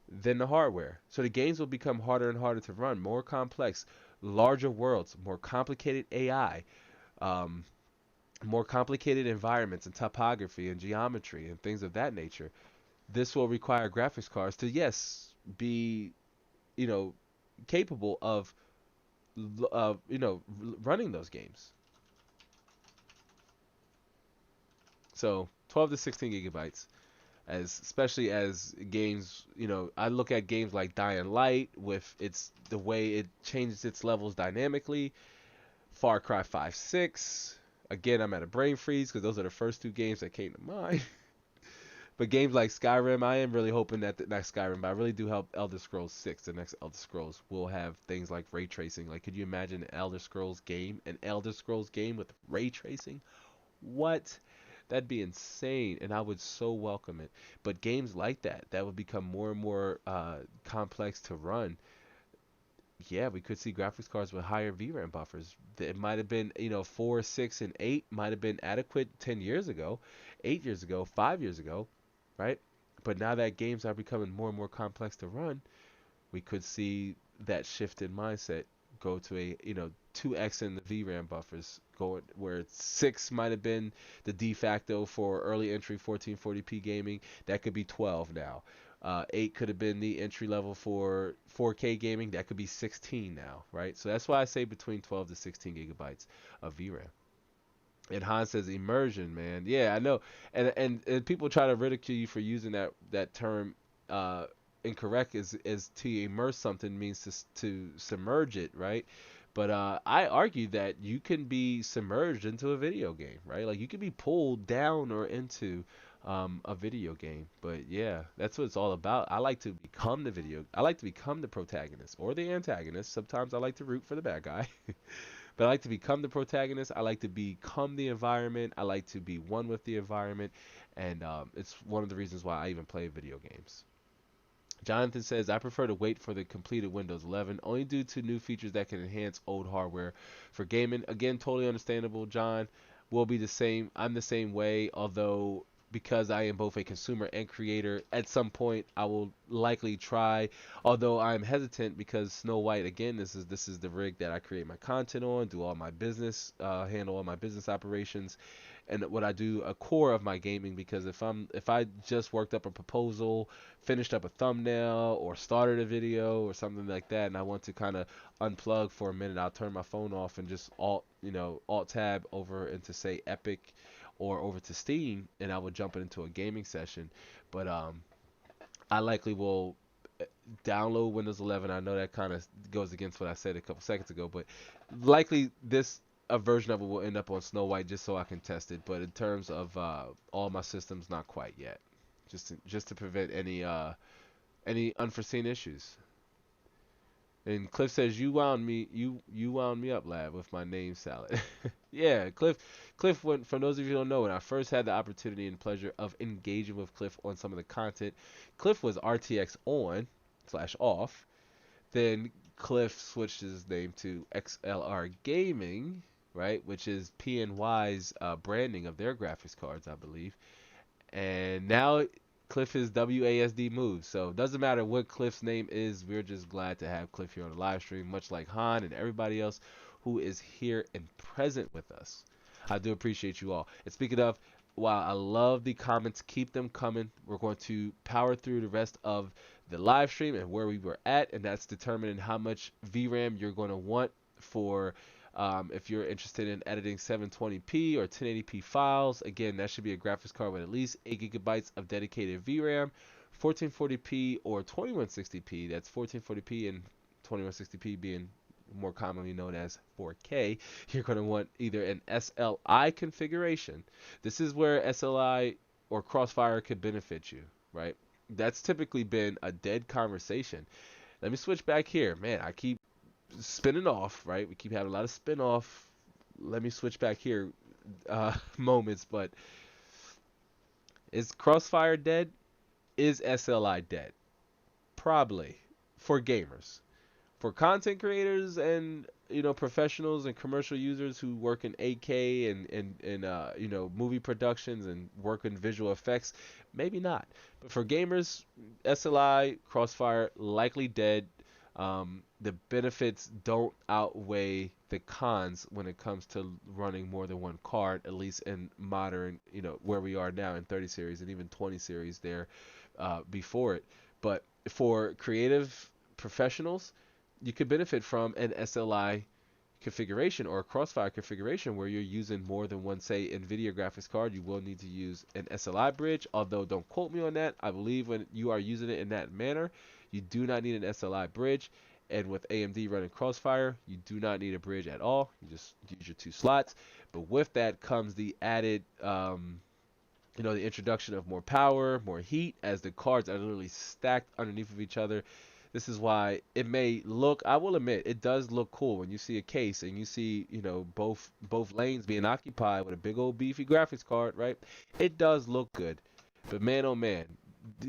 than the hardware. So the games will become harder and harder to run, more complex, larger worlds, more complicated AI, um, more complicated environments and topography and geometry and things of that nature. This will require graphics cards to, yes, be, you know, capable of, running those games. So 12 to 16 gigabytes, as especially as games, I look at games like Dying Light with its the way it changes its levels dynamically. Far Cry 5, 6. Again, I'm at a brain freeze because those are the first two games that came to mind. But games like Skyrim, I am really hoping that the next Skyrim, but I really do hope Elder Scrolls 6, the next Elder Scrolls, will have things like ray tracing. Like, could you imagine an Elder Scrolls game with ray tracing? What? That'd be insane, and I would so welcome it. But games like that would become more and more complex to run. yeah, we could see graphics cards with higher VRAM buffers. It might have been, 4, 6, and 8 might have been adequate 10 years ago, 8 years ago, 5 years ago, right? But now that games are becoming more and more complex to run, we could see that shift in mindset go to a 2x in the VRAM buffers, going where 6 might have been the de facto for early entry 1440p gaming. That could be 12 now. 8 could have been the entry level for 4K gaming. That could be 16 now, right? So that's why I say between 12 to 16 gigabytes of VRAM. And Han says immersion, man. Yeah, I know. And people try to ridicule you for using that term uh, incorrect. Is to immerse something means to submerge it, right? But I argue that you can be submerged into a video game, right? Like you can be pulled down or into a video game. But yeah, that's what it's all about. I like to become the video. I like to become the protagonist or the antagonist. Sometimes I like to root for the bad guy. But I like to become the protagonist. I like to become the environment. I like to be one with the environment. And it's one of the reasons why I even play video games. Jonathan says, I prefer to wait for the completed Windows 11, only due to new features that can enhance old hardware for gaming. Again, totally understandable, John. Will be the same. I'm the same way, although because I am both a consumer and creator, at some point I will likely try. Although I'm hesitant because Snow White, again, this is the rig that I create my content on, do all my business, handle all my business operations, and what I do a core of my gaming. Because if I just worked up a proposal, finished up a thumbnail, or started a video or something like that, and I want to kind of unplug for a minute, I'll turn my phone off and just alt tab over into say Epic or over to Steam, and I will jump into a gaming session. But I likely will download Windows 11. I know that kind of goes against what I said a couple seconds ago, but likely this a version of it will end up on Snow White just so I can test it. But in terms of all my systems, not quite yet. Just to prevent any unforeseen issues. And Cliff says you wound me up, lad, with my name salad. Yeah, Cliff went, for those of you who don't know, when I first had the opportunity and pleasure of engaging with Cliff on some of the content, Cliff was RTX on slash off. Then Cliff switched his name to XLR Gaming, right, which is PNY's branding of their graphics cards, I believe. And now Cliff is WASD moves. So it doesn't matter what Cliff's name is. We're just glad to have Cliff here on the live stream, much like Han and everybody else who is here and present with us. I do appreciate you all. And speaking of, while I love the comments, keep them coming. We're going to power through the rest of the live stream and where we were at, and that's determining how much VRAM you're going to want for if you're interested in editing 720p or 1080p files. Again, that should be a graphics card with at least 8 gigabytes of dedicated VRAM. 1440p or 2160p, that's 1440p and 2160p being more commonly known as 4K, you're going to want either an SLI configuration. This is where SLI or Crossfire could benefit you, right? That's typically been a dead conversation. Let me switch back here. Man, I keep spinning off, right? We keep having a lot of spin off. Let me switch back here moments, but is Crossfire dead? Is SLI dead? Probably for gamers. For content creators and professionals and commercial users who work in 8K and movie productions and work in visual effects, maybe not. But for gamers, SLI Crossfire likely dead. The benefits don't outweigh the cons when it comes to running more than one card, at least in modern, where we are now in 30 series and even 20 series there before it. But for creative professionals, you could benefit from an SLI configuration or a Crossfire configuration where you're using more than one, say, NVIDIA graphics card. You will need to use an SLI bridge, although don't quote me on that. I believe when you are using it in that manner, you do not need an SLI bridge. And with AMD running Crossfire, you do not need a bridge at all. You just use your 2 slots. But with that comes the added, the introduction of more power, more heat, as the cards are literally stacked underneath of each other. This is why it may look, I will admit, it does look cool when you see a case and you see, both lanes being occupied with a big old beefy graphics card, right? It does look good. But man, oh man,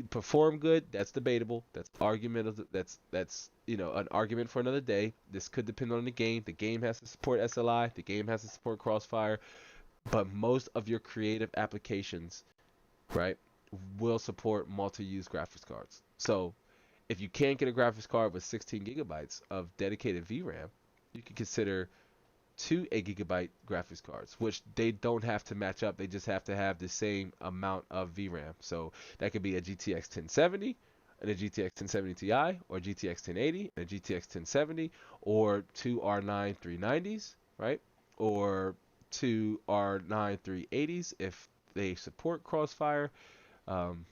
perform good, that's debatable. That's argumentative. That's an argument for another day. This could depend on the game. The game has to support SLI, the game has to support Crossfire, but most of your creative applications, right, will support multi-use graphics cards. So if you can't get a graphics card with 16 gigabytes of dedicated VRAM, you can consider two 8 gigabyte graphics cards, which they don't have to match up. They just have to have the same amount of VRAM. So that could be a GTX 1070 and a GTX 1070 Ti, or GTX 1080 and a GTX 1070, or two R9 390s, right? Or two R9 380s if they support Crossfire. Um,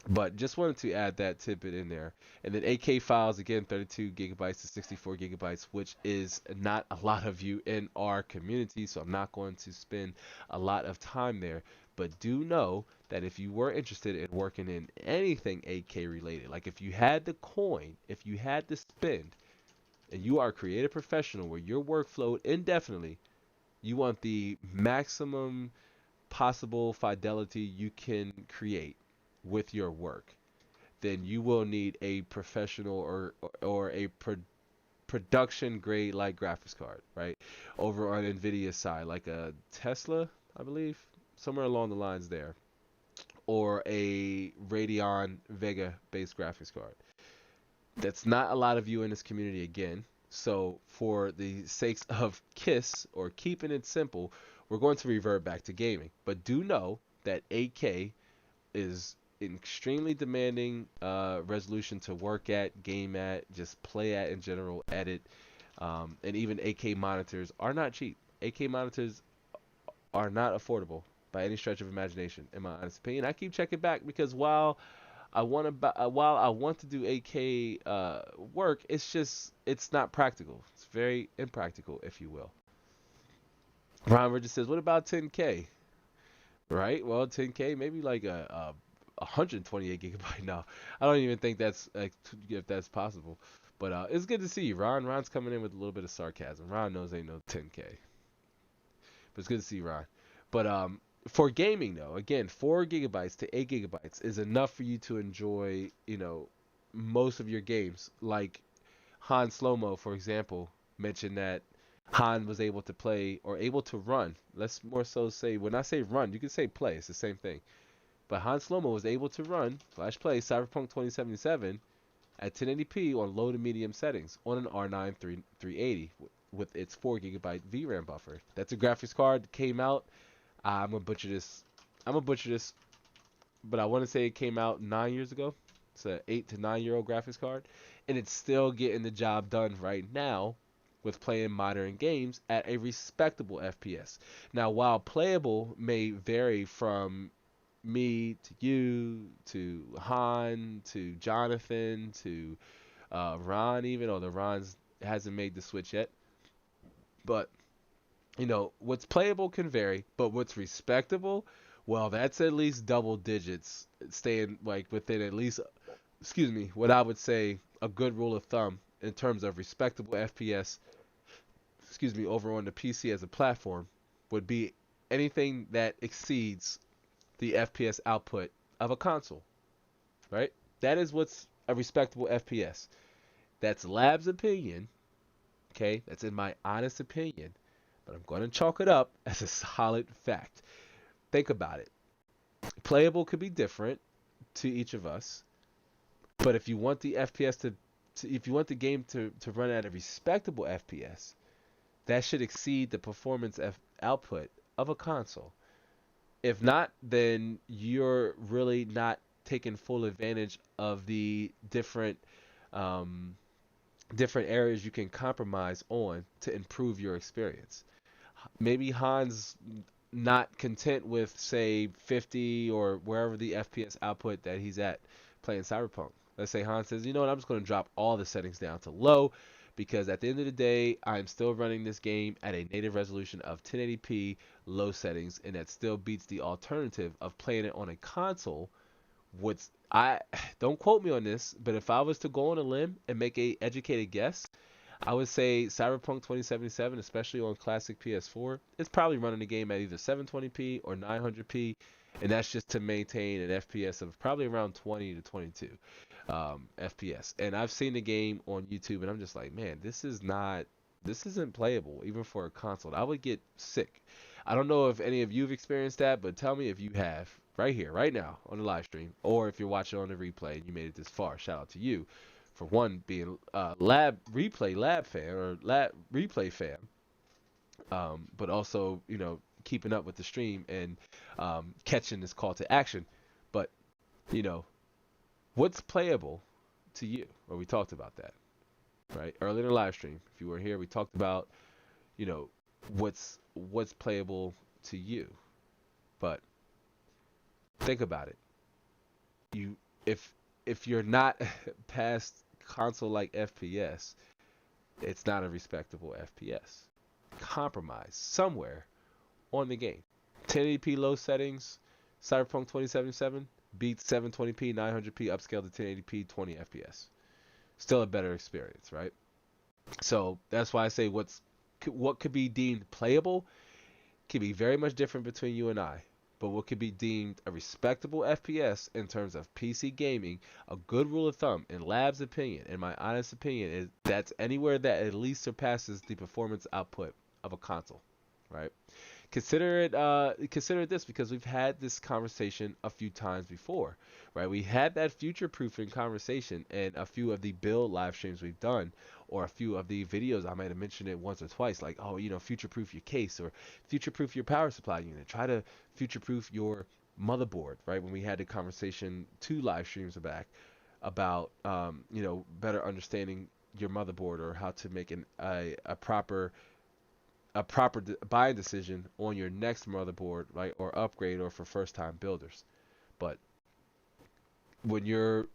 but just wanted to add that tidbit in there. And then 8K files, again, 32 gigabytes to 64 gigabytes, which is not a lot of you in our community, so I'm not going to spend a lot of time there. But do know that if you were interested in working in anything 8K related, like if you had the coin, if you had the spend, and you are a creative professional where your workflow indefinitely, you want the maximum possible fidelity you can create with your work, then you will need a professional or a production grade like graphics card, right? Over on Nvidia's side, like a Tesla, I believe, somewhere along the lines there, or a Radeon Vega based graphics card. That's not a lot of you in this community again. So for the sakes of KISS, or keeping it simple, we're going to revert back to gaming. But do know that 8K is an extremely demanding resolution to work at, game at, just play at in general, edit, and even 8K monitors are not cheap. 8K monitors are not affordable by any stretch of imagination, in my honest opinion. I keep checking back because while I want to do 8K work, it's not practical. It's very impractical, if you will. Ron Richards says, "What about 10K?" Right? Well, 10K, maybe like a 128 gigabyte. No, I don't even think that's if that's possible. But it's good to see you, Ron. Ron's coming in with a little bit of sarcasm. Ron knows ain't no 10K, but it's good to see you, Ron. But for gaming though, again, 4 gigabytes to 8 gigabytes is enough for you to enjoy, most of your games. Like Han Slomo, for example, mentioned that Han was able to play, or able to run. Let's more so say, when I say run, you can say play. It's the same thing. But Han Slomo was able to run Flash Play Cyberpunk 2077 at 1080p on low to medium settings on an R9 380 with its 4 gigabyte VRAM buffer. That's a graphics card that came out. I'm gonna butcher this. But I want to say it came out 9 years ago. It's an 8 to 9 year old graphics card, and it's still getting the job done right now with playing modern games at a respectable FPS. Now, while playable may vary from me to you to Han to Jonathan to Ron, even though the Ron's hasn't made the switch yet, but what's playable can vary, but what's respectable, well, that's at least double digits, staying like within at least, excuse me, what I would say a good rule of thumb in terms of respectable FPS, excuse me, over on the PC as a platform, would be anything that exceeds the FPS output of a console, right? That is what's a respectable FPS. That's Lab's opinion, okay? That's in my honest opinion, but I'm going to chalk it up as a solid fact. Think about it. Playable could be different to each of us, but if you want the FPS if you want the game to run at a respectable FPS, that should exceed the performance output of a console. If not, then you're really not taking full advantage of the um, different areas you can compromise on to improve your experience. Maybe Han's not content with, say, 50 or wherever the FPS output that he's at playing Cyberpunk. Let's say Han says, you know what, I'm just going to drop all the settings down to low, because at the end of the day, I'm still running this game at a native resolution of 1080p low settings, and that still beats the alternative of playing it on a console. What's I Don't quote me on this, but if I was to go on a limb and make a educated guess, I would say Cyberpunk 2077, especially on classic PS4, is probably running the game at either 720p or 900p, and that's just to maintain an FPS of probably around 20 to 22. FPS. And I've seen the game on YouTube, and I'm just like, man, this isn't playable even for a console. I would get sick. I don't know if any of you've experienced that, but tell me if you have right here, right now on the live stream, or if you're watching on the replay and you made it this far. Shout out to you for one being lab fan or lab replay fan, but also keeping up with the stream and catching this call to action. But you know what's playable to you? Or we talked about that right earlier in the live stream. If you were here, we talked about you know what's playable to you. But think about it. You if if you're not past console like FPS, it's not a respectable FPS. Compromise somewhere on the game. 1080p low settings, Cyberpunk 2077 beats 720p 900p upscale to 1080p 20 FPS. Still a better experience, right? So that's why I say what could be deemed playable could be very much different between you and I. But what could be deemed a respectable FPS in terms of PC gaming, a good rule of thumb, in Lab's opinion, in my honest opinion, is that's anywhere that at least surpasses the performance output of a console, right? Consider this because we've had this conversation a few times before, right? We had that future proofing conversation in a few of the build live streams we've done, or a few of the videos. I might have mentioned it once or twice, like, oh, future proof your case, or future proof your power supply unit. Try to future proof your motherboard, right? When we had the conversation 2 live streams back about better understanding your motherboard, or how to make a proper buying decision on your next motherboard, right, or upgrade, or for first time builders. But when you're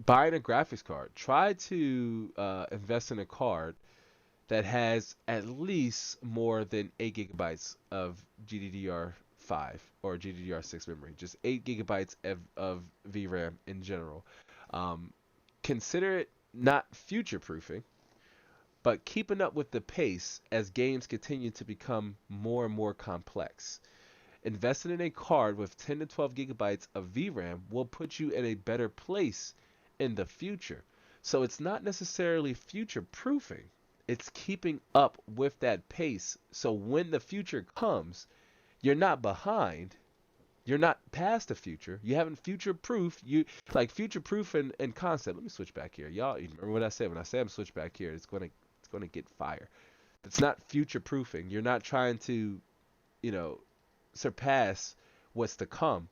buying a graphics card, try to invest in a card that has at least more than 8 gigabytes of GDDR5 or GDDR6 memory, just 8 gigabytes of VRAM in general. Consider it not future proofing, but keeping up with the pace as games continue to become more and more complex. Investing in a card with 10 to 12 gigabytes of VRAM will put you in a better place in the future. So it's not necessarily future proofing, it's keeping up with that pace. So when the future comes, you're not behind. You're not past the future. You haven't future proof. You like future proof and concept. Let me switch back here. Y'all, you remember what I said? When I say I'm switch back here, it's gonna get fire. It's not future proofing. You're not trying to, you know, surpass what's to come.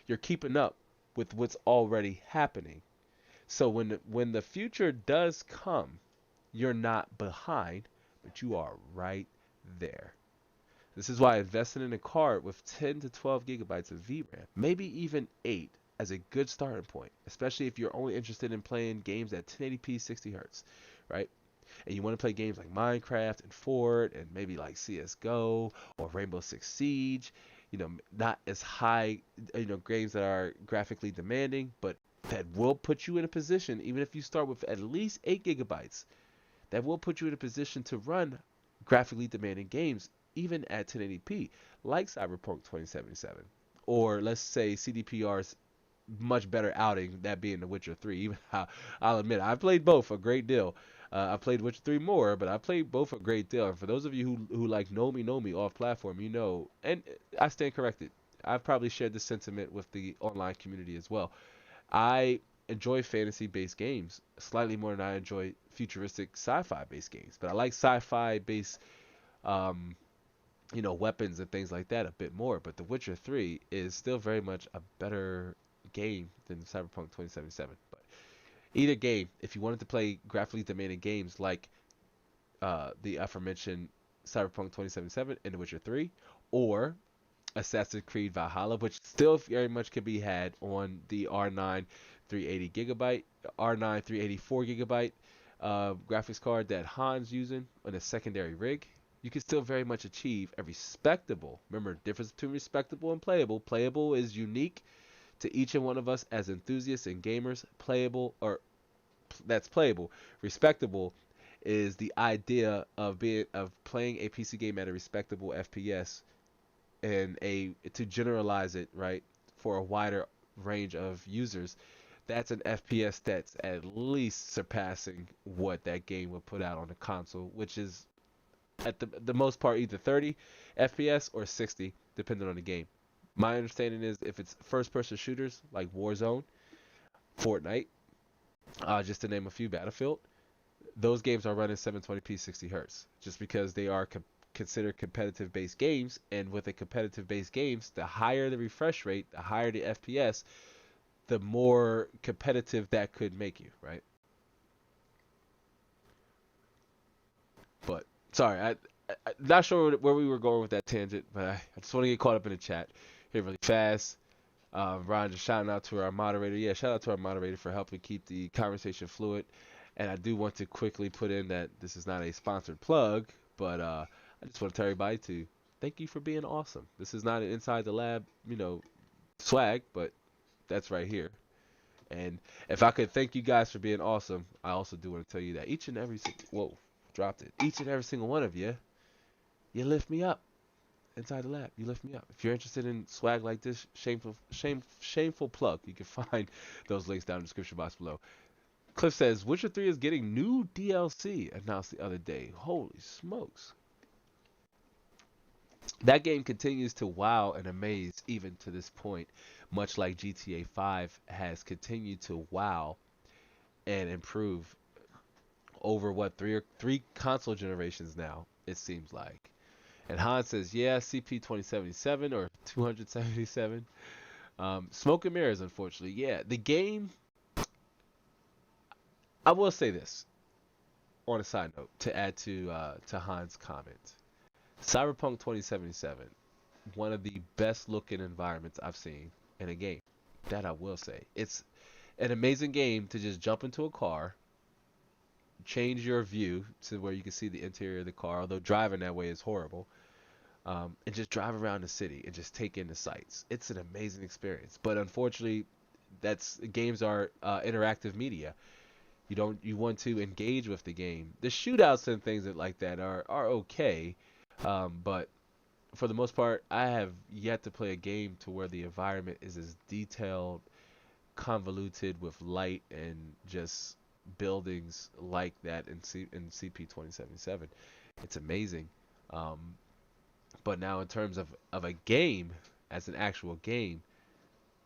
You're keeping up with what's already happening. So when the future does come, you're not behind, but you are right there. This is why investing in a card with 10 to 12 gigabytes of VRAM, maybe even 8, as a good starting point, especially if you're only interested in playing games at 1080p 60 hertz, right? And you want to play games like Minecraft and Fort and maybe like CSGO or Rainbow Six Siege, not as high, games that are graphically demanding, but that will put you in a position, even if you start with at least 8 gigabytes, that will put you in a position to run graphically demanding games even at 1080p, like Cyberpunk 2077, or let's say CDPR's much better outing, that being The Witcher 3. Even I'll admit, I played both a great deal. I played Witcher 3 more, but I played both a great deal. And for those of you who like know me off platform, and I stand corrected. I've probably shared this sentiment with the online community as well. I enjoy fantasy-based games slightly more than I enjoy futuristic sci-fi-based games. But I like sci-fi-based, um, weapons and things like that a bit more. But The Witcher 3 is still very much a better game than Cyberpunk 2077. But either game, if you wanted to play graphically demanding games like the aforementioned Cyberpunk 2077 and The Witcher 3, or Assassin's Creed Valhalla, which still very much can be had on the R9 380 gigabyte, R9 384 gigabyte graphics card that Han's using on a secondary rig. You can still very much achieve a respectable. Remember, difference between respectable and playable. Playable is unique to each and one of us as enthusiasts and gamers. That's playable. Respectable is the idea of playing a PC game at a respectable FPS, and to generalize it, right, for a wider range of users, That's an FPS that's at least surpassing what that game would put out on the console, which is at the most part either 30 FPS or 60, depending on the game. My understanding is if it's first person shooters like Warzone, Fortnite, just to name a few, Battlefield, those games are running 720p 60 hertz just because they are considered competitive based games. And with a competitive based games, the higher the refresh rate, the higher the FPS, the more competitive that could make you, right? But sorry, not sure where we were going with that tangent, but I just want to get caught up in the chat here really fast. Ron just shouting out to our moderator. Yeah, shout out to our moderator for helping keep the conversation fluid. And I do want to quickly put in that this is not a sponsored plug, but I just want to tell everybody to thank you for being awesome. This is not an inside the lab, swag, but that's right here. And if I could thank you guys for being awesome, I also do want to tell you that each and every whoa, dropped it. Each and every single one of you, you lift me up inside the lab. You lift me up. If you're interested in swag like this, shameful plug, you can find those links down in the description box below. Cliff says Witcher 3 is getting new DLC announced the other day. Holy smokes. That game continues to wow and amaze even to this point, much like GTA 5 has continued to wow and improve over what three console generations now, it seems like. And Han says, yeah, CP 2077 or 277. Smoke and mirrors, unfortunately. Yeah, the game, I will say this on a side note to add to Han's comment. Cyberpunk 2077, one of the best looking environments I've seen in a game. That I will say. It's an amazing game to just jump into a car, change your view to where you can see the interior of the car, although driving that way is horrible. And just drive around the city and just take in the sights. It's an amazing experience. But unfortunately, games are interactive media. You want to engage with the game. The shootouts and things like that are okay, but for the most part, I have yet to play a game to where the environment is as detailed, convoluted with light and just buildings like that in CP 2077. It's amazing. Um, but now in terms of a game, as an actual game,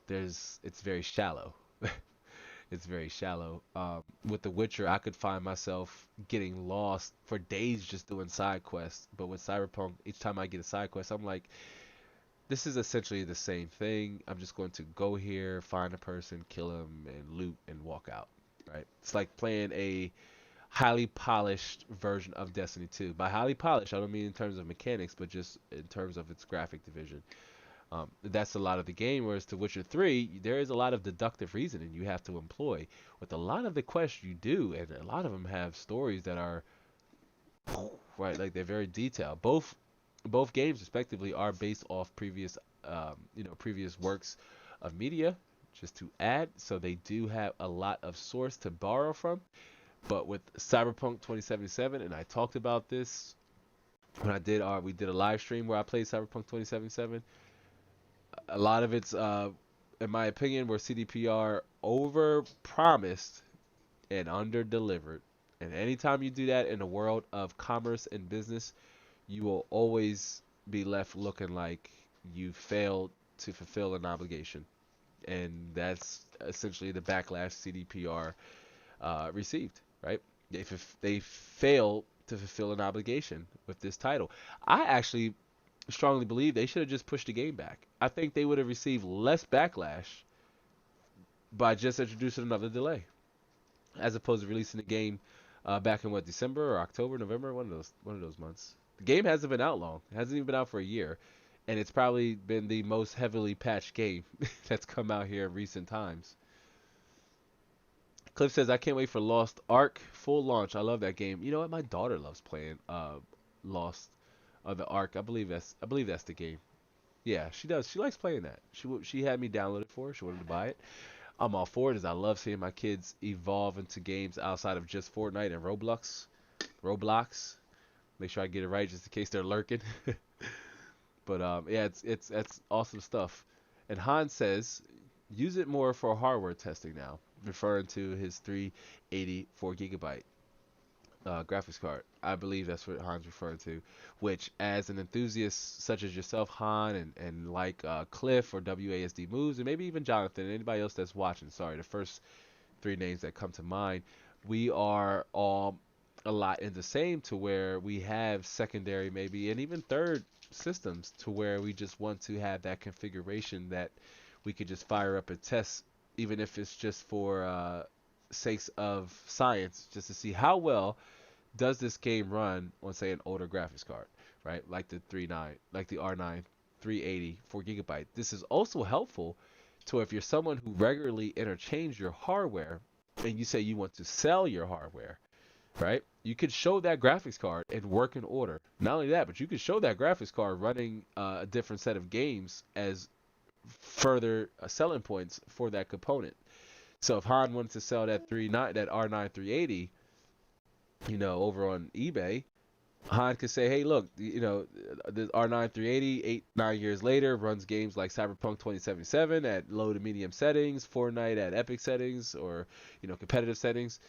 it's very shallow. It's very shallow. With The Witcher, I could find myself getting lost for days just doing side quests. But with Cyberpunk, each time I get a side quest, I'm like, this is essentially the same thing. I'm just going to go here, find a person, kill him, and loot and walk out. Right? It's like playing a highly polished version of Destiny 2. By highly polished, I don't mean in terms of mechanics, but just in terms of its graphic division. That's a lot of the game. Whereas to Witcher 3, there is a lot of deductive reasoning you have to employ. With a lot of the quests you do, and a lot of them have stories that are right, like they're very detailed. Both games, respectively, are based off previous works of media. Just to add, so they do have a lot of source to borrow from. But with Cyberpunk 2077, and I talked about this when we did a live stream where I played Cyberpunk 2077. A lot of it's, in my opinion, were CDPR over promised and under delivered. And anytime you do that in a world of commerce and business, you will always be left looking like you failed to fulfill an obligation. And that's essentially the backlash CDPR received, right? They failed to fulfill an obligation with this title. I actually strongly believe they should have just pushed the game back. I think they would have received less backlash by just introducing another delay, as opposed to releasing the game back in December or October, November, one of those months. The game hasn't been out long. It hasn't even been out for a year, and it's probably been the most heavily patched game that's come out here in recent times. Cliff says, I can't wait for Lost Ark full launch. I love that game. You know what? My daughter loves playing Lost the Ark. I believe that's the game. Yeah, she does. She likes playing that. She had me download it for her. She wanted to buy it. I'm all for it, as I love seeing my kids evolve into games outside of just Fortnite and Roblox. Make sure I get it right just in case they're lurking. But yeah, it's awesome stuff. And Han says, use it more for hardware testing now. referring to his 384 gigabyte graphics card. I believe that's what Han's referring to. Which, as an enthusiast such as yourself, Han, and like Cliff or WASD Moves, and maybe even Jonathan, and anybody else that's watching, sorry, the first three names that come to mind, we are all a lot in the same to where we have secondary, maybe, and even third systems to where we just want to have that configuration that we could just fire up and test, even if it's just for sakes of science, just to see how well does this game run on, say, an older graphics card, right? Like the 39, like the R9 380 4 gigabyte. This is also helpful to if you're someone who regularly interchange your hardware and you say you want to sell your hardware, right? You could show that graphics card and work in order. Not only that, but you could show that graphics card running a different set of games as further selling points for that component. So if Han wanted to sell that R9 380, over on eBay, Han could say, hey, look, the R9 380, 9 years later, runs games like Cyberpunk 2077 at low to medium settings, Fortnite at epic settings, or, competitive settings.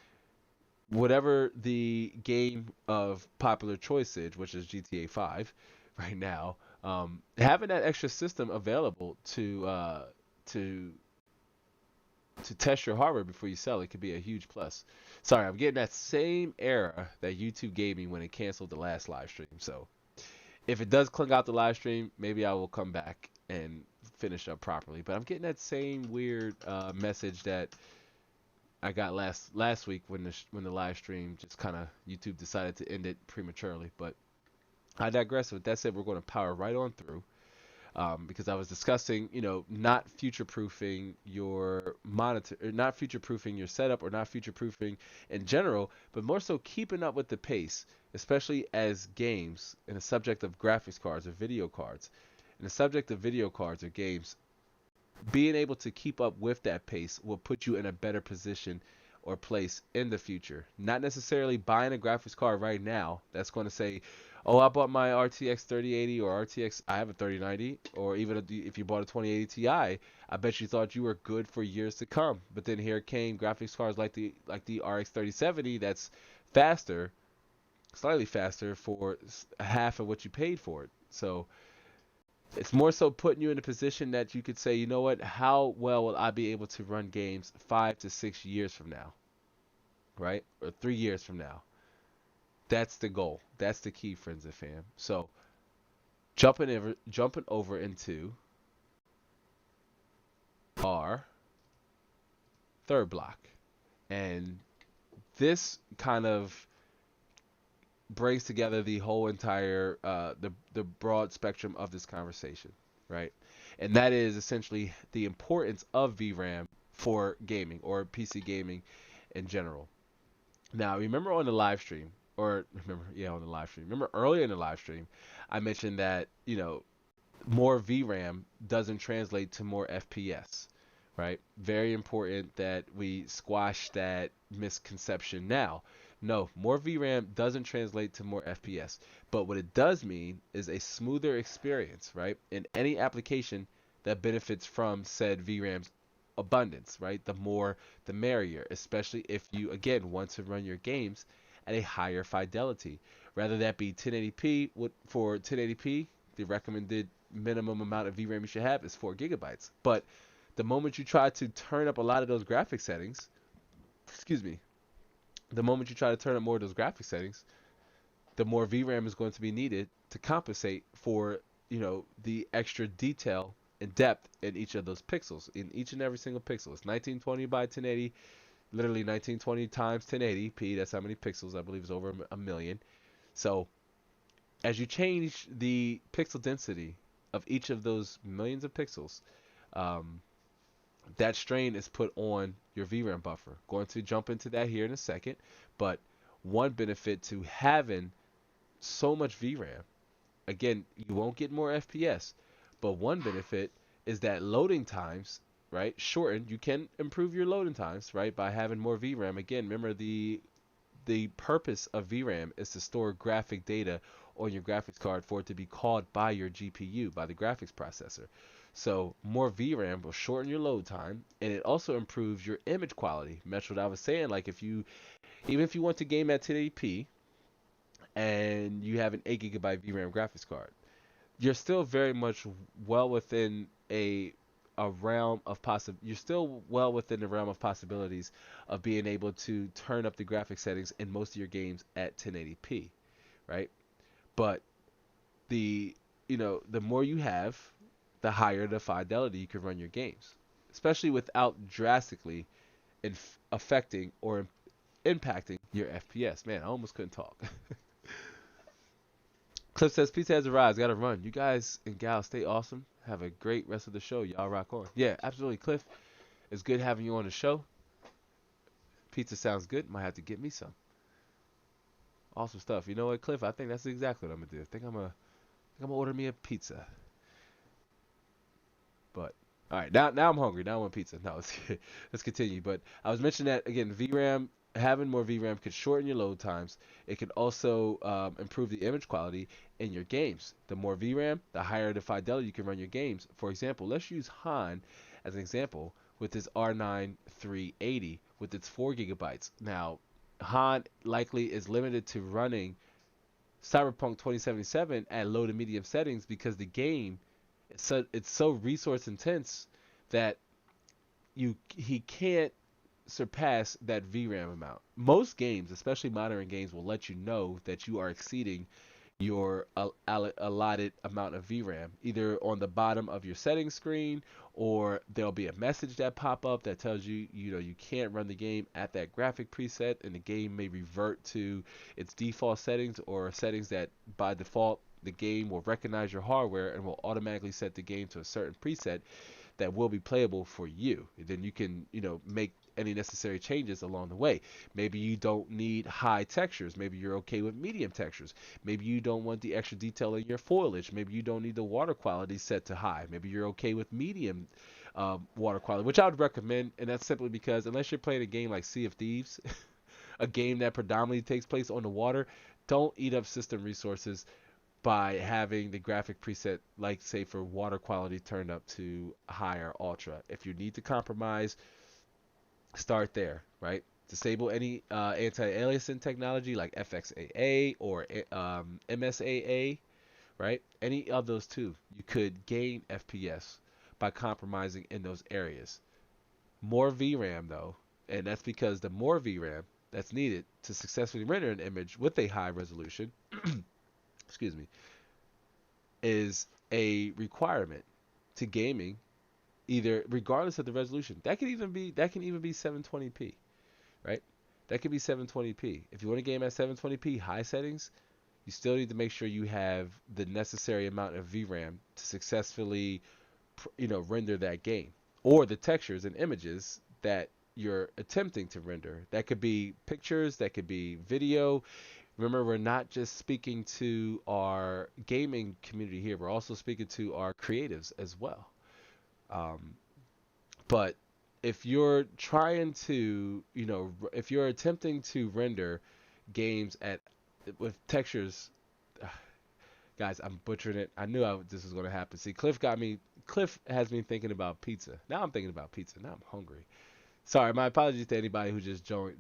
Whatever the game of popular choice is, which is GTA 5 right now, having that extra system available to test your hardware before you sell it could be a huge plus. Sorry, I'm getting that same error that YouTube gave me when it canceled the last live stream. So if it does clunk out the live stream, maybe I will come back and finish up properly. But I'm getting that same weird message that I got last week when the live stream just kind of YouTube decided to end it prematurely. But I digress. With that said, we're going to power right on through. Because I was discussing, not future-proofing your monitor, or not future-proofing your setup, or not future-proofing in general, but more so keeping up with the pace, especially as games, in the subject of graphics cards or video cards, in the subject of video cards or games, being able to keep up with that pace will put you in a better position or place in the future. Not necessarily buying a graphics card right now that's going to say, oh, I bought my RTX 3080 or RTX, I have a 3090, or even if you bought a 2080 Ti, I bet you thought you were good for years to come. But then here came graphics cards like the RX 3070 that's faster, slightly faster for half of what you paid for it. So it's more so putting you in a position that you could say, you know what, how well will I be able to run games 5 to 6 years from now, right? Or 3 years from now. That's the goal. That's the key, friends and fam. So jumping over into our third block. And this kind of brings together the whole entire the broad spectrum of this conversation, right? And that is essentially the importance of VRAM for gaming or PC gaming in general. Now, remember on the live stream, on the live stream. Remember earlier in the live stream, I mentioned that, more VRAM doesn't translate to more FPS, right? Very important that we squash that misconception now. No, more VRAM doesn't translate to more FPS, but what it does mean is a smoother experience, right? In any application that benefits from said VRAM's abundance, right? The more, the merrier, especially if you, again, want to run your games at a higher fidelity. Rather that be 1080p, for 1080p, the recommended minimum amount of VRAM you should have is 4 gigabytes. But the moment you try to turn up a lot of those graphic settings, excuse me, the moment you try to turn up more of those graphic settings, the more VRAM is going to be needed to compensate for, the extra detail and depth in each of those pixels, in each and every single pixel. It's 1920 by 1080, literally 1920 times 1080p. That's how many pixels. I believe it's over a million. So as you change the pixel density of each of those millions of pixels, that strain is put on your VRAM buffer. Going to jump into that here in a second, but one benefit to having so much VRAM, again, you won't get more FPS, but one benefit is that loading times, right, shorten. You can improve your loading times, right, by having more VRAM. Again, remember the purpose of VRAM is to store graphic data on your graphics card for it to be called by your GPU, by the graphics processor. So more VRAM will shorten your load time, and it also improves your image quality. That's what I was saying. Like even if you want to game at 1080p and you have an 8 GB VRAM graphics card, you're still very much well within a realm of you're still well within the realm of possibilities of being able to turn up the graphic settings in most of your games at 1080p, right? But the the more you have, the higher the fidelity you can run your games, especially without drastically affecting or impacting your FPS. Man, I almost couldn't talk. Cliff says, pizza has arrived. Gotta run. You guys and gals stay awesome. Have a great rest of the show. Y'all rock on. Yeah, absolutely, Cliff. It's good having you on the show. Pizza sounds good. Might have to get me some. Awesome stuff. You know what, Cliff? I think that's exactly what I'm gonna do. I think I'm gonna order me a pizza. But all right, now I'm hungry. Now I want pizza. No, let's continue. But I was mentioning that again. VRAM, having more VRAM could shorten your load times. It can also improve the image quality in your games. The more VRAM, the higher the fidelity you can run your games. For example, let's use Han as an example with his R9 380 with its 4 GB. Now, Han likely is limited to running Cyberpunk 2077 at low to medium settings because the game it's so resource intense that he can't surpass that VRAM amount. Most games, especially modern games, will let you know that you are exceeding your allotted amount of VRAM, either on the bottom of your settings screen, or there'll be a message that pop up that tells you you can't run the game at that graphic preset, and the game may revert to its default settings or settings that by default the game will recognize your hardware and will automatically set the game to a certain preset that will be playable for you. Then you can, make any necessary changes along the way. Maybe you don't need high textures. Maybe you're okay with medium textures. Maybe you don't want the extra detail in your foliage. Maybe you don't need the water quality set to high. Maybe you're okay with medium water quality, which I would recommend. And that's simply because unless you're playing a game like Sea of Thieves, a game that predominantly takes place on the water, don't eat up system resources by having the graphic preset, like say for water quality, turned up to higher ultra. If you need to compromise, start there, right? Disable any anti-aliasing technology like FXAA or MSAA, right? Any of those two, you could gain FPS by compromising in those areas. More VRAM though, and that's because the more VRAM that's needed to successfully render an image with a high resolution, excuse me, is a requirement to gaming, either regardless of the resolution. That can even be 720p, right? That could be 720p. If you want to game at 720p high settings, you still need to make sure you have the necessary amount of VRAM to successfully, render that game, or the textures and images that you're attempting to render. That could be pictures, that could be video. Remember, we're not just speaking to our gaming community here, we're also speaking to our creatives as well. Um, but if you're trying to, if you're attempting to render games at with textures, guys, I'm butchering it. I knew this was going to happen. See, Cliff has me thinking about pizza. Now I'm thinking about pizza. Now I'm hungry. Sorry, my apologies to anybody who just joined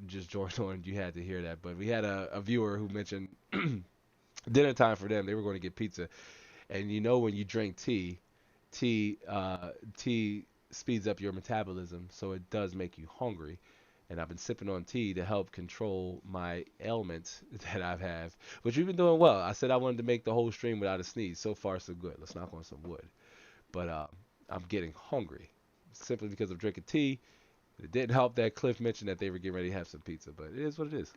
on. You had to hear that, but we had a viewer who mentioned dinner time for them. They were going to get pizza, and when you drink tea speeds up your metabolism, so it does make you hungry. And I've been sipping on tea to help control my ailments that I have, which we've been doing well. I said I wanted to make the whole stream without a sneeze. So far, so good. Let's knock on some wood. But I'm getting hungry simply because of drinking tea. It didn't help that Cliff mentioned that they were getting ready to have some pizza, but it is what it is.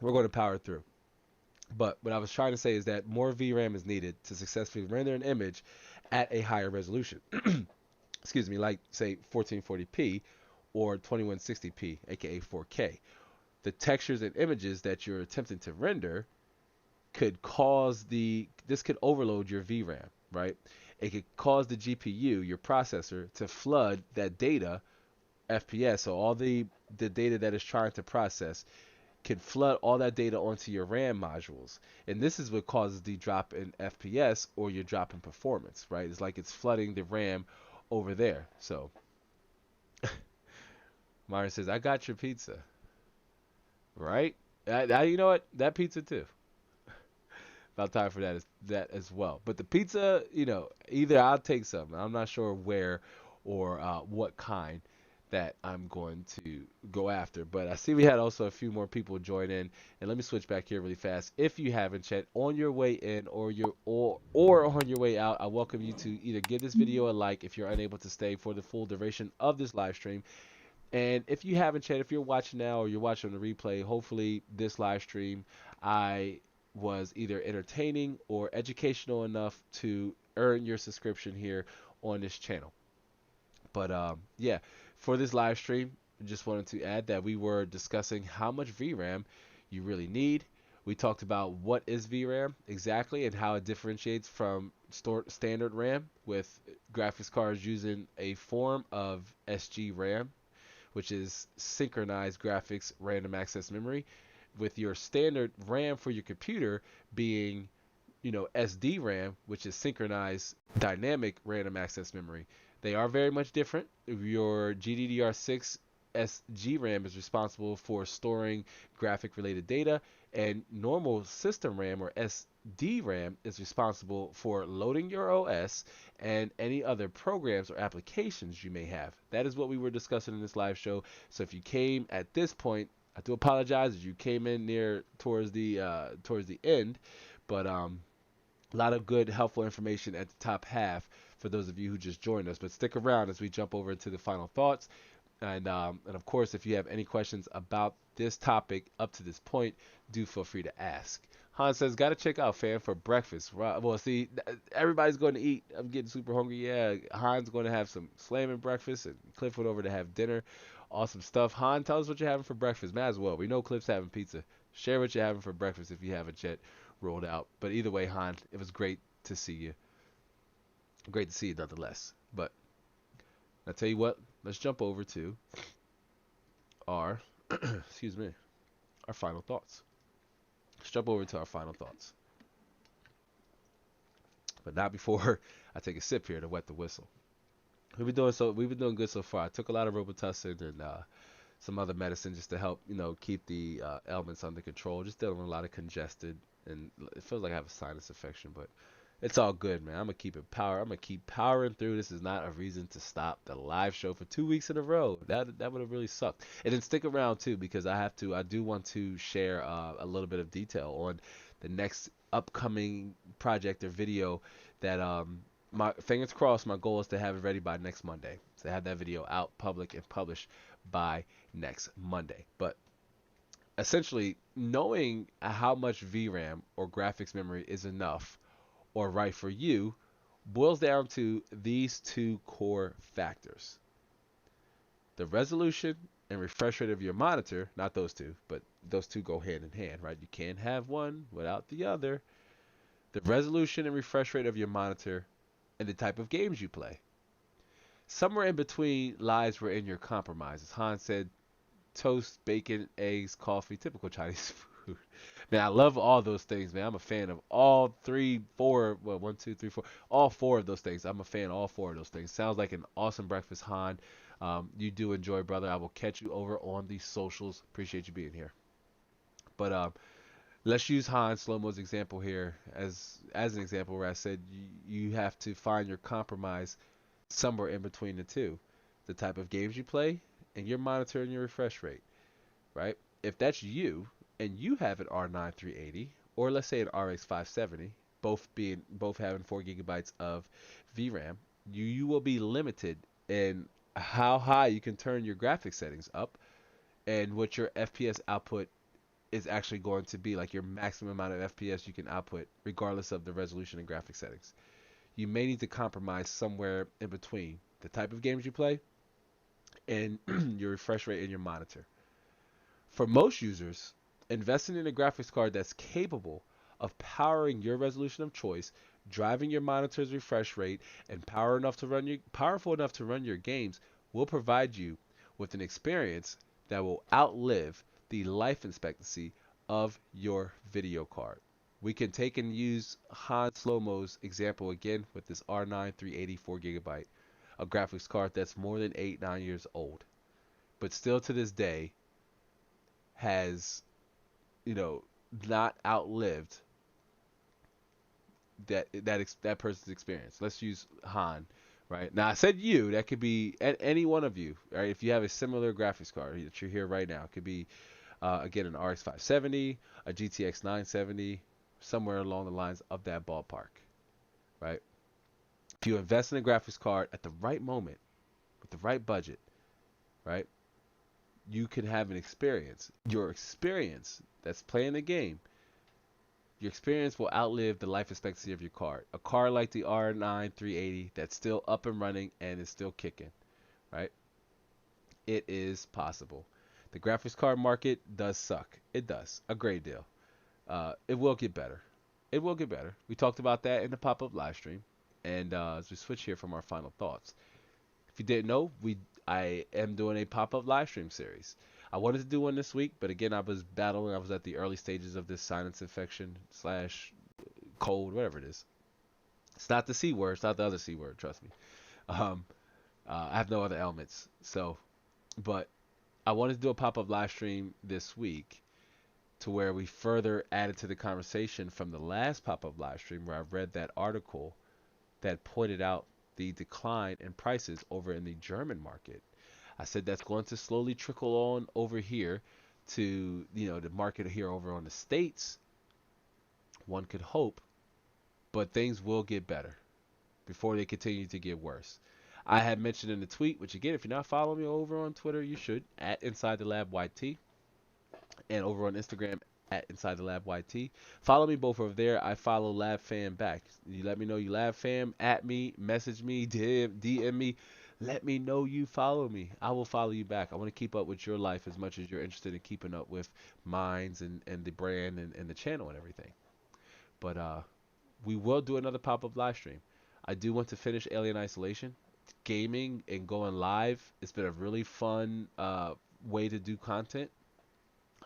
We're going to power through. But what I was trying to say is that more VRAM is needed to successfully render an image at a higher resolution. Excuse me, like say 1440p or 2160p, aka 4K. The textures and images that you're attempting to render this could overload your VRAM, right? It could cause the GPU, your processor, to flood that data FPS. So all the data that it's trying to process, can flood all that data onto your RAM modules. And this is what causes the drop in FPS or your drop in performance, right? It's like it's flooding the RAM over there. So Myron says, I got your pizza, right? You know what? That pizza too. About time for that as well. But the pizza, either I'll take some. I'm not sure where or what kind that I'm going to go after. But I see we had also a few more people join in, and let me switch back here really fast. If you haven't chat on your way in or on your way out, I welcome you to either give this video a like if you're unable to stay for the full duration of this live stream. And if you haven't chat, if you're watching now or you're watching the replay, hopefully this live stream I was either entertaining or educational enough to earn your subscription here on this channel. But yeah, for this live stream, I just wanted to add that we were discussing how much VRAM you really need. We talked about what is VRAM exactly and how it differentiates from standard RAM with graphics cards using a form of SGRAM, which is synchronized graphics random access memory, with your standard RAM for your computer being, SDRAM, which is synchronized dynamic random access memory. They are very much different. Your GDDR6 SGRAM is responsible for storing graphic related data, and normal system RAM or SDRAM is responsible for loading your OS and any other programs or applications you may have. That is what we were discussing in this live show. So if you came at this point, I do apologize if you came in towards the end, but a lot of good helpful information at the top half for those of you who just joined us. But stick around as we jump over into the final thoughts. And of course, if you have any questions about this topic up to this point, do feel free to ask. Hans says, got to check out fam for breakfast. Right. Well, see, everybody's going to eat. I'm getting super hungry. Yeah, Hans going to have some slamming breakfast, and Cliff went over to have dinner. Awesome stuff. Han, tell us what you're having for breakfast. Might as well. We know Cliff's having pizza. Share what you're having for breakfast if you haven't yet rolled out. But either way, Han, it was great to see you. Great to see you nonetheless. But I tell you what, let's jump over to our, excuse me, our final thoughts. Let's jump over to our final thoughts. But not before I take a sip here to wet the whistle. We've been doing good so far. I took a lot of Robitussin and some other medicine just to help, keep the ailments under control. Just dealing with a lot of congested, and it feels like I have a sinus infection, but it's all good, man. I'm gonna keep powering through. This is not a reason to stop the live show for 2 weeks in a row. That would have really sucked. And then stick around too, because I do want to share a little bit of detail on the next upcoming project or video that my fingers crossed, my goal is to have it ready by next Monday. So have that video out, public, and published by next Monday. But essentially, knowing how much VRAM or graphics memory is enough or right for you boils down to these two core factors: the resolution and refresh rate of your monitor. Not those two, but those two go hand in hand, right? You can't have one without the other. The resolution and refresh rate of your monitor and the type of games you play. Somewhere in between lies were in your compromises. Hans said toast, bacon, eggs, coffee, typical Chinese food. Man, I love all those things, man. I'm a fan of all all four of those things. I'm a fan of all four of those things. Sounds like an awesome breakfast, Han. You do enjoy, brother. I will catch you over on the socials. Appreciate you being here. But let's use Han Slow-Mo's example here as an example where I said you have to find your compromise somewhere in between the two. The type of games you play and your monitor and your refresh rate, right? If that's you and you have an R9 380 or let's say an RX 570, both having 4 gigabytes of VRAM, you will be limited in how high you can turn your graphics settings up and what your FPS output is actually going to be, like your maximum amount of FPS you can output regardless of the resolution and graphic settings. You may need to compromise somewhere in between the type of games you play and your refresh rate in your monitor. For most users, investing in a graphics card that's capable of powering your resolution of choice, driving your monitor's refresh rate, and powerful enough to run your games will provide you with an experience that will outlive the life expectancy of your video card. We can take and use Han Slow-Mo's example again with this R9 380 4GB, a graphics card that's more than 8-9 years old, but still to this day has, you know, not outlived that person's experience. Let's use Han, right? Now I said you, that could be any one of you, right? If you have a similar graphics card that you're here right now, it could be again an RX 570, a GTX 970, somewhere along the lines of that ballpark, right? If you invest in a graphics card at the right moment with the right budget, right, you can have an experience. Your experience that's playing the game, your experience will outlive the life expectancy of your card. A card like the R9 380 that's still up and running and is still kicking, right? It is possible. The graphics card market does suck. It does a great deal. It will get better. It will get better. We talked about that in the pop-up live stream. And as we switch here from our final thoughts, if you didn't know, I am doing a pop-up live stream series. I wanted to do one this week, but again, I was battling. I was at the early stages of this sinus infection slash cold, whatever it is. It's not the C word. It's not the other C word. Trust me. Um, I have no other ailments. So, but I wanted to do a pop-up live stream this week to where we further added to the conversation from the last pop-up live stream where I read that article that pointed out the decline in prices over in the German market. I said that's going to slowly trickle on over here to, the market here over on the States. One could hope, but things will get better before they continue to get worse. I had mentioned in the tweet, which again, if you're not following me over on Twitter, you should, at Inside the Lab YT, and over on Instagram at Inside the Lab YT. Follow me both over there. I follow Lab Fam back. You let me know you Lab Fam, at me, message me, DM me. Let me know you follow me. I will follow you back. I want to keep up with your life as much as you're interested in keeping up with mine's and the brand and the channel and everything. But we will do another pop-up live stream. I do want to finish Alien Isolation. Gaming and going live, it's been a really fun way to do content,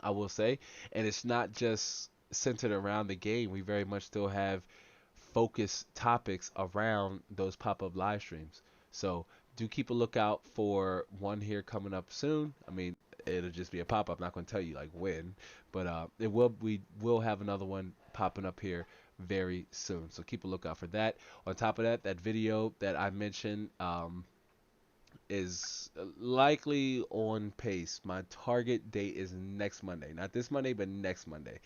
I will say. And it's not just centered around the game. We very much still have focused topics around those pop-up live streams. So do keep a lookout for one here coming up soon. I mean, it'll just be a pop-up. I'm not going to tell you like when, but we will have another one popping up here very soon. So keep a lookout for that. On top of that, that video that I mentioned is likely on pace. My target date is next Monday. Not this Monday, but next Monday.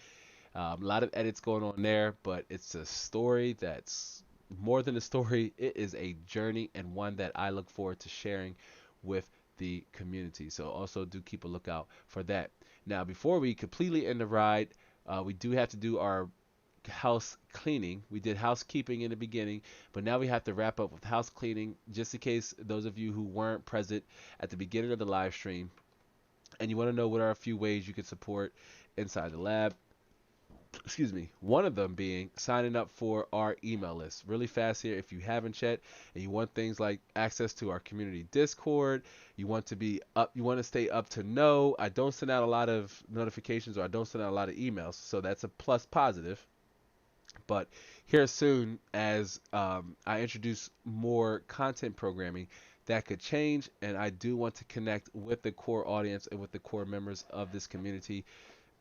A lot of edits going on there, but it's a story that's more than a story. It is a journey and one that I look forward to sharing with the community. So also do keep a lookout for that. Now, before we completely end the ride, we do have to do our house cleaning. We did housekeeping in the beginning, but now we have to wrap up with house cleaning, just in case those of you who weren't present at the beginning of the live stream and you want to know what are a few ways you can support Inside the Lab. Excuse me. One of them being signing up for our email list. Really fast here. If you haven't yet and you want things like access to our community Discord, you want to be up, you want to stay up to know. I don't send out a lot of notifications, or I don't send out a lot of emails, so that's a plus positive. But here soon, as I introduce more content programming, that could change, and I do want to connect with the core audience and with the core members of this community.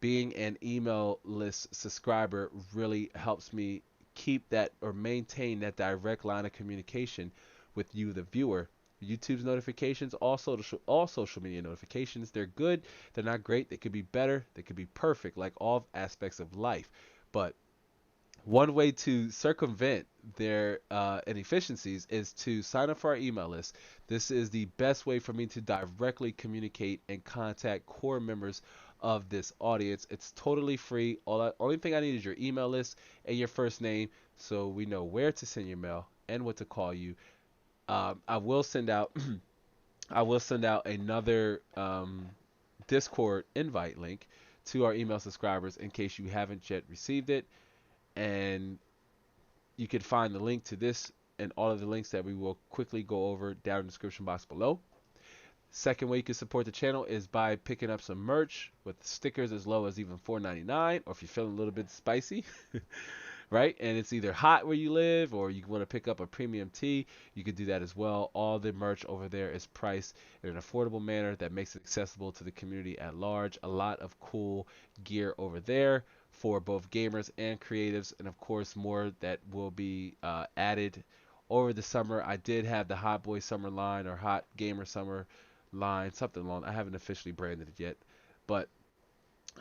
Being an email list subscriber really helps me keep that or maintain that direct line of communication with you, the viewer. YouTube's notifications, also all social media notifications, they're good, they're not great, they could be better, they could be perfect, like all aspects of life. But one way to circumvent their inefficiencies is to sign up for our email list. This is the best way for me to directly communicate and contact core members of this audience. It's totally free. Only thing I need is your email list and your first name, so we know where to send your mail and what to call you. I will send out another Discord invite link to our email subscribers in case you haven't yet received it. And you can find the link to this and all of the links that we will quickly go over down in the description box below. Second way you can support the channel is by picking up some merch with stickers as low as even $4.99, or if you're feeling a little bit spicy, right? And it's either hot where you live or you want to pick up a premium tee, you could do that as well. All the merch over there is priced in an affordable manner that makes it accessible to the community at large. A lot of cool gear over there for both gamers and creatives, and of course more that will be added over the summer. I did have the Hot Boy Summer line or Hot Gamer Summer line, something along. I haven't officially branded it yet, but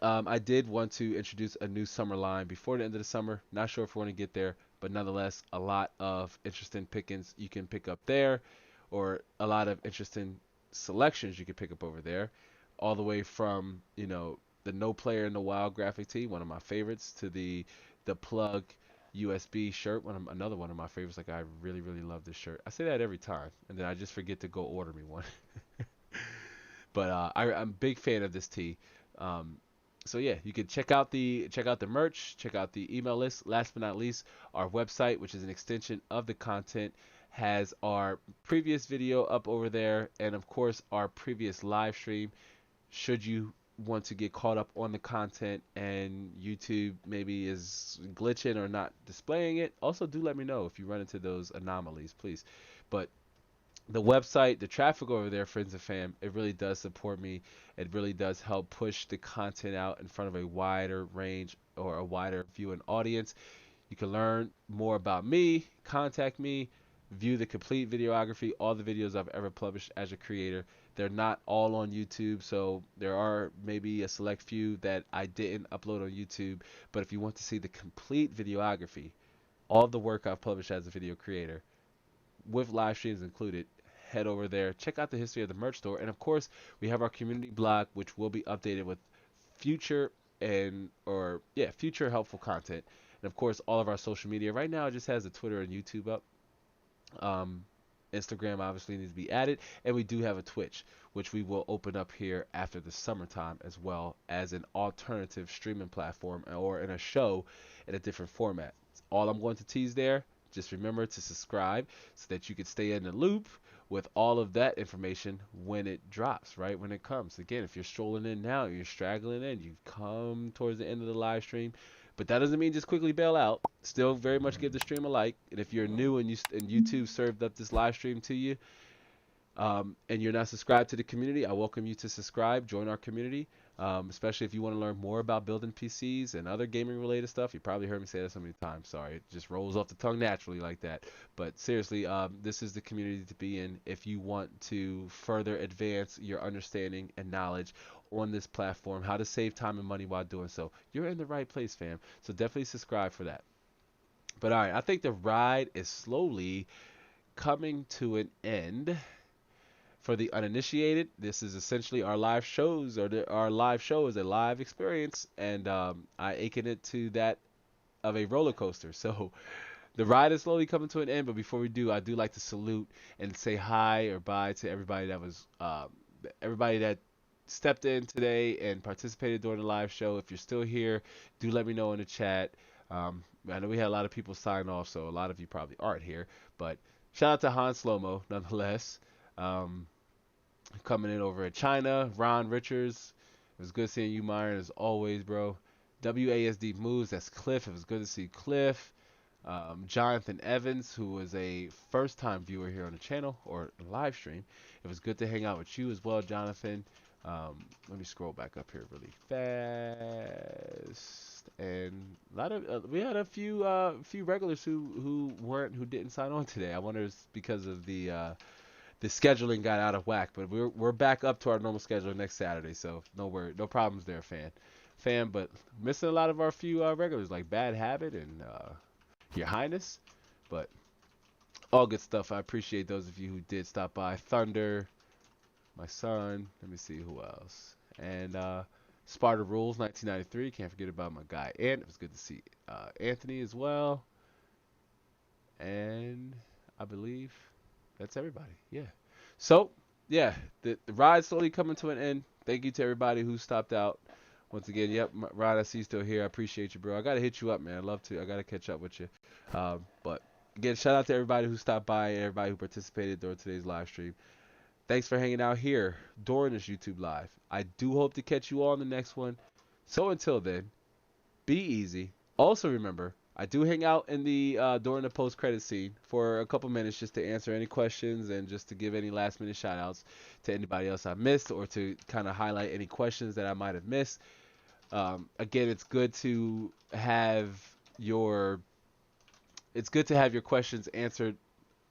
I did want to introduce a new summer line before the end of the summer. Not sure if we want to get there, but nonetheless, a lot of interesting pickings you can pick up there, or a lot of interesting selections you can pick up over there, all the way from, you know, the No Player in the Wild graphic tee, one of my favorites, to the plug USB shirt, another one of my favorites. Like, I really really love this shirt. I say that every time, and then I just forget to go order me one. But I'm a big fan of this tee. Um, so yeah, you can check out the merch, check out the email list. Last but not least, our website, which is an extension of the content, has our previous video up over there, and of course our previous live stream. Should you want to get caught up on the content and YouTube maybe is glitching or not displaying it, also do let me know if you run into those anomalies, please. But the website, the traffic over there, friends and fam, it really does support me. It really does help push the content out in front of a wider range or a wider viewing audience. You can learn more about me, contact me, view the complete videography, all the videos I've ever published as a creator. They're not all on YouTube, so there are maybe a select few that I didn't upload on YouTube. But if you want to see the complete videography, all the work I've published as a video creator, with live streams included, head over there, check out the history of the merch store, and of course we have our community blog, which will be updated with future future helpful content. And of course all of our social media right now, it just has the Twitter and YouTube up. um, Instagram obviously needs to be added, and we do have a Twitch, which we will open up here after the summertime, as well as an alternative streaming platform or in a show in a different format. All I'm going to tease there. Just remember to subscribe so that you can stay in the loop with all of that information when it drops, right? When it comes. Again, if you're strolling in now, you're straggling in, you've come towards the end of the live stream, but that doesn't mean just quickly bail out. Still very much give the stream a like. And if you're new and YouTube served up this live stream to you, and you're not subscribed to the community, I welcome you to subscribe, join our community, especially if you want to learn more about building PCs and other gaming related stuff. You probably heard me say that so many times. Sorry, it just rolls off the tongue naturally like that. But seriously, this is the community to be in if you want to further advance your understanding and knowledge on this platform, how to save time and money while doing so. You're in the right place, fam. So definitely subscribe for that. But all right, I think the ride is slowly coming to an end. For the uninitiated, this is essentially our live shows, or our live show is a live experience, and I akin it to that of a roller coaster. So the ride is slowly coming to an end, but before we do, I do like to salute and say hi or bye to everybody that stepped in today and participated during the live show. If you're still here, do let me know in the chat. I know we had a lot of people sign off, so a lot of you probably aren't here, but shout out to Han Slomo nonetheless. Coming in over at China, Ron Richards. It was good seeing you, Myron, as always, bro. WASD Moves, that's Cliff. It was good to see Cliff. Jonathan Evans, who was a first-time viewer here on the channel or live stream. It was good to hang out with you as well, Jonathan. Let me scroll back up here really fast. And a lot of we had a few regulars who didn't sign on today. I wonder if it's because of the scheduling got out of whack, but we're back up to our normal schedule next Saturday, so no problems there, fam. But missing a lot of our few regulars like Bad Habit and Your Highness, but all good stuff. I appreciate those of you who did stop by. Thunder, my son. Let me see who else. And Sparta Rules 1993. Can't forget about my guy Ant. It was good to see Anthony as well. And I believe that's everybody. Yeah. So, yeah, the ride's slowly coming to an end. Thank you to everybody who stopped out. Once again, yep, Rod, I see you still here. I appreciate you, bro. I got to hit you up, man. I'd love to. I got to catch up with you. But, again, shout out to everybody who stopped by, everybody who participated during today's live stream. Thanks for hanging out here during this YouTube live. I do hope to catch you all in the next one. So until then, be easy. Also remember, I do hang out in the during the post-credit scene for a couple minutes just to answer any questions and just to give any last-minute shout-outs to anybody else I missed or to kind of highlight any questions that I might have missed. Again, it's good to have your questions answered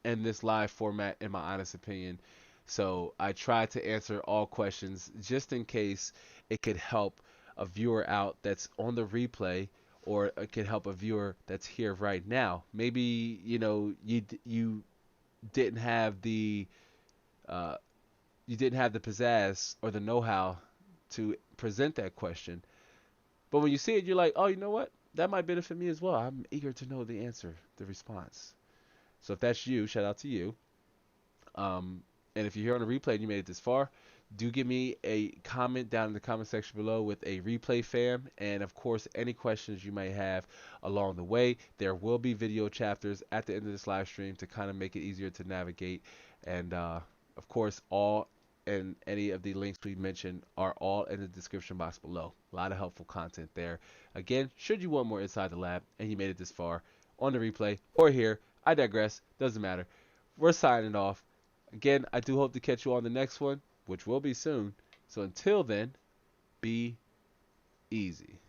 in this live format, in my honest opinion. So I try to answer all questions just in case it could help a viewer out that's on the replay, or it could help a viewer that's here right now. Maybe you didn't have the uh, you didn't have the pizzazz or the know-how to present that question, but when you see it, you're like, oh, you know what? That might benefit me as well. I'm eager to know the answer, the response. So if that's you, shout out to you. And if you're here on the replay and you made it this far, do give me a comment down in the comment section below with a replay fam. And of course, any questions you may have along the way. There will be video chapters at the end of this live stream to kind of make it easier to navigate. And of course, all and any of the links we mentioned are all in the description box below. A lot of helpful content there. Again, should you want more Inside the Lab and you made it this far on the replay or here, I digress, doesn't matter. We're signing off. Again, I do hope to catch you on the next one, which will be soon. So until then, be easy.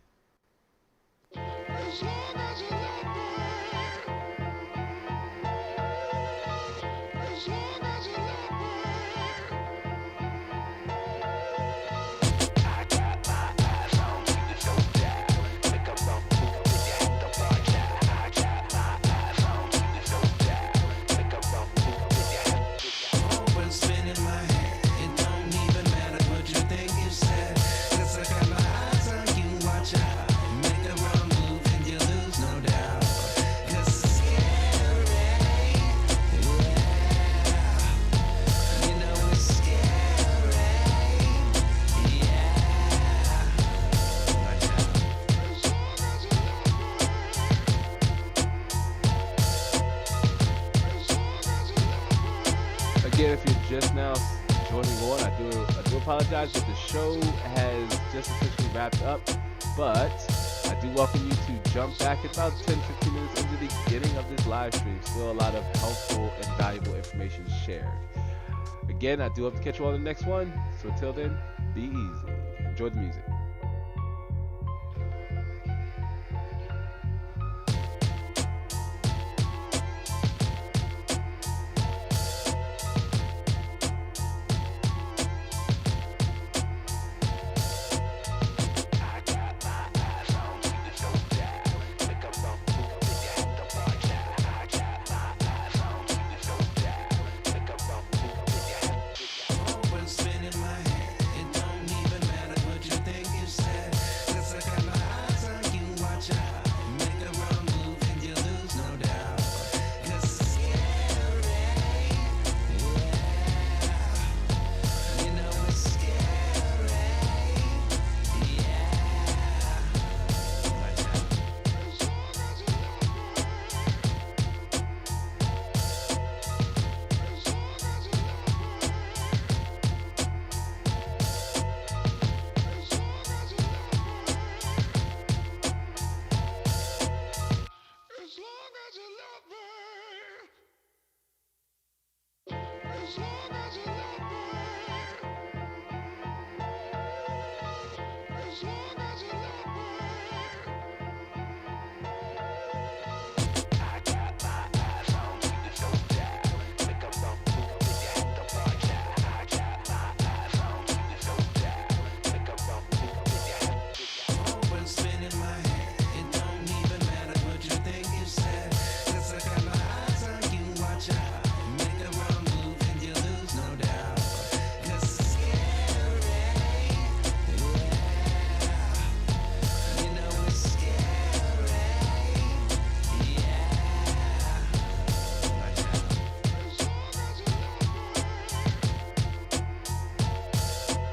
Again, if you're just now joining on, I do apologize, but the show has just officially wrapped up. But I do welcome you to jump back about 10-15 minutes into the beginning of this live stream. Still a lot of helpful and valuable information shared. Again, I do hope to catch you on the next one. So until then, be easy. Enjoy the music. As long as you love me.